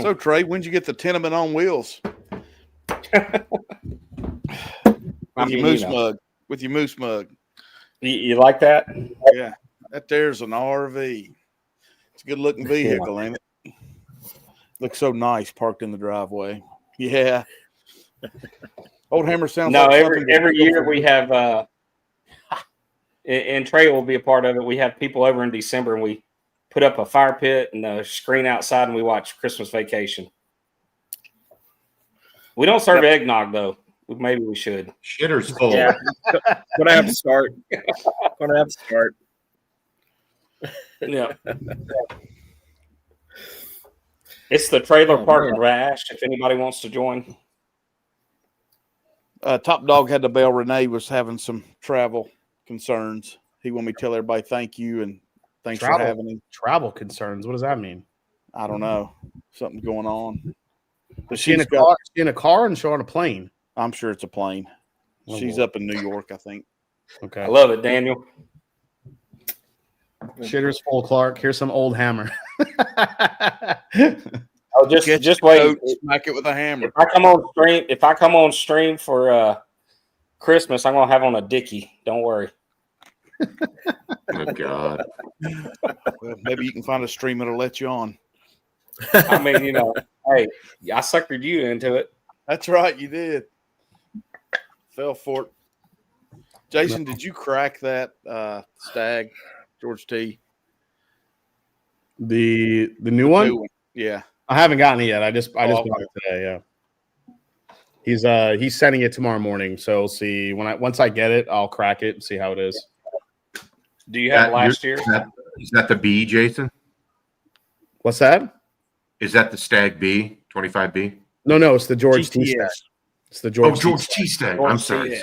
So Trey, when'd you get the tenement on wheels? With your moose mug. You like that? Yeah. That there's an RV. It's a good looking vehicle, ain't it? Looks so nice parked in the driveway. Yeah. Old Hammer sounds like every year we have and Trey will be a part of it. We have people over in December and we put up a fire pit and a screen outside and we watch Christmas Vacation. We don't serve eggnog though. Maybe we should. Shitter's full. Yeah. Gonna have to start. Yeah. It's the trailer park rash. If anybody wants to join. Top Dog had to bail. Renee was having some travel concerns. He wanted me to tell everybody thank you and thanks for having him. Travel concerns. What does that mean? I don't know. Something's going on. But she in a car? She in a car and she on a plane? I'm sure it's a plane. She's up in New York, I think. Okay. I love it, Daniel. Shitter's full, Clark. Here's some Old Hammer. Oh, just wait. Smack it with a hammer. If I come on stream for Christmas, I'm gonna have on a Dickie. Don't worry. Oh God. Well, maybe you can find a stream that'll let you on. I mean, hey, I suckered you into it. That's right, you did. Fell for it. Jason, did you crack that stag, George T? The new one? Yeah. I haven't gotten it yet. I just bought it today. Yeah. He's sending it tomorrow morning, so we'll see. Once I get it, I'll crack it and see how it is. Do you have last year? Is that the B, Jason? What's that? Is that the Stag B, 25B? No, it's the George T stag. It's the George T stag. I'm sorry.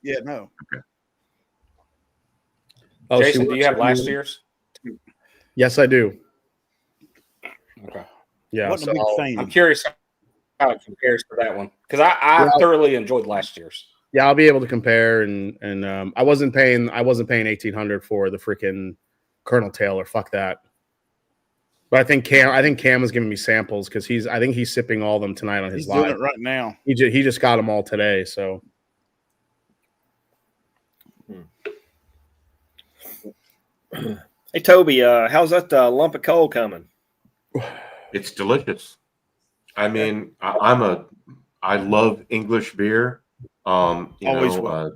Yeah, no. Okay. Oh, Jason, do you have last year's? Yes, I do. Okay. Yeah. I'm curious how it compares to that one because I thoroughly enjoyed last year's. Yeah, I'll be able to compare, and I wasn't paying $1,800 for the freaking Colonel Taylor. Fuck that. But I think Cam was giving me samples because I think he's sipping all of them tonight on his live. Doing it right now. He just got them all today. So. Hey Toby, how's that lump of coal coming? It's delicious. I mean, I love English beer. Always will.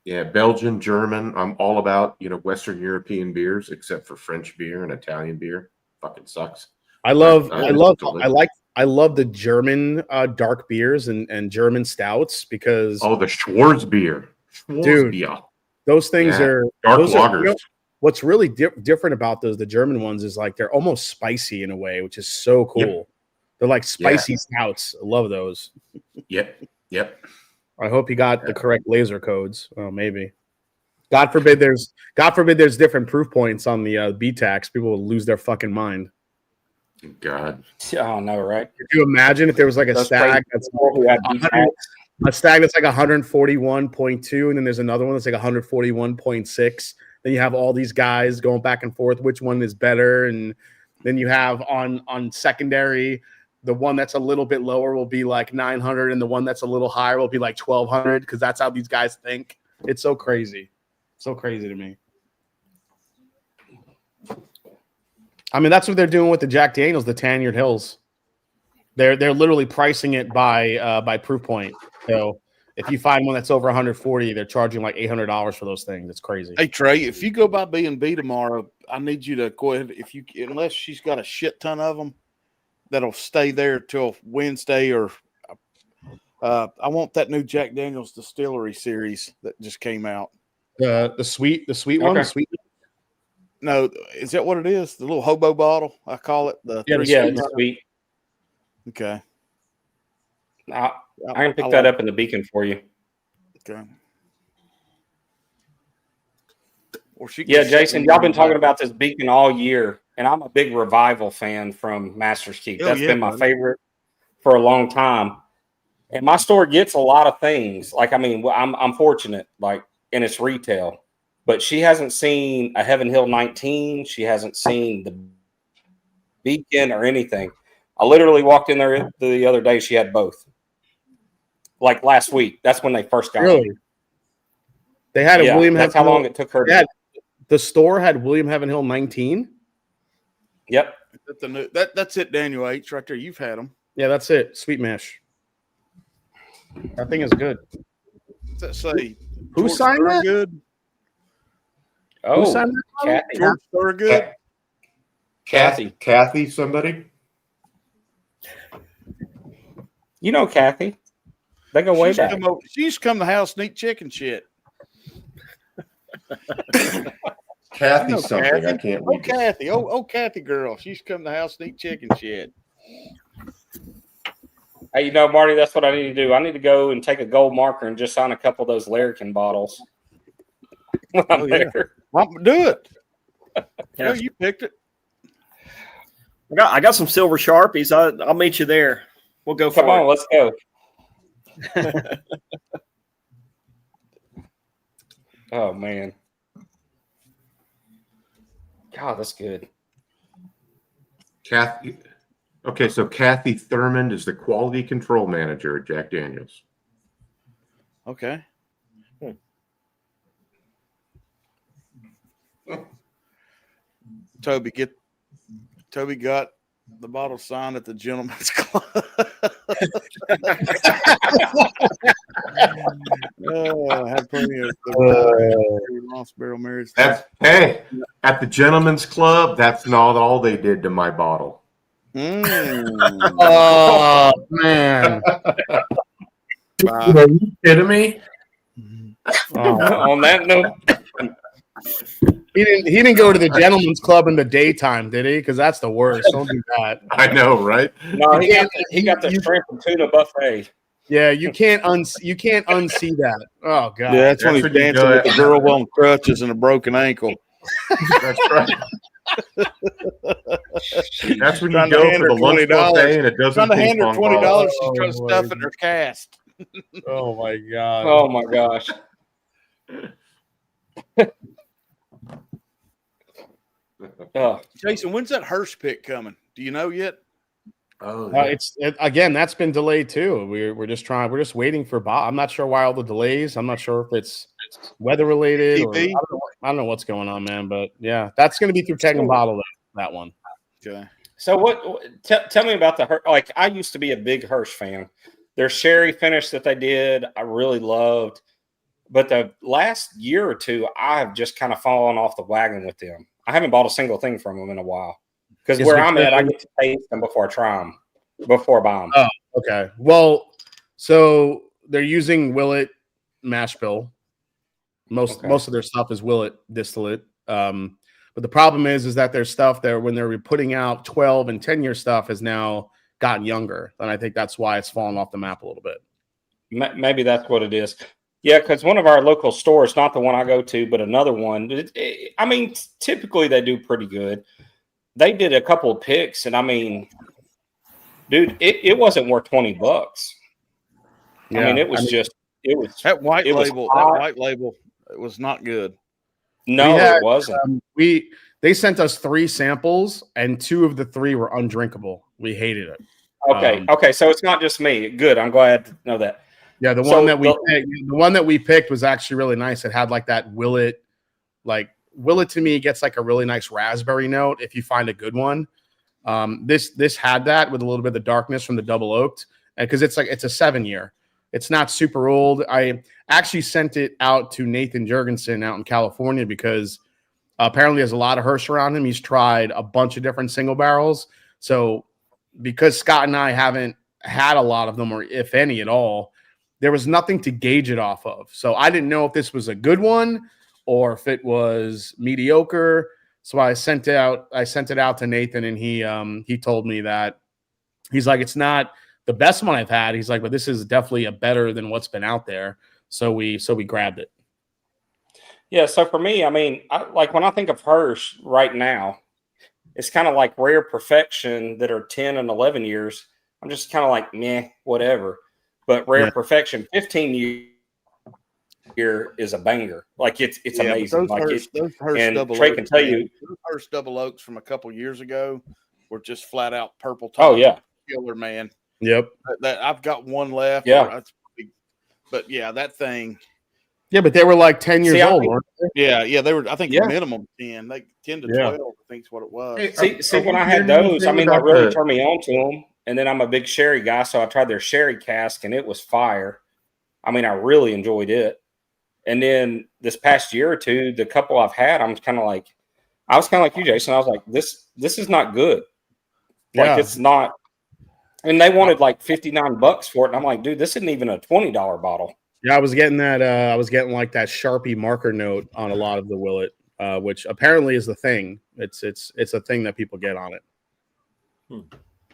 Yeah, Belgian, German. I'm all about, Western European beers, except for French beer and Italian beer. Fucking sucks. I love the German dark beers and German stouts because the Schwarzbier. Dude, those things are dark lagers. What's really different about the German ones is like they're almost spicy in a way, which is so cool. Yep. They're like spicy stouts. I love those. Yep. I hope you got the correct laser codes. Well, maybe. God forbid there's different proof points on the BTAX. People will lose their fucking mind. God. Oh no, right? Could you imagine if there was like a stag that's like 141.2, and then there's another one that's like 141.6. Then you have all these guys going back and forth. Which one is better? And then you have on secondary, the one that's a little bit lower will be like 900, and the one that's a little higher will be like 1,200 because that's how these guys think. It's so crazy. So crazy to me. I mean, that's what they're doing with the Jack Daniels, the Tanyard Hills. They're literally pricing it by proof point. So if you find one that's over 140, they're charging like $800 for those things. It's crazy. Hey Trey, if you go by B&B tomorrow, I need you to go ahead. Unless she's got a shit ton of them that'll stay there till Wednesday, or I want that new Jack Daniels Distillery series that just came out. The sweet one. The sweet. No, is that what it is? The little hobo bottle, I call it. It's sweet. Okay. I can pick that up in the Beacon for you. Okay. Jason, y'all been talking about this Beacon all year, and I'm a big Revival fan from Master's Keep. That's been my favorite for a long time. And my store gets a lot of things. Like, I mean, I'm fortunate, like, and it's retail. But she hasn't seen a Heaven Hill 19. She hasn't seen the Beacon or anything. I literally walked in there the other day. She had both. Like last week. That's when they first got it. They had a William. That's how long it took her. The store had William Heaven Hill 19. Yep. That's it, Daniel H. Right there. You've had them. Yeah, that's it. Sweet mash. That thing is good. What's that say? Who signed that? Good. Oh, who signed that? George Thorogood. Kathy, somebody. You know Kathy. They go way back. She used to come to the house and eat chicken shit. Kathy something. Kathy? I can't read. Kathy. Oh, Kathy girl. She used to come to the house and eat chicken shit. Hey, Marty, that's what I need to do. I need to go and take a gold marker and just sign a couple of those Larrikin bottles. There. Do it. Yeah, you picked it. I got some silver Sharpies. I'll meet you there. We'll go. Come on, let's go. Oh man, God, that's good. Kathy. Okay, so Kathy Thurmond is the quality control manager at Jack Daniels. Okay. Toby got the bottle signed at the Gentleman's Club. I had plenty of Lost Barrel Marriage. Hey, at the Gentleman's Club, that's not all they did to my bottle. Oh man! Are you kidding me? On that note. He didn't go to the Gentleman's Club in the daytime, did he? Because that's the worst. Don't do that. I know, right? No, he got the shrimp and tuna buffet. Yeah, you can't unsee that. Oh god. Yeah, that's when he's dancing with the girl on crutches and a broken ankle. That's right. That's when you go for the lunch buffet and it doesn't. Trying to hand her $20. She's trying to stuff it in her cast. Oh my god. Oh my gosh. Jason, when's that Hirsch pick coming? Do you know yet? Oh, yeah. Again, that's been delayed too. We're just waiting for Bob. I'm not sure why all the delays. I'm not sure if it's weather related or I don't know what's going on, man. But yeah, that's going to be through Keg and Bottle, that one. Okay. So tell me about the Hirsch. Like, I used to be a big Hirsch fan. Their sherry finish that they did, I really loved. But the last year or two, I've just kind of fallen off the wagon with them. I haven't bought a single thing from them in a while. Because where I'm at, I get to taste them before I try them, before I buy them. Oh, okay. Well, so they're using Willet mash bill. Most of their stuff is Willet distillate. But the problem is that their stuff there, when they're putting out 12 and 10-year stuff, has now gotten younger. And I think that's why it's fallen off the map a little bit. Maybe that's what it is. Yeah, because one of our local stores, not the one I go to, but another one, I mean, typically they do pretty good. They did a couple of picks, and I mean, dude, it wasn't worth $20. Yeah, I mean, it was that white label. It was not good. No, it wasn't. They sent us 3 samples, and 2 of the 3 were undrinkable. We hated it. Okay, so it's not just me. Good, I'm glad to know that. Yeah, the one that we picked was actually really nice. It had like that Willet, to me gets like a really nice raspberry note if you find a good one. This had that with a little bit of the darkness from the double oaked, because it's a 7-year. It's not super old. I actually sent it out to Nathan Jurgensen out in California because apparently there's a lot of Hirsch around him. He's tried a bunch of different single barrels. So because Scott and I haven't had a lot of them, or if any at all, there was nothing to gauge it off of. So I didn't know if this was a good one or if it was mediocre. So I sent it out to Nathan, and he told me that he's like, it's not the best one I've had. He's like, but this is definitely a better than what's been out there. So we grabbed it. Yeah. So for me, I mean, when I think of Hirsch right now, it's kind of like Rare Perfection that are 10 and 11 years. I'm just kind of like, meh, whatever. But Rare Perfection 15 year is a banger. Like it's amazing. Those Hirsch double Trey can tell you, those Hirsch double oaks from a couple years ago were just flat out purple top. Oh yeah, killer, man. Yep. I've got one left. Yeah. But yeah, that thing. Yeah, but they were like 10 years old, weren't they? Yeah, they were. I think minimum 10, like 10 to 12. I think is what it was. Hey, see, when I had those, I mean, they really turned me on to them. And then I'm a big sherry guy, so I tried their sherry cask, and it was fire. I mean, I really enjoyed it. And then this past year or two, the couple I've had, I was kind of like you, Jason. I was like, this is not good. Like it's not. And they wanted like $59 for it, and I'm like, dude, this isn't even a $20 bottle. Yeah, I was getting that. I was getting like that Sharpie marker note on a lot of the Willet, which apparently is the thing. It's a thing that people get on it.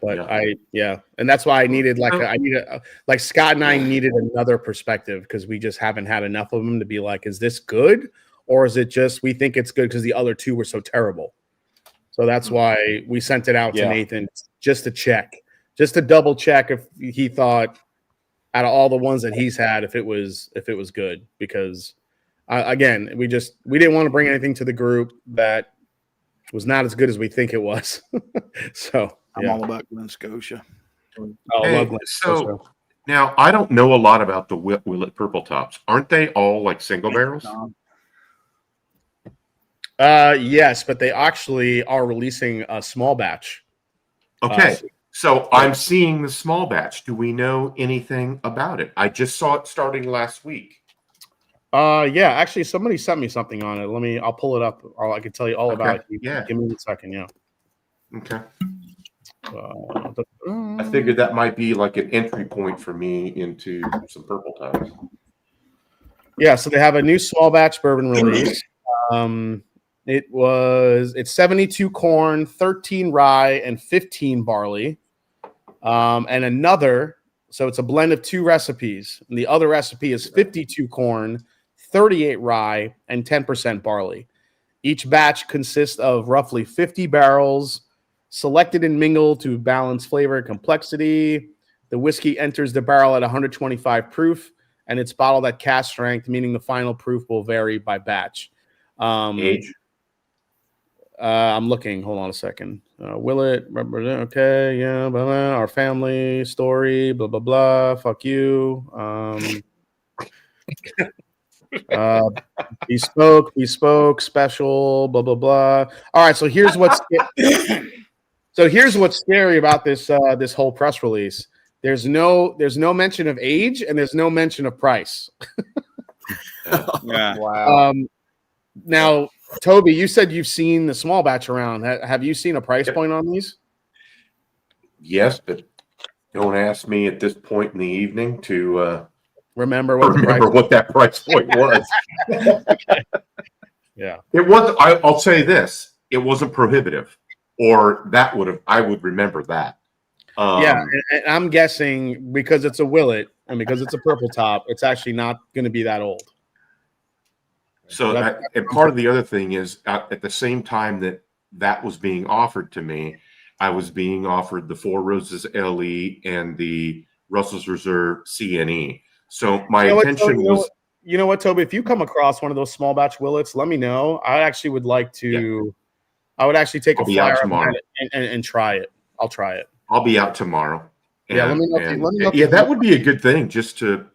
But and that's why I needed like Scott and I needed another perspective, because we just haven't had enough of them to be like, is this good, or is it just we think it's good because the other 2 were so terrible? So that's why we sent it out to Nathan just to check, just to double check if he thought out of all the ones that he's had if it was good, because again we didn't want to bring anything to the group that was not as good as we think it was. So. I'm all about Glen Scotia. So now I don't know a lot about the Willet Purple Tops. Aren't they all like single barrels? Yes, but they actually are releasing a small batch. Okay, so I'm seeing the small batch. Do we know anything about it? I just saw it starting last week. Yeah, actually, somebody sent me something on it. I'll pull it up. I can tell you all about it. Yeah, give me a second. Yeah. Okay. I figured that might be like an entry point for me into some Purple Tops. Yeah, so they have a new small batch bourbon release. It's 72 corn, 13 rye, and 15 barley. And another, so it's a blend of 2 recipes. And the other recipe is 52 corn, 38 rye, and 10% barley. Each batch consists of roughly 50 barrels, selected and mingled to balance flavor and complexity. The whiskey enters the barrel at 125 proof, and it's bottled at cask strength, meaning the final proof will vary by batch. Age? I'm looking. Hold on a second. Will it represent? Okay, yeah. Blah, blah, our family story. Blah blah blah. Fuck you. Bespoke, special. Blah blah blah. All right. So here's what's scary about this this whole press release. There's no mention of age and there's no mention of price. Yeah. Wow. Now, Toby, you said you've seen the small batch around. Have you seen a price point on these? Yes, but don't ask me at this point in the evening to remember what that price point was. Yeah, it was. I'll say this: it wasn't prohibitive, or I would remember that. Yeah, and I'm guessing because it's a Willet and because it's a purple top, it's actually not going to be that old. So, and part of the other thing is at the same time that was being offered to me, I was being offered the Four Roses LE and the Russell's Reserve CNE. So my intention was, you know what, Toby, if you come across one of those small batch Willets, let me know. I actually would like to. Yeah. I would actually take a flyer and try it. I'll try it. I'll be out tomorrow. And, yeah, let me know. That would be a good thing, just to.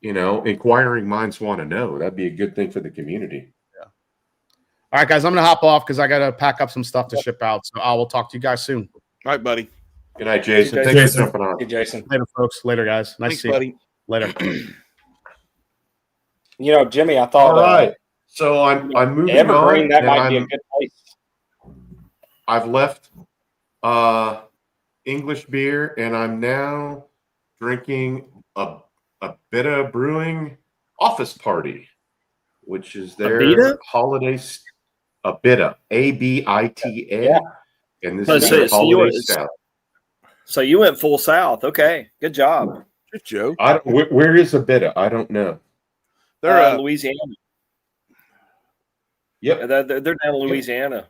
Inquiring minds want to know. That'd be a good thing for the community. Yeah. All right, guys, I'm going to hop off because I got to pack up some stuff to ship out. So I will talk to you guys soon. All right, buddy. Good night, Jason. Thanks for jumping on. Hey, Jason. Later, folks. Later, guys. Nice to see you. Buddy. Later. Jimmy, I thought. All right. So I'm moving Evergreen, on. that might be a good place. I've left English beer, and I'm now drinking a Beta Brewing Office Party, which is their holiday. A Bita, ABITA, yeah. And this is their holiday stout. So you went full south. Okay, good job. Good joke. Where is a Bita? I don't know. They're Louisiana. Yep, they're down in Louisiana.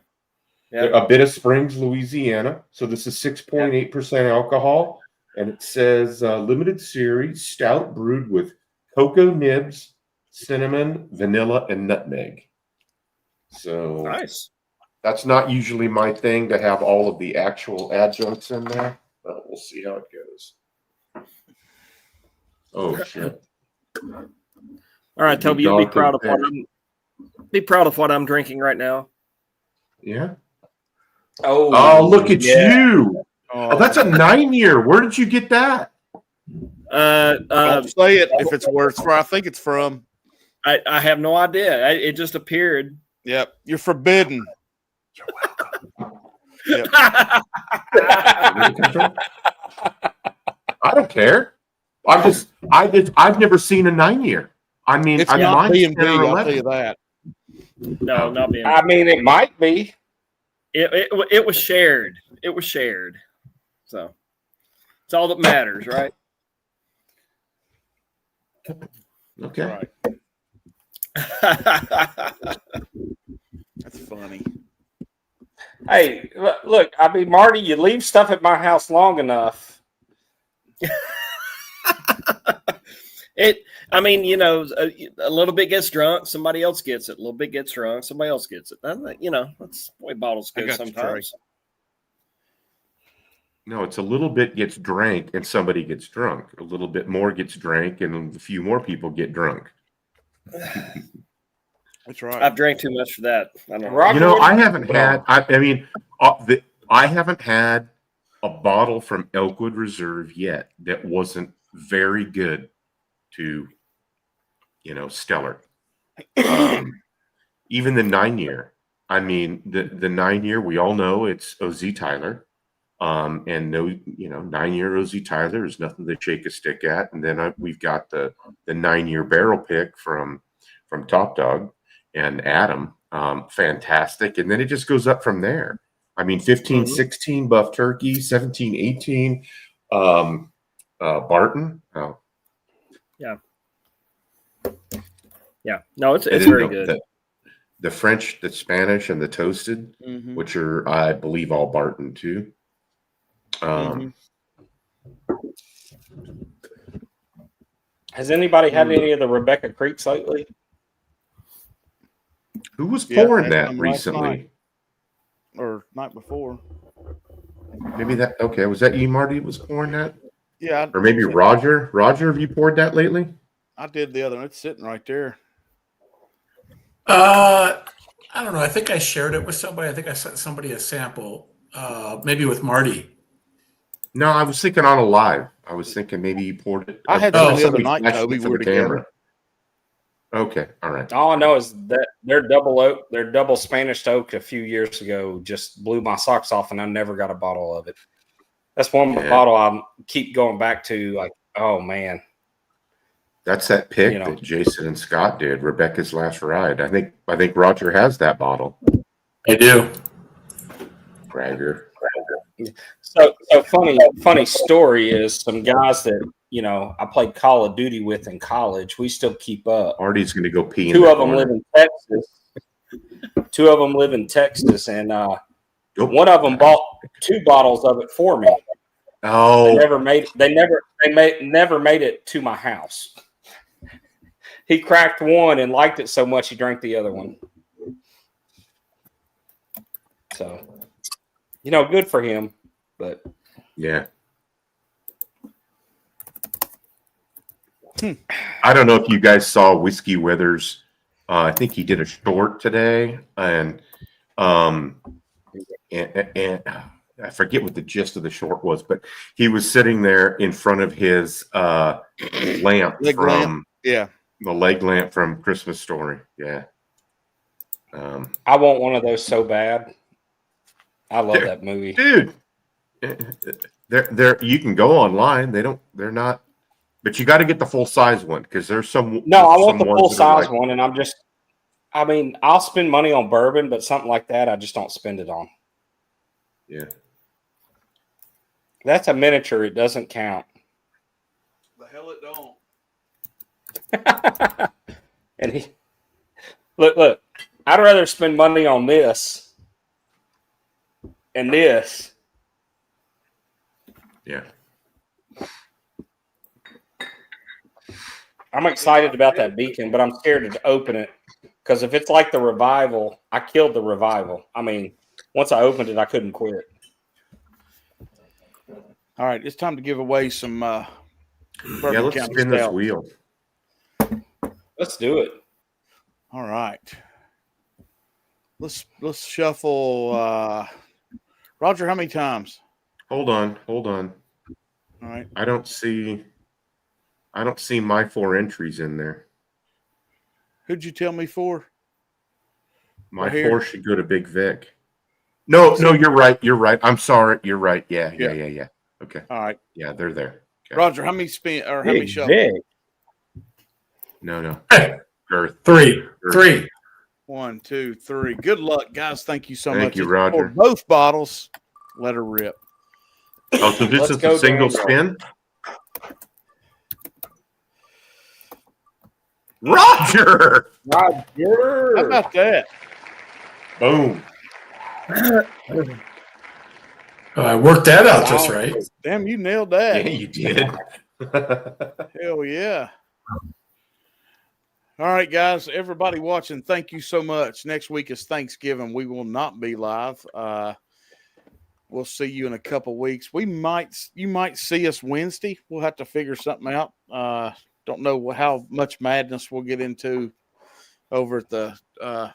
Yep. A Bita Springs, Louisiana. So this is 6.8% alcohol. And it says limited series stout brewed with cocoa nibs, cinnamon, vanilla, and nutmeg. So nice. That's not usually my thing to have all of the actual adjuncts in there, but we'll see how it goes. Oh shit! All right, Toby, you'll be proud of what I'm drinking right now. Yeah. Oh, look at you! Oh, that's a 9-year. Where did you get that? Don't say it if it's where I think it's from. I have no idea. It just appeared. Yep, you're forbidden. You're welcome. Yep. I don't care. I've never seen a 9-year. I mean, it's not B&B. I'll tell you that. No, not B&B. I mean, it might be. It was shared. It was shared. So it's all that matters, right? Okay. That's funny. Hey, look, I mean, Marty, you leave stuff at my house long enough. I mean, a little bit gets drunk, somebody else gets it. A little bit gets drunk, somebody else gets it. That's the way bottles go sometimes. No, it's a little bit gets drank and somebody gets drunk. A little bit more gets drank and a few more people get drunk. That's right. I've drank too much for that. I don't know. I haven't had. I haven't had a bottle from Elkwood Reserve yet that wasn't very good to, stellar. Even the 9-year. I mean, the 9-year. We all know it's OZ Tyler. And 9-year OZ Tyler is nothing to shake a stick at. And then we've got the 9-year barrel pick from Top Dog and Adam, fantastic. And then it just goes up from there. I mean, 15, 16 Buff Turkey, 17, 18 Barton. Oh, yeah. No, it's very good. The French, the Spanish, and the toasted, which are, I believe, all Barton too. Has anybody had any of the Rebecca Creeks lately? Who was pouring had that some last recently? night, or night before? Maybe that. Okay, was that you, Marty? Was pouring that? Yeah, Or maybe Roger. Roger, have you poured that lately? I did the other one. It's sitting right there. I don't know. I think I shared it with somebody. I think I sent somebody a sample, maybe with Marty. No, I was thinking on a live. I was thinking maybe you poured it. I had some the other night, Toby. We were together. Okay, all right. All I know is that their double oak, their double Spanish oak a few years ago just blew my socks off, and I never got a bottle of it. That's one bottle I keep going back to. Like, oh man, that's that pick that Jason and Scott did. Rebecca's Last Ride. I think Roger has that bottle. I do. Bragger. So funny story is some guys that I played Call of Duty with in college. We still keep up. Artie's going to go pee. Two of them live in Texas. Two of them live in Texas, and one of them bought 2 bottles of it for me. Oh, they never made it to my house. He cracked one and liked it so much he drank the other one. So, good for him, but yeah. I don't know if you guys saw Whiskey Withers. I think he did a short today, and I forget what the gist of the short was, but he was sitting there in front of his lamp the leg lamp from Christmas Story. Yeah. I want one of those so bad. I love that movie, dude. They're you can go online. They're not, but you got to get the full size one because there's some. No, I want the full size one, and I'll spend money on bourbon, but something like that, I just don't spend it on. Yeah. That's a miniature. It doesn't count. The hell it don't. And he look. I'd rather spend money on this and this. Yeah. I'm excited about that beacon, but I'm scared to open it because if it's like the Revival, I killed the Revival. I mean, once I opened it, I couldn't quit. All right, it's time to give away some. Let's spin this wheel. Let's do it. All right. Let's shuffle. Roger, how many times? Hold on. All right. I don't see my 4 entries in there. Who'd you tell me for? My 4 should go to Big Vic. No, you're right. I'm sorry. You're right. Yeah. Okay. All right. Yeah, they're there. Okay. Roger, how many spin or how many shuffles? No. Girth. Three. 1, 2, 3. Good luck, guys. Thank you so much. Thank you, Roger. For both bottles. Let her rip. Oh, so this is a single spin? Roger! How about that? Boom. I worked that out just right. Damn, you nailed that. Yeah, you did. Hell yeah. All right, guys, everybody watching, thank you so much. Next week is Thanksgiving. We will not be live. We'll see you in a couple weeks. You might see us Wednesday. We'll have to figure something out. Don't know how much madness we'll get into over at the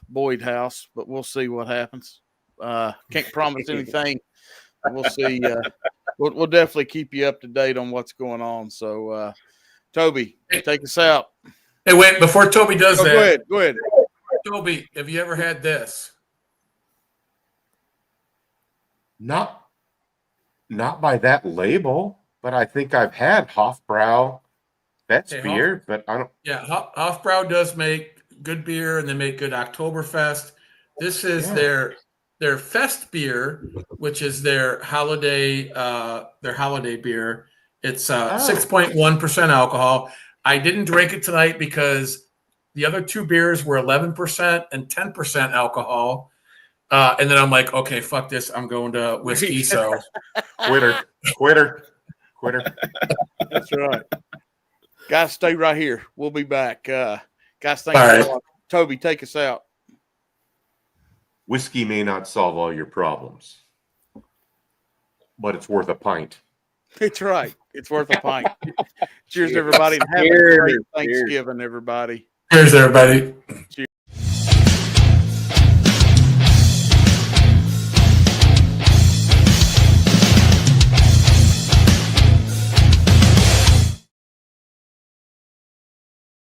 Boyd house, but we'll see what happens. Can't promise anything. We'll see. We'll definitely keep you up to date on what's going on. So, Toby, take us out. Hey, wait, before Toby does that. Go ahead. Toby, have you ever had this? Not by that label, but I think I've had Hofbrau. That's beer, but I don't. Yeah, Hofbrau does make good beer, and they make good Oktoberfest. This is their Fest beer, which is their holiday beer. It's 6.1% alcohol. I didn't drink it tonight because the other 2 beers were 11% and 10% alcohol. And then I'm like, okay, fuck this. I'm going to whiskey. So quitter. That's right. Guys, stay right here. We'll be back. Guys, thanks All right. a lot. Toby, take us out. Whiskey may not solve all your problems, but it's worth a pint. It's right. It's worth a pint. Cheers, everybody. And have a great Thanksgiving, everybody. Cheers, everybody. Cheers.